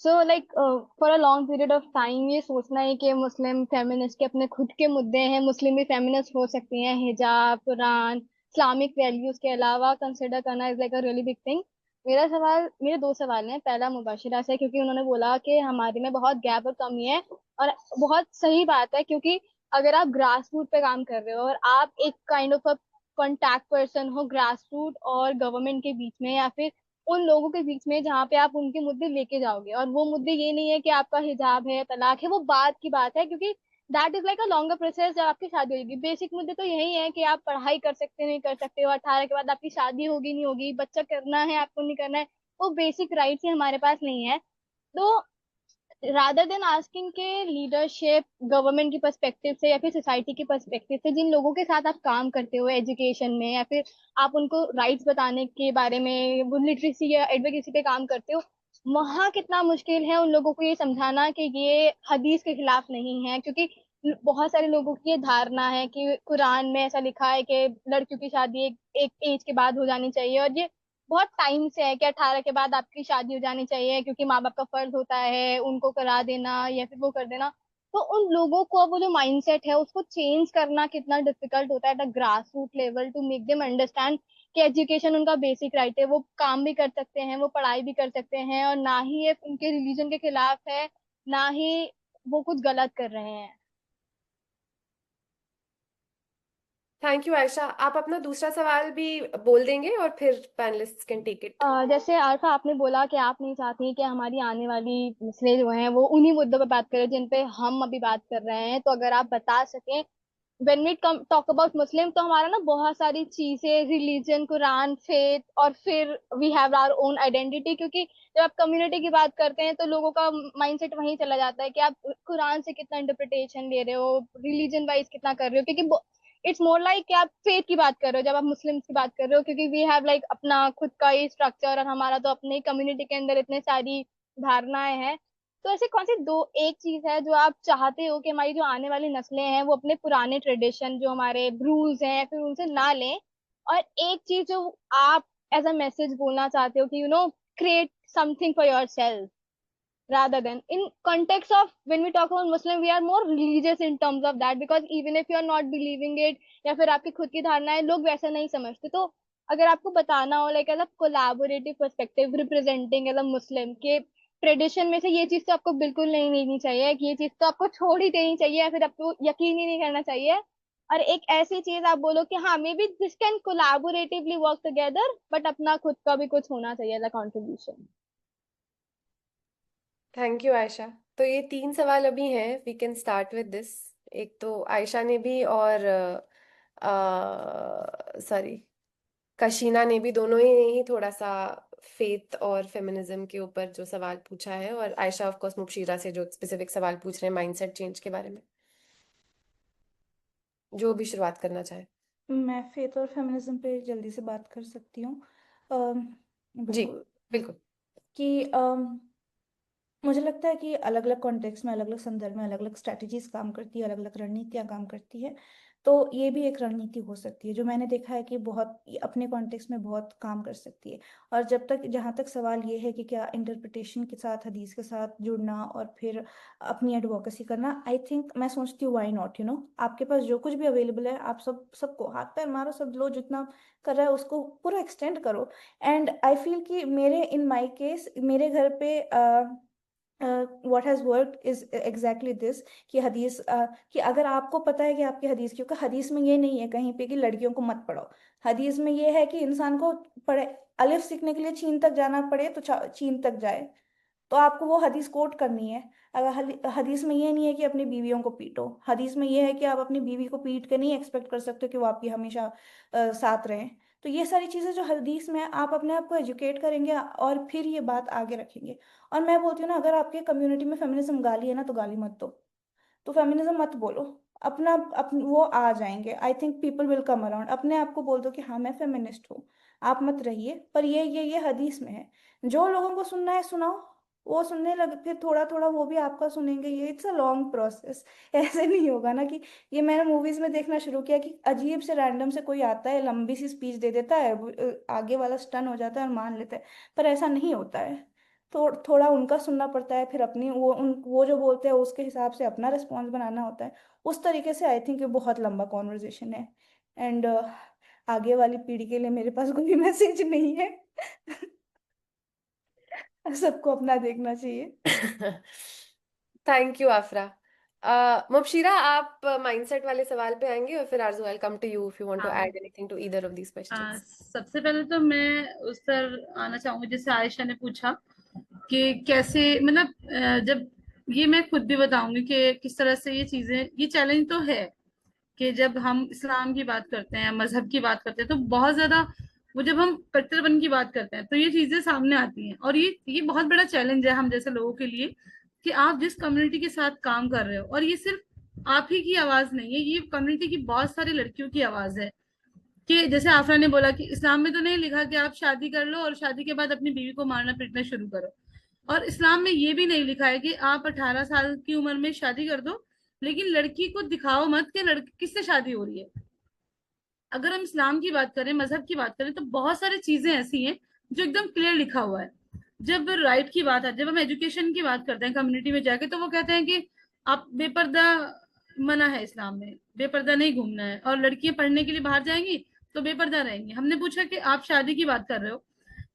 so like for a long period of time ये सोचना है कि मुस्लिम फेमिनिस्ट के अपने खुद के मुद्दे हैं, मुस्लिम भी फेमिनिस्ट हो सकती हैं, हिजाब, कुरान, इस्लामिक वैल्यूज के अलावा कंसिडर करना is like a really big thing. मेरे दो सवाल हैं। पहला मुबाशिरा से, क्योंकि उन्होंने बोला कि हमारे में बहुत गैप और कमी है, और बहुत सही बात है क्योंकि अगर आप ग्रास रूट पे काम कर रहे हो और आप एक kind of a contact person हो ग्रास रूट और गवर्नमेंट के बीच में या फिर उन लोगों के बीच में जहाँ पे आप उनके मुद्दे लेके जाओगे, और वो मुद्दे ये नहीं है कि आपका हिजाब है, तलाक है, वो बात की बात है क्योंकि that is like a longer process जब आपकी शादी होगी। बेसिक मुद्दे तो यही है कि आप पढ़ाई कर सकते नहीं कर सकते हो, 18 के बाद आपकी शादी होगी नहीं होगी, बच्चा करना है आपको नहीं करना है, वो बेसिक राइट्स ही हमारे पास नहीं है। तो रादर देन आस्किंग के लीडरशिप गवर्नमेंट की पर्सपेक्टिव से या फिर सोसाइटी की पर्सपेक्टिव से जिन लोगों के साथ आप काम करते हो एजुकेशन में या फिर आप उनको राइट्स बताने के बारे में लिटरेसी या एडवोकेसी पे काम करते हो, वहाँ कितना मुश्किल है उन लोगों को ये समझाना कि ये हदीस के खिलाफ नहीं है। क्योंकि बहुत सारे लोगों की ये धारणा है कि कुरान में ऐसा लिखा है कि लड़कियों की शादी एक एज के बाद हो जानी चाहिए, और ये बहुत टाइम से है कि 18 के बाद आपकी शादी हो जानी चाहिए क्योंकि माँ बाप का फर्ज होता है उनको करा देना या फिर वो कर देना। तो उन लोगों को वो जो माइंडसेट है उसको चेंज करना कितना डिफिकल्ट होता है at a grass root level to make them understand कि एजुकेशन उनका बेसिक राइट है, वो काम भी कर सकते हैं, वो पढ़ाई भी कर सकते हैं, और ना ही ये उनके रिलीजन के खिलाफ है, ना ही वो कुछ गलत कर रहे हैं। Thank you Ayesha. आप अपना दूसरा सवाल भी बोल देंगे और फिर पैनलिस्ट्स कैन टेक इट। जैसे आरफा आपने बोला कि आप नहीं चाहती कि हमारी आने वाली नस्लें जो हैं वो उन्हीं मुद्दों पर बात करें जिन पे हम अभी बात कर रहे हैं, तो अगर आप बता सकें when we come talk about Muslim तो हमारा ना बहुत सारी चीजें रिलीजन, कुरान, फेथ, और फिर we have our own identity. क्योंकि जब आप कम्युनिटी की बात करते हैं तो लोगों का माइंडसेट वहीं चला जाता है कि आप कुरान से कितना इंटरप्रिटेशन ले रहे हो, रिलीजन वाइज कितना कर रहे हो, क्योंकि इट्स मोर लाइक कि आप फेथ की बात कर रहे हो जब आप मुस्लिम्स की बात कर रहे हो, क्योंकि वी हैव लाइक अपना खुद का ही स्ट्रक्चर और हमारा तो अपने कम्युनिटी के अंदर इतने सारी धारणाएं हैं। तो ऐसे कौन सी दो एक चीज है जो आप चाहते हो कि हमारी जो आने वाली नस्लें हैं वो अपने पुराने ट्रेडिशन जो हमारे रूल्स हैं फिर उनसे ना लें, और एक चीज जो आप एज अ मैसेज बोलना चाहते हो कि create something for your self rather than in context of when we talk about Muslim we are more religious in terms of that because even if you are not believing it या फिर आपकी खुद की धारणा है लोग वैसा नहीं समझते। तो अगर आपको बताना हो like as a collaborative perspective representing as a Muslim के ट्रेडिशन में से ये चीज तो आपको बिल्कुल नहीं लेनी चाहिए कि ये चीज तो आपको छोड़ ही देनी चाहिए या फिर आपको यकीन ही नहीं करना चाहिए, और एक ऐसी चीज आप बोलो कि हाँ maybe this can collaboratively work together but अपना खुद का भी कुछ होना चाहिए as a contribution. Thank you Ayesha. तो ये 3 सवाल अभी हैं, we can start with this. एक तो आयशा ने भी और सॉरी कशीना ने भी, दोनों ही थोड़ा सा फेथ और फेमिनिज्म के ऊपर जो सवाल पूछा है, और आयशा ऑफ कोर्स मुबशीरा से जो स्पेसिफिक सवाल पूछ रहे हैं माइंडसेट चेंज के बारे में। जो भी शुरुआत करना चाहे। मैं फेथ और फेमिनिज्म पे जल्दी से बात कर सकती हूँ। जी बिल्कुल। बिल्कुल। कि मुझे लगता है कि अलग अलग कॉन्टेक्स्ट में, अलग अलग संदर्भ में अलग अलग स्ट्रैटेजीज काम करती है, अलग अलग रणनीतियाँ काम करती है। तो ये भी एक रणनीति हो सकती है जो मैंने देखा है कि बहुत ये अपने कॉन्टेक्स्ट में बहुत काम कर सकती है। और जब तक, जहाँ तक सवाल ये है कि क्या इंटरप्रिटेशन के साथ, हदीस के साथ जुड़ना और फिर अपनी एडवोकेसी करना, आई थिंक, मैं सोचती हूँ व्हाई नॉट, आपके पास जो कुछ भी अवेलेबल है, आप सबको हाथ पैर मारो, सब लो, जितना कर रहा है उसको पूरा एक्सटेंड करो। एंड आई फील कि मेरे, इन माई केस, मेरे घर पे what has worked is exactly this, कि हदीस, कि अगर आपको पता है कि आपकी हदीस, क्योंकि हदीस में ये नहीं है कहीं पे कि लड़कियों को मत पढ़ाओ। हदीस में ये है कि इंसान को पढ़े, अलिफ सीखने के लिए चीन तक जाना पड़े तो चीन तक जाए, तो आपको वो हदीस कोट करनी है। अगर हदीस में ये नहीं है कि अपनी बीवियों को पीटो, हदीस में ये है कि आप अपनी बीवी को पीट के नहीं एक्सपेक्ट कर सकते कि वो आपकी हमेशा साथ रहें। तो ये सारी चीज़ें जो हदीस में है, आप अपने आप को एजुकेट करेंगे और फिर ये बात आगे रखेंगे। और मैं बोलती हूँ ना, अगर आपके कम्युनिटी में फेमिनिज्म गाली है ना, तो गाली मत दो, तो फेमिनिज्म मत बोलो। वो आ जाएंगे, I think people will come around. अपने आप को बोल दो कि हाँ मैं फेमिनिस्ट हूँ, आप मत रहिए, पर ये हदीस में है। जो लोगों को सुनना है सुनाओ, वो सुनने लगे, फिर थोड़ा थोड़ा वो भी आपका सुनेंगे। ये इट्स अ लॉन्ग प्रोसेस। ऐसे नहीं होगा ना कि, ये मैंने मूवीज में देखना शुरू किया कि अजीब से रैंडम से कोई आता है, लंबी सी स्पीच दे देता है, आगे वाला स्टन हो जाता है और मान लेता है। पर ऐसा नहीं होता है। तो थोड़ा उनका सुनना पड़ता है, फिर अपनी वो जो बोलते हैं उसके हिसाब से अपना रिस्पॉन्स बनाना होता है। उस तरीके से आई थिंक ये बहुत लंबा कॉन्वर्जेशन है। एंड आगे वाली पीढ़ी के लिए मेरे पास कोई मैसेज नहीं है। सबको अपना देखना चाहिए। थैंक यू आफरा। मुबशिरा, आप माइंडसेट वाले सवाल पे आएंगे और फिर Arzoo, I come to you if you want to हाँ। Add anything to either of these questions. सबसे पहले तो मैं उस पर आना चाहूंगी जैसे आयशा ने पूछा कि कैसे, मतलब जब, ये मैं खुद भी बताऊंगी कि किस तरह से ये चीजें, ये चैलेंज तो है कि जब हम इस्लाम की बात करते हैं, मजहब की बात करते हैं, तो बहुत ज्यादा, वो जब हम कट्टरपन की बात करते हैं तो ये चीजें सामने आती हैं। और ये बहुत बड़ा चैलेंज है हम जैसे लोगों के लिए कि आप जिस कम्युनिटी के साथ काम कर रहे हो, और ये सिर्फ आप ही की आवाज नहीं है, ये कम्युनिटी की बहुत सारी लड़कियों की आवाज है। कि जैसे आफरा ने बोला कि इस्लाम में तो नहीं लिखा कि आप शादी कर लो और शादी के बाद अपनी बीवी को मारना पीटना शुरू करो, और इस्लाम में ये भी नहीं लिखा है कि आप 18 साल की उम्र में शादी कर दो, लेकिन लड़की को दिखाओ मत कि लड़की किससे शादी हो रही है। अगर हम इस्लाम की बात करें, मजहब की बात करें, तो बहुत सारी चीजें ऐसी हैं जो एकदम क्लियर लिखा हुआ है। जब राइट की बात है, जब हम एजुकेशन की बात करते हैं कम्युनिटी में जाके, तो वो कहते हैं कि आप बेपर्दा, मना है इस्लाम में, बेपर्दा नहीं घूमना है, और लड़कियां पढ़ने के लिए बाहर जाएंगी तो बेपर्दा रहेंगी। हमने पूछा कि आप शादी की बात कर रहे हो,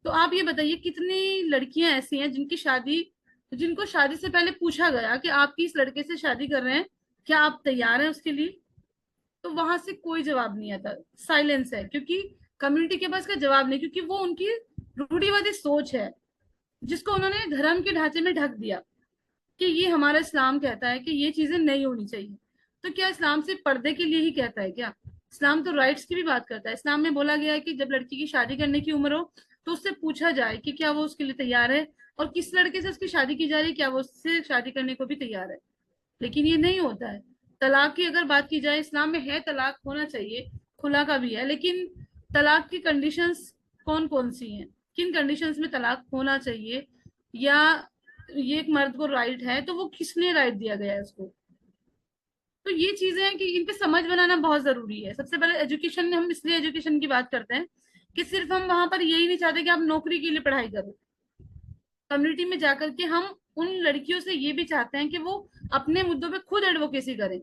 तो आप ये बताइए कितनी लड़कियां ऐसी हैं जिनको शादी से पहले पूछा गया कि आप किस लड़के से शादी कर रहे हैं, क्या आप तैयार हैं उसके लिए? तो वहां से कोई जवाब नहीं आता, साइलेंस है, क्योंकि कम्युनिटी के पास का जवाब नहीं, क्योंकि वो उनकी रूढ़िवादी सोच है जिसको उन्होंने धर्म के ढांचे में ढक दिया कि ये हमारा इस्लाम कहता है कि ये चीजें नहीं होनी चाहिए। तो क्या इस्लाम सिर्फ पर्दे के लिए ही कहता है क्या? इस्लाम तो राइट्स की भी बात करता है। इस्लाम में बोला गया है कि जब लड़की की शादी करने की उम्र हो तो उससे पूछा जाए कि क्या वो उसके लिए तैयार है, और किस लड़के से उसकी शादी की जा रही है, क्या वो उससे शादी करने को भी तैयार है। लेकिन ये नहीं होता है। तलाक की अगर बात की जाए, इस्लाम में है तलाक होना चाहिए, खुला का भी है, लेकिन तलाक की कंडीशंस कौन कौन सी हैं, किन कंडीशंस में तलाक होना चाहिए, या ये एक मर्द को राइट है तो वो किसने राइट दिया गया है उसको। तो ये चीजें हैं कि इन पे समझ बनाना बहुत जरूरी है। सबसे पहले एजुकेशन, हम इसलिए एजुकेशन की बात करते हैं कि सिर्फ हम वहां पर यही नहीं चाहते कि आप नौकरी के लिए पढ़ाई करो, कम्युनिटी में जाकर के हम उन लड़कियों से ये भी चाहते हैं कि वो अपने मुद्दों पे खुद एडवोकेसी करें,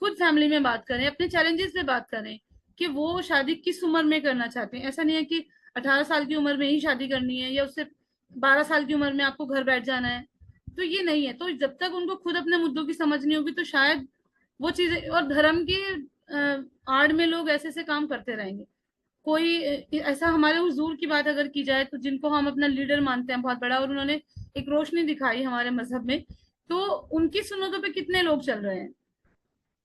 खुद फैमिली में बात करें, अपने चैलेंजेस पे बात करें कि वो शादी किस उम्र में करना चाहते हैं। ऐसा नहीं है कि 18 साल की उम्र में ही शादी करनी है, या उससे 12 साल की उम्र में आपको घर बैठ जाना है, तो ये नहीं है। तो जब तक उनको खुद अपने मुद्दों की समझ नहीं होगी तो शायद वो चीजें, और धर्म की आड़ में लोग ऐसे ऐसे काम करते रहेंगे। कोई ऐसा, हमारे हुजूर की बात अगर की जाए तो जिनको हम अपना लीडर मानते हैं बहुत बड़ा, और उन्होंने एक रोशनी दिखाई हमारे मजहब में, तो उनकी सुन्नतों पे कितने लोग चल रहे हैं।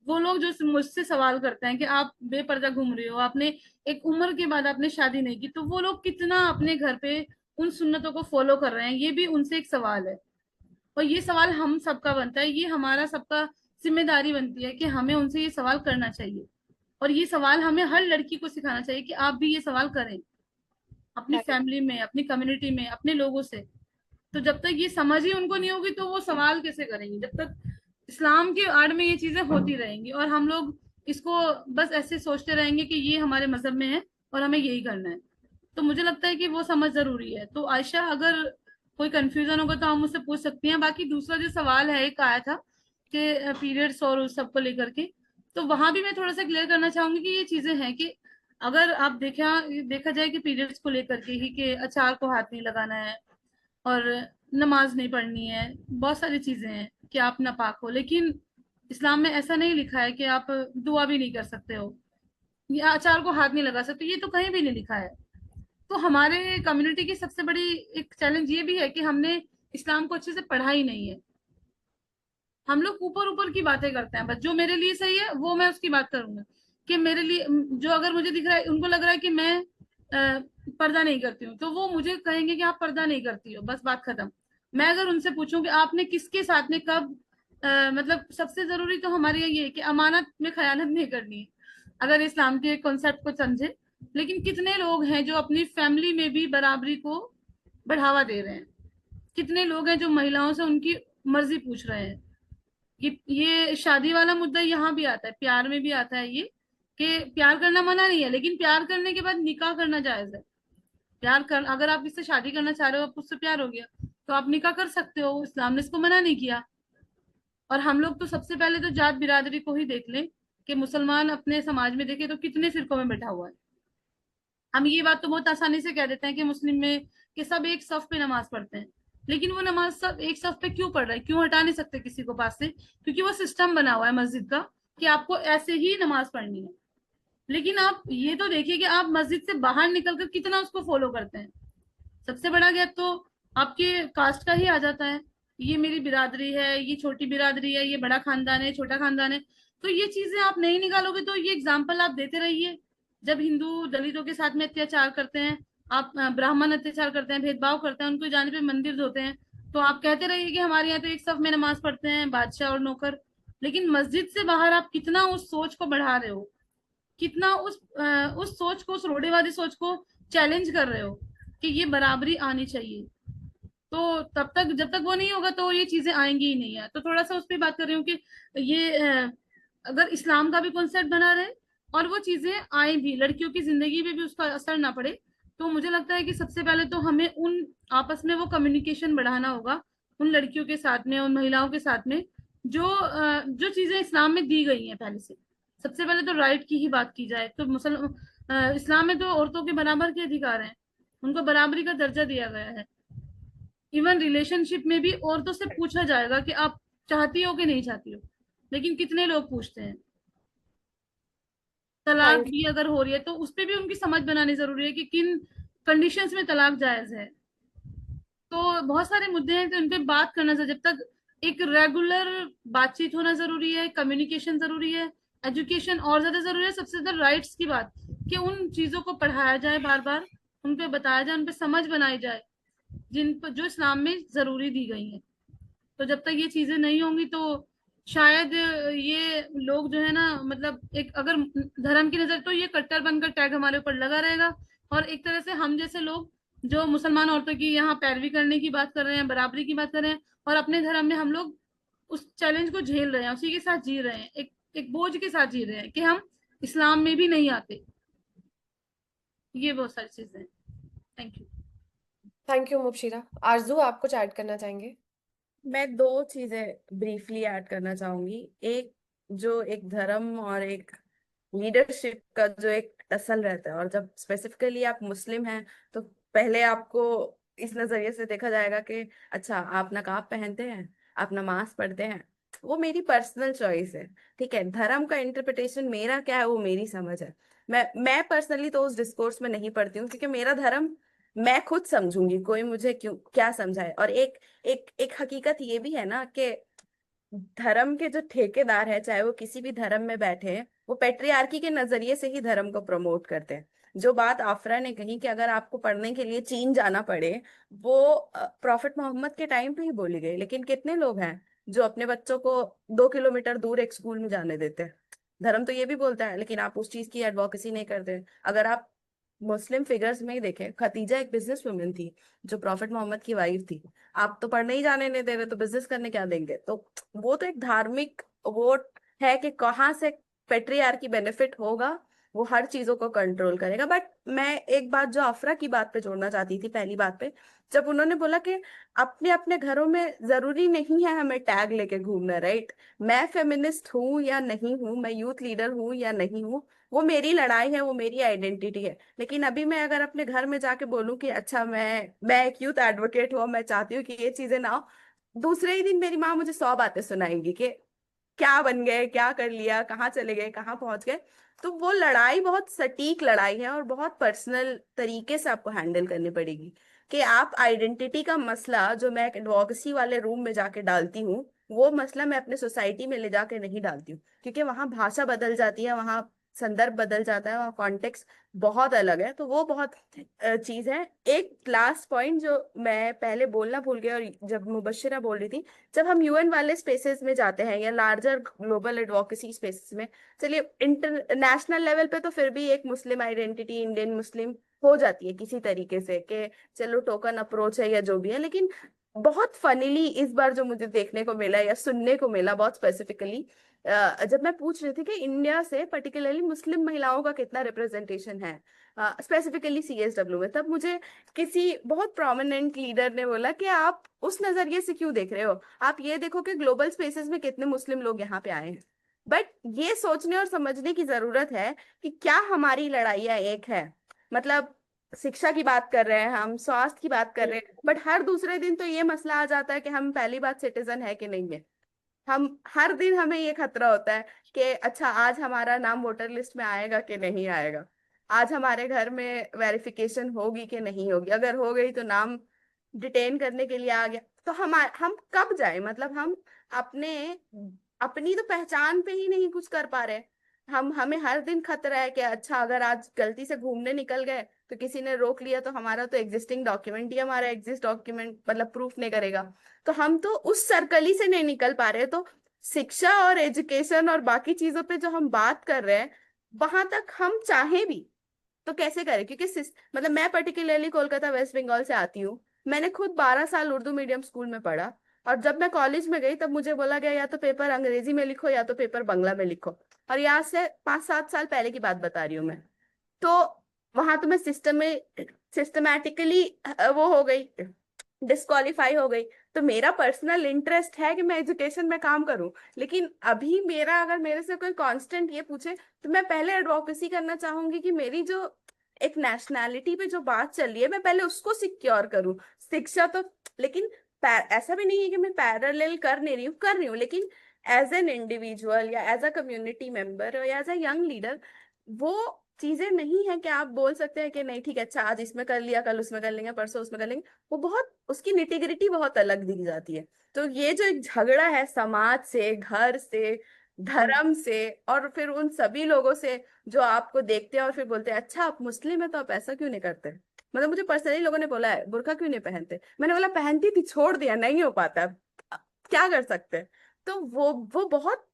वो लोग जो मुझसे सवाल करते हैं कि आप बेपर्दा घूम रहे हो, आपने एक उम्र के बाद आपने शादी नहीं की, तो वो लोग कितना अपने घर पे उन सुन्नतों को फॉलो कर रहे हैं, ये भी उनसे एक सवाल है। और ये सवाल हम सबका बनता है, ये हमारा सबका जिम्मेदारी बनती है कि हमें उनसे ये सवाल करना चाहिए। और ये सवाल हमें हर लड़की को सिखाना चाहिए कि आप भी ये सवाल करें अपनी Thank फैमिली में, अपनी कम्युनिटी में, अपने लोगों से। तो जब तक ये समझ ही उनको नहीं होगी तो वो सवाल कैसे करेंगे, जब तक इस्लाम के आड़ में ये चीजें होती रहेंगी और हम लोग इसको बस ऐसे सोचते रहेंगे कि ये हमारे मजहब में है और हमें यही करना है। तो मुझे लगता है कि वो समझ जरूरी है। तो आयशा, अगर कोई कंफ्यूजन होगा तो हम मुझसे पूछ सकती हैं। बाकी दूसरा जो सवाल है एक आया था कि पीरियड्स और उस सब को लेकर के, तो वहां भी मैं थोड़ा सा क्लियर करना चाहूंगी कि ये चीजें हैं कि अगर आप देखा जाए कि पीरियड्स को लेकर के ही कि अचार को हाथ नहीं लगाना है और नमाज नहीं पढ़नी है, बहुत सारी चीजें हैं कि आप नापाक हो, लेकिन इस्लाम में ऐसा नहीं लिखा है कि आप दुआ भी नहीं कर सकते हो या अचार को हाथ नहीं लगा सकते, ये तो कहीं भी नहीं लिखा है। तो हमारे कम्युनिटी की सबसे बड़ी एक चैलेंज ये भी है कि हमने इस्लाम को अच्छे से पढ़ा ही नहीं है। हम लोग ऊपर ऊपर की बातें करते हैं, बस जो मेरे लिए सही है वो मैं उसकी बात करूंगा, कि मेरे लिए जो अगर मुझे दिख रहा है, उनको लग रहा है कि मैं पर्दा नहीं करती हूँ, तो वो मुझे कहेंगे कि आप पर्दा नहीं करती हो, बस बात खत्म। मैं अगर उनसे पूछूं कि आपने किसके साथ में कब मतलब सबसे जरूरी तो हमारे लिए ये है कि अमानत में खयानत नहीं करनी है, अगर इस्लाम के कॉन्सेप्ट को समझे। लेकिन कितने लोग हैं जो अपनी फैमिली में भी बराबरी को बढ़ावा दे रहे हैं, कितने लोग हैं जो महिलाओं से उनकी मर्जी पूछ रहे हैं। ये शादी वाला मुद्दा यहाँ भी आता है, प्यार में भी आता है ये, कि प्यार करना मना नहीं है, लेकिन प्यार करने के बाद निकाह करना जायज है। अगर आप इससे शादी करना चाह रहे हो, आपको उससे प्यार हो गया, तो आप निकाह कर सकते हो, इस्लाम ने इसको मना नहीं किया। और हम लोग तो सबसे पहले तो जात बिरादरी को ही देख लें कि मुसलमान अपने समाज में देखे तो कितने फिरकों में बैठा हुआ है। हम ये बात तो बहुत आसानी से कह देते हैं कि मुस्लिम में कि सब एक सफ पे नमाज पढ़ते हैं, लेकिन वो नमाज सब एक सफ पे क्यों पढ़ रहे हैं, क्यों हटा नहीं सकते किसी को पास से? क्योंकि वो सिस्टम बना हुआ है मस्जिद का कि आपको ऐसे ही नमाज पढ़नी है। लेकिन आप ये तो देखिए कि आप मस्जिद से बाहर निकलकर कितना उसको फॉलो करते हैं। सबसे बड़ा गैप तो आपके कास्ट का ही आ जाता है, ये मेरी बिरादरी है, ये छोटी बिरादरी है, ये बड़ा खानदान है, छोटा खानदान है। तो ये चीजें आप नहीं निकालोगे तो ये एग्जाम्पल आप देते रहिए। जब हिंदू दलितों के साथ में अत्याचार करते हैं, आप ब्राह्मण अत्याचार करते हैं, भेदभाव करते हैं, उनको जाने पे मंदिर धोते हैं, तो आप कहते रहिए कि हमारे यहाँ तो एक सफ में नमाज पढ़ते हैं बादशाह और नौकर। लेकिन मस्जिद से बाहर आप कितना उस सोच को बढ़ा रहे हो, कितना उस सोच को, उस रोढ़ेवादी सोच को चैलेंज कर रहे हो कि ये बराबरी आनी चाहिए। तो तब तक, जब तक वो नहीं होगा तो ये चीजें आएंगी ही नहीं है। तो थोड़ा सा उस पर बात कर रही हूँ कि ये अगर इस्लाम का भी कॉन्सेप्ट बना रहे और वो चीजें आए भी, लड़कियों की जिंदगी में भी उसका असर ना पड़े, तो मुझे लगता है कि सबसे पहले तो हमें उन आपस में वो कम्युनिकेशन बढ़ाना होगा, उन लड़कियों के साथ में, उन महिलाओं के साथ में, जो चीजें इस्लाम में दी गई हैं पहले से। सबसे पहले तो राइट की ही बात की जाए तो इस्लाम में तो औरतों के बराबर के अधिकार हैं, उनको बराबरी का दर्जा दिया गया है। इवन रिलेशनशिप में भी औरतों से पूछा जाएगा कि आप चाहती हो कि नहीं चाहती हो, लेकिन कितने लोग पूछते हैं। तलाक Thank भी अगर हो रही है तो उस पर भी उनकी समझ बनानी जरूरी है कि किन कंडीशंस में तलाक जायज है। तो बहुत सारे मुद्दे हैं तो इन पे बात करना चाहिए। जब तक एक रेगुलर बातचीत होना जरूरी है, कम्युनिकेशन जरूरी है, एजुकेशन और ज्यादा जरूरी है, सबसे ज्यादा राइट्स की बात, कि उन चीजों को पढ़ाया जाए, बार बार उन पे बताया जाए, उन पे समझ बनाई जाए जिन पर जो इस्लाम में जरूरी दी गई है। तो जब तक ये चीजें नहीं होंगी तो शायद ये लोग जो है ना, मतलब एक अगर धर्म की नजर, तो ये कट्टर बनकर टैग हमारे ऊपर लगा रहेगा। और एक तरह से हम जैसे लोग जो मुसलमान औरतों की यहाँ पैरवी करने की बात कर रहे हैं, बराबरी की बात कर रहे हैं, और अपने धर्म में हम लोग उस चैलेंज को झेल रहे हैं, उसी के साथ जी रहे हैं, एक बोझ के साथ जी रहे हैं कि हम इस्लाम में भी नहीं आते। ये बहुत सारी चीजें हैं। Thank you Mubashira. आरजू, आप कुछ ऐड करना चाहेंगे? मैं दो चीजें ब्रीफली ऐड करना चाहूंगी। एक, जो एक धर्म और एक लीडरशिप का जो एक टसल रहता है, और जब स्पेसिफिकली आप मुस्लिम हैं तो पहले आपको इस नजरिए से देखा जाएगा कि अच्छा, आप नकाब पहनते हैं, आप नमाज पढ़ते हैं, वो मेरी पर्सनल चॉइस है। ठीक है, धर्म का इंटरप्रिटेशन मेरा क्या है वो मेरी समझ है। मैं पर्सनली तो उस डिस्कोर्स में नहीं पढ़ती हूँ, क्योंकि मेरा धर्म मैं खुद समझूंगी, कोई मुझे क्यों क्या समझाए। और एक एक एक हकीकत ये भी है ना कि धर्म के जो ठेकेदार है, चाहे वो किसी भी धर्म में बैठे हैं, वो पेट्रियार्की के नजरिए से ही धर्म को प्रमोट करते हैं। जो बात आफरा ने कही कि अगर आपको पढ़ने के लिए चीन जाना पड़े, वो प्रॉफिट मोहम्मद के टाइम पे ही बोली गई। लेकिन कितने लोग हैं जो अपने बच्चों को 2 किलोमीटर दूर एक स्कूल में जाने देते हैं? धर्म तो ये भी बोलता है, लेकिन आप उस चीज की एडवोकेसी नहीं करते। अगर आप मुस्लिम फिगर्स में ही देखें, खदीजा एक बिजनेस वुमन थी जो प्रॉफिट मोहम्मद की वाइफ थी। आप तो पढ़ने ही जाने नहीं दे रहे, तो बिजनेस करने क्या देंगे? तो वो तो एक धार्मिक वो है कि कहाँ से पेट्रियार्की बेनिफिट होगा, वो हर चीजों को कंट्रोल करेगा। बट मैं एक बात जो अफरा की बात पे जोड़ना चाहती थी, पहली बात पे, जब उन्होंने बोला कि अपने अपने घरों में जरूरी नहीं है हमें टैग लेके घूमना, राइट? मैं फेमिनिस्ट हूँ या नहीं हूँ, मैं यूथ लीडर हूँ या नहीं हूँ, वो मेरी लड़ाई है, वो मेरी आइडेंटिटी है। लेकिन अभी मैं अगर अपने घर में जाके बोलूं कि अच्छा मैं एक यूथ एडवोकेट हूँ, मैं चाहती हूँ कि ये चीजें ना हो, दूसरे ही दिन मेरी माँ मुझे 100 बातें सुनाएंगी कि क्या बन गए, क्या कर लिया, कहाँ चले गए, कहाँ पहुंच गए। तो वो लड़ाई बहुत सटीक लड़ाई है और बहुत पर्सनल तरीके से आपको हैंडल करनी पड़ेगी। कि आप आइडेंटिटी का मसला जो मैं एक एडवोकेसी वाले रूम में जाके डालती हूँ, वो मसला मैं अपने सोसाइटी में ले जाके नहीं डालती हूँ, क्योंकि वहां भाषा बदल जाती है, वहां संदर्भ बदल जाता है, वहाँ कॉन्टेक्स्ट बहुत अलग है। तो वो बहुत चीज है। एक लास्ट पॉइंट जो मैं पहले बोलना भूल गया, और जब मुबश्शिरा बोल रही थी, जब हम यूएन वाले स्पेसेस में जाते हैं या लार्जर ग्लोबल एडवोकेसी स्पेसेस में, चलिए इंटरनेशनल लेवल पे तो फिर भी एक मुस्लिम आइडेंटिटी, इंडियन मुस्लिम हो जाती है किसी तरीके से, कि चलो टोकन अप्रोच है या जो भी है। लेकिन बहुत फनीली इस बार जो मुझे देखने को मिला या सुनने को मिला बहुत स्पेसिफिकली, जब मैं पूछ रही थी कि इंडिया से पर्टिकुलरली मुस्लिम महिलाओं का कितना रिप्रेजेंटेशन है स्पेसिफिकली सीएसडब्ल्यू में, तब मुझे किसी बहुत प्रोमिनेंट लीडर ने बोला कि आप उस नजरिए से क्यों देख रहे हो, आप ये देखो कि ग्लोबल स्पेसेस में कितने मुस्लिम लोग यहाँ पे आए हैं। बट ये सोचने और समझने की जरूरत है कि क्या हमारी लड़ाइयाँ एक है। मतलब शिक्षा की बात कर रहे हैं हम, स्वास्थ्य की बात कर रहे हैं, बट हर दूसरे दिन तो ये मसला आ जाता है कि हम पहली बात सिटीजन है कि नहीं है। हम हर दिन हमें ये खतरा होता है कि अच्छा आज हमारा नाम वोटर लिस्ट में आएगा कि नहीं आएगा, आज हमारे घर में वेरिफिकेशन होगी कि नहीं होगी, अगर हो गई तो नाम डिटेन करने के लिए आ गया, तो हम कब जाए? मतलब हम अपने अपनी तो पहचान पे ही नहीं कुछ कर पा रहे। हमें हर दिन खतरा है कि अच्छा अगर आज गलती से घूमने निकल गए तो किसी ने रोक लिया, तो हमारा तो एग्जिस्टिंग डॉक्यूमेंट ही हमारा एग्जिस्ट डॉक्यूमेंट मतलब प्रूफ नहीं करेगा। तो हम तो उस सर्कल ही से नहीं निकल पा रहे। तो शिक्षा और एजुकेशन और बाकी चीजों पे जो हम बात कर रहे हैं, वहां तक हम चाहें भी तो कैसे करें? क्योंकि मतलब मैं पर्टिकुलरली कोलकाता वेस्ट बंगाल से आती हूँ। मैंने खुद 12 साल उर्दू मीडियम स्कूल में पढ़ा, और जब मैं कॉलेज में गई तब मुझे बोला गया या तो पेपर अंग्रेजी में लिखो या तो पेपर बांग्ला में लिखो। और यहाँ से 5-7 साल पहले की बात बता रही हूँ मैं। तो वहां तो मैं सिस्टमैटिकली वो हो गई, डिस्क्वालीफाई हो गई। तो मेरा पर्सनल इंटरेस्ट है कि मैं एजुकेशन में काम करूं, लेकिन अभी मेरा अगर मेरे से कोई कांस्टेंट ये पूछे तो मैं पहले एडवोकेसी करना चाहूंगी कि मेरी जो एक नेशनैलिटी पे जो बात चल रही है मैं पहले उसको सिक्योर करूं। शिक्षा तो, लेकिन ऐसा भी नहीं है कि मैं पैरेलल कर नहीं रही हूँ, कर रही हूँ, लेकिन एज एन इंडिविजुअल या एज अ कम्युनिटी मेंबर या एज अ यंग लीडर, वो चीजें नहीं है कि आप बोल सकते हैं कि नहीं ठीक है, अच्छा आज इसमें कर लिया, कल उसमें कर लेंगे, परसों उसमें कर लेंगे। वो बहुत उसकी निटिग्रिटी बहुत अलग दी जाती है। तो ये जो एक झगड़ा है समाज से, घर से, धर्म से, और फिर उन सभी लोगों से जो आपको देखते हैं और फिर बोलते हैं अच्छा आप मुस्लिम है तो आप ऐसा क्यों नहीं करते। मतलब मुझे पर्सनली लोगों ने बोला है बुर्का क्यों नहीं पहनते, मैंने बोला पहनती थी, छोड़ दिया, नहीं हो पाता, अब क्या कर सकते हैं। तो वो बहुत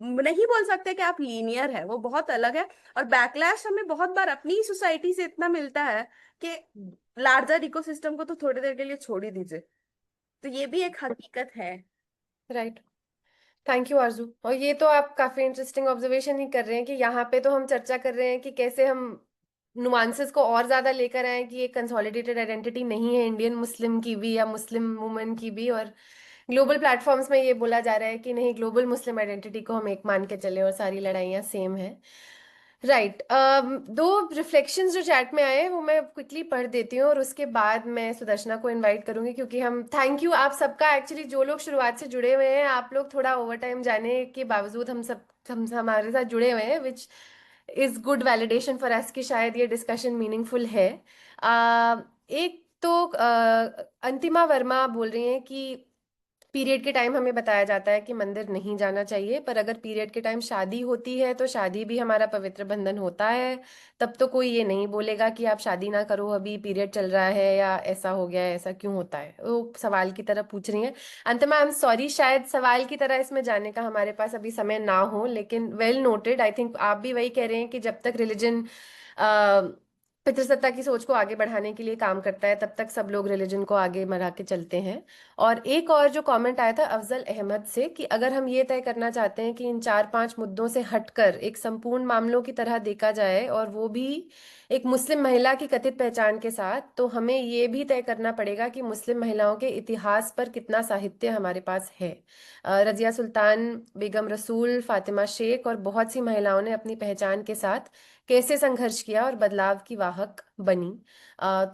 नहीं बोल सकते कि आप लीनियर है, वो बहुत अलग है। और बैकलैश हमें बहुत बार अपनी ही सोसाइटी से इतना मिलता है कि लार्जर इकोसिस्टम को तो थोड़ी देर के लिए छोड़ ही दीजिए। तो ये भी एक हकीकत है। राइट। थैंक यू आरजू। और ये तो आप काफी इंटरेस्टिंग ऑब्जर्वेशन ही कर रहे हैं कि यहाँ पे तो हम चर्चा कर रहे हैं कि कैसे हम नुआंसेस को और ज्यादा लेकर आए कि ये कंसोलिडेटेड आइडेंटिटी नहीं है इंडियन मुस्लिम की भी या मुस्लिम वुमेन की भी, और ग्लोबल प्लेटफॉर्म्स में ये बोला जा रहा है कि नहीं ग्लोबल मुस्लिम आइडेंटिटी को हम एक मान के चले और सारी लड़ाइयाँ सेम है। राइट। दो रिफ्लेक्शंस जो चैट में आए हैं वो मैं क्विकली पढ़ देती हूँ और उसके बाद मैं सुदर्शना को इनवाइट करूंगी, क्योंकि हम थैंक यू आप सबका, एक्चुअली जो लोग शुरुआत से जुड़े हुए हैं, आप लोग थोड़ा ओवर टाइम जाने के बावजूद हम हमारे साथ जुड़े हुए हैं, which is good validation for us कि शायद ये डिस्कशन मीनिंगफुल है। एक तो अंतिमा वर्मा बोल रही हैं कि पीरियड के टाइम हमें बताया जाता है कि मंदिर नहीं जाना चाहिए, पर अगर पीरियड के टाइम शादी होती है तो शादी भी हमारा पवित्र बंधन होता है। तब तो कोई ये नहीं बोलेगा कि आप शादी ना करो, अभी पीरियड चल रहा है या ऐसा हो गया है, ऐसा क्यों होता है। वो सवाल की तरह पूछ रही हैं। अंतमा, आई एम सॉरी, शायद सवाल की तरह इसमें जाने का हमारे पास अभी समय ना हो, लेकिन वेल नोटेड। आई थिंक आप भी वही कह रहे हैं कि जब तक रिलीजन पितृसत्ता की सोच को आगे बढ़ाने के लिए काम करता है, तब तक सब लोग रिलीजन को आगे बढ़ा के चलते हैं। और एक और जो कमेंट आया था अफजल अहमद से, कि अगर हम ये तय करना चाहते हैं कि इन 4-5 मुद्दों से हटकर एक संपूर्ण मामलों की तरह देखा जाए, और वो भी एक मुस्लिम महिला की कथित पहचान के साथ, तो हमें ये भी तय करना पड़ेगा कि मुस्लिम महिलाओं के इतिहास पर कितना साहित्य हमारे पास है। रजिया सुल्तान, बेगम रसूल, फातिमा शेख और बहुत सी महिलाओं ने अपनी पहचान के साथ कैसे संघर्ष किया और बदलाव की वाहक बनी।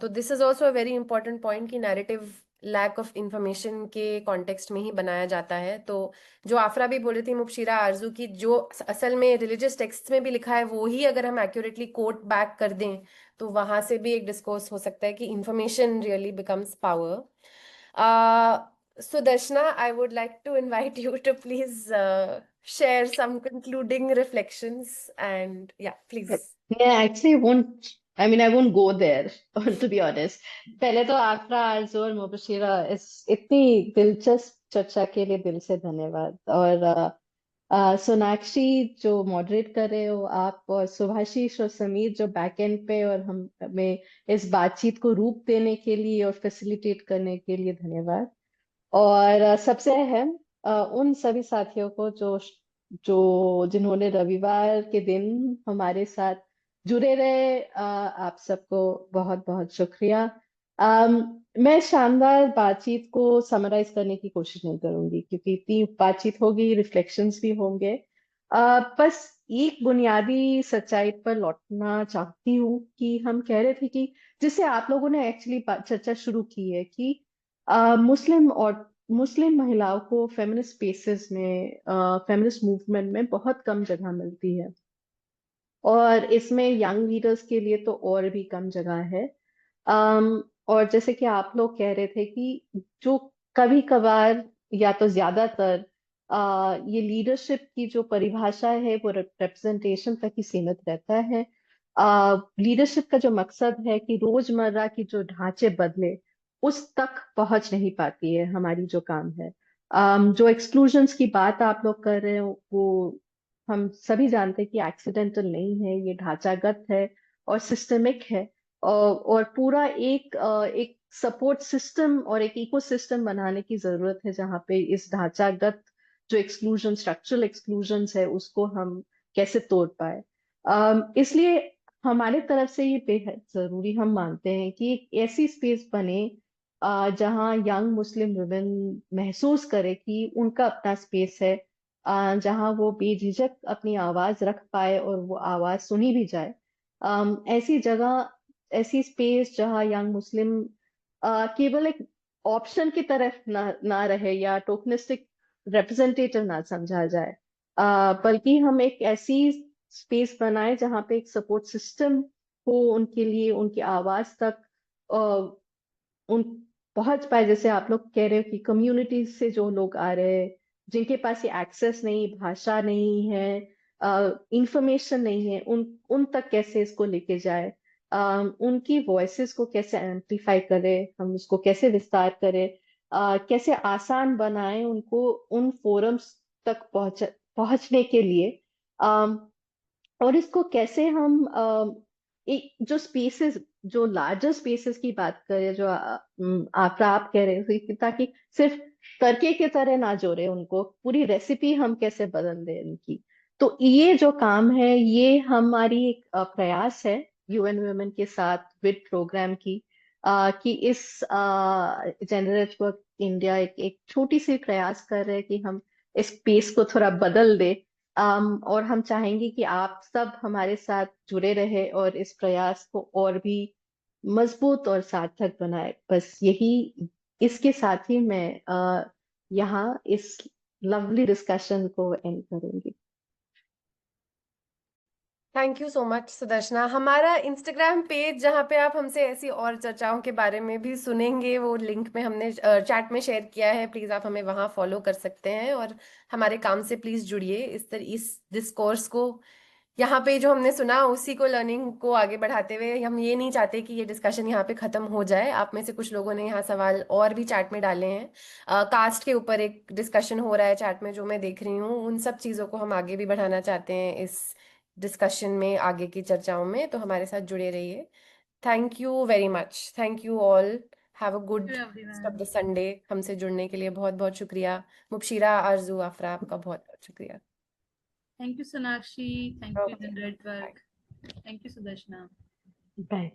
तो this is also a very important point कि नैरेटिव लैक ऑफ इंफॉर्मेशन के कॉन्टेक्स्ट में ही बनाया जाता है। तो जो आफरा भी बोल रही थी, मुबशिरा आरजू, की जो असल में रिलीजियस टेक्स्ट में भी लिखा है वो ही अगर हम एक्यूरेटली कोट बैक कर दें, तो वहां से भी एक डिस्कोर्स हो सकता है कि information really becomes power. Sudarshana, I would like to invite you to please share some concluding reflections, and yeah, please. Yeah, actually, I won't go there, to be honest. पहले तो आफरा, आरजू और मुबशिरा इस इतनी दिलचस्प चर्चा के लिए दिल से धन्यवाद। और सोनाक्षी जो मॉडरेट कर रहे हो आप, और सुभाषीष और समीर जो बैक एंड पे और हमें इस बातचीत को रूप देने के लिए और फैसिलिटेट करने के लिए धन्यवाद। और सबसे अहम उन सभी साथियों को जो जो जिन्होंने रविवार के दिन हमारे साथ जुड़े रहे, आप सबको बहुत बहुत शुक्रिया। मैं शानदार बातचीत को समराइज करने की कोशिश नहीं करूंगी क्योंकि इतनी बातचीत होगी, रिफ्लेक्शंस भी होंगे। बस एक बुनियादी सच्चाई पर लौटना चाहती हूँ कि हम कह रहे थे कि जिससे आप लोगों ने एक्चुअली चर्चा शुरू की है कि मुस्लिम महिलाओं को फेमिनिस्ट स्पेसेस में, फेमिनिस्ट मूवमेंट में बहुत कम जगह मिलती है, और इसमें यंग लीडर्स के लिए तो और भी कम जगह है। और जैसे कि आप लोग कह रहे थे कि जो कभी कभार या तो ज्यादातर ये लीडरशिप की जो परिभाषा है वो रिप्रेजेंटेशन तक ही सीमित रहता है। लीडरशिप का जो मकसद है कि रोजमर्रा की जो ढांचे बदले, उस तक पहुंच नहीं पाती है हमारी जो काम है। जो एक्सक्लूजन्स की बात आप लोग कर रहे हो वो हम सभी जानते हैं कि एक्सीडेंटल नहीं है, ये ढांचागत है और सिस्टमिक है। और पूरा एक सपोर्ट सिस्टम और एक इकोसिस्टम बनाने की जरूरत है जहाँ पे इस ढांचागत जो एक्सक्लूजन, स्ट्रक्चरल एक्सक्लूजन्स है, उसको हम कैसे तोड़ पाए। इसलिए हमारे तरफ से ये बेहद जरूरी हम मानते हैं कि एक ऐसी स्पेस बने जहाँ यंग मुस्लिम वुमेन महसूस करे कि उनका अपना स्पेस है, जहाँ वो बेझिझक अपनी आवाज रख पाए और वो आवाज सुनी भी जाए। ऐसी जगह, ऐसी स्पेस जहाँ यंग मुस्लिम केवल एक ऑप्शन की तरफ ना रहे या टोकनिस्टिक रिप्रेजेंटेटिव ना समझा जाए, बल्कि हम एक ऐसी स्पेस बनाए जहाँ पे एक सपोर्ट सिस्टम हो उनके लिए, उनकी आवाज तक उन पहुंच पाए। जैसे आप लोग कह रहे हो कि कम्युनिटीज से जो लोग आ रहे हैं, जिनके पास ये एक्सेस नहीं, भाषा नहीं है, इंफॉर्मेशन नहीं है, उन तक कैसे इसको लेके जाए, उनकी वॉइसेस को कैसे एम्पलीफाई करें, हम उसको कैसे विस्तार करें, कैसे आसान बनाएं उनको उन फोरम्स तक पहुंचने के लिए। और इसको कैसे हम एक जो स्पेसेस, जो लार्जर स्पेसेस की बात करें, जो आप कह रहे थे कि ताकि सिर्फ तड़के के तरह ना जोड़े उनको, पूरी रेसिपी हम कैसे बदल दें इनकी। तो ये जो काम है ये हमारी एक प्रयास है यूएन वुमेन के साथ विद प्रोग्राम की, कि इस जेंडर नेटवर्क इंडिया एक छोटी सी प्रयास कर रहे हैं कि हम इस स्पेस को थोड़ा बदल दे। और हम चाहेंगे कि आप सब हमारे साथ जुड़े रहे और इस प्रयास को और भी मजबूत और सार्थक बनाए। बस यही, इसके साथ ही मैं यहाँ इस लवली डिस्कशन को एंड करूंगी। Thank you so much Sudarshana. हमारा इंस्टाग्राम पेज जहाँ पे आप हमसे ऐसी और चर्चाओं के बारे में भी सुनेंगे, वो लिंक में हमने चैट में शेयर किया है, प्लीज आप हमें वहाँ फॉलो कर सकते हैं और हमारे काम से प्लीज जुड़िए। इस डिस्कोर्स को, यहाँ पे जो हमने सुना उसी को, लर्निंग को आगे बढ़ाते हुए, हम ये नहीं चाहते कि ये डिस्कशन यहाँ पे खत्म हो जाए। आप में से कुछ लोगों ने यहाँ सवाल और भी चैट में डाले हैं। कास्ट के ऊपर एक डिस्कशन हो रहा है चैट में जो मैं देख रही हूँ, उन सब चीज़ों को हम आगे भी बढ़ाना चाहते हैं इस डिस्कशन में, आगे की चर्चाओं में, तो हमारे साथ जुड़े रहिए। Thank you very much, thank you all, have a good rest of the everyone. Sunday. हमसे जुड़ने के लिए बहुत बहुत शुक्रिया। मुबशिरा, आरजू, आफरा, आपका बहुत बहुत शुक्रिया। Thank you Sonakshi, thank you okay, generate bye. Work, thank you Sudarshana. Bye.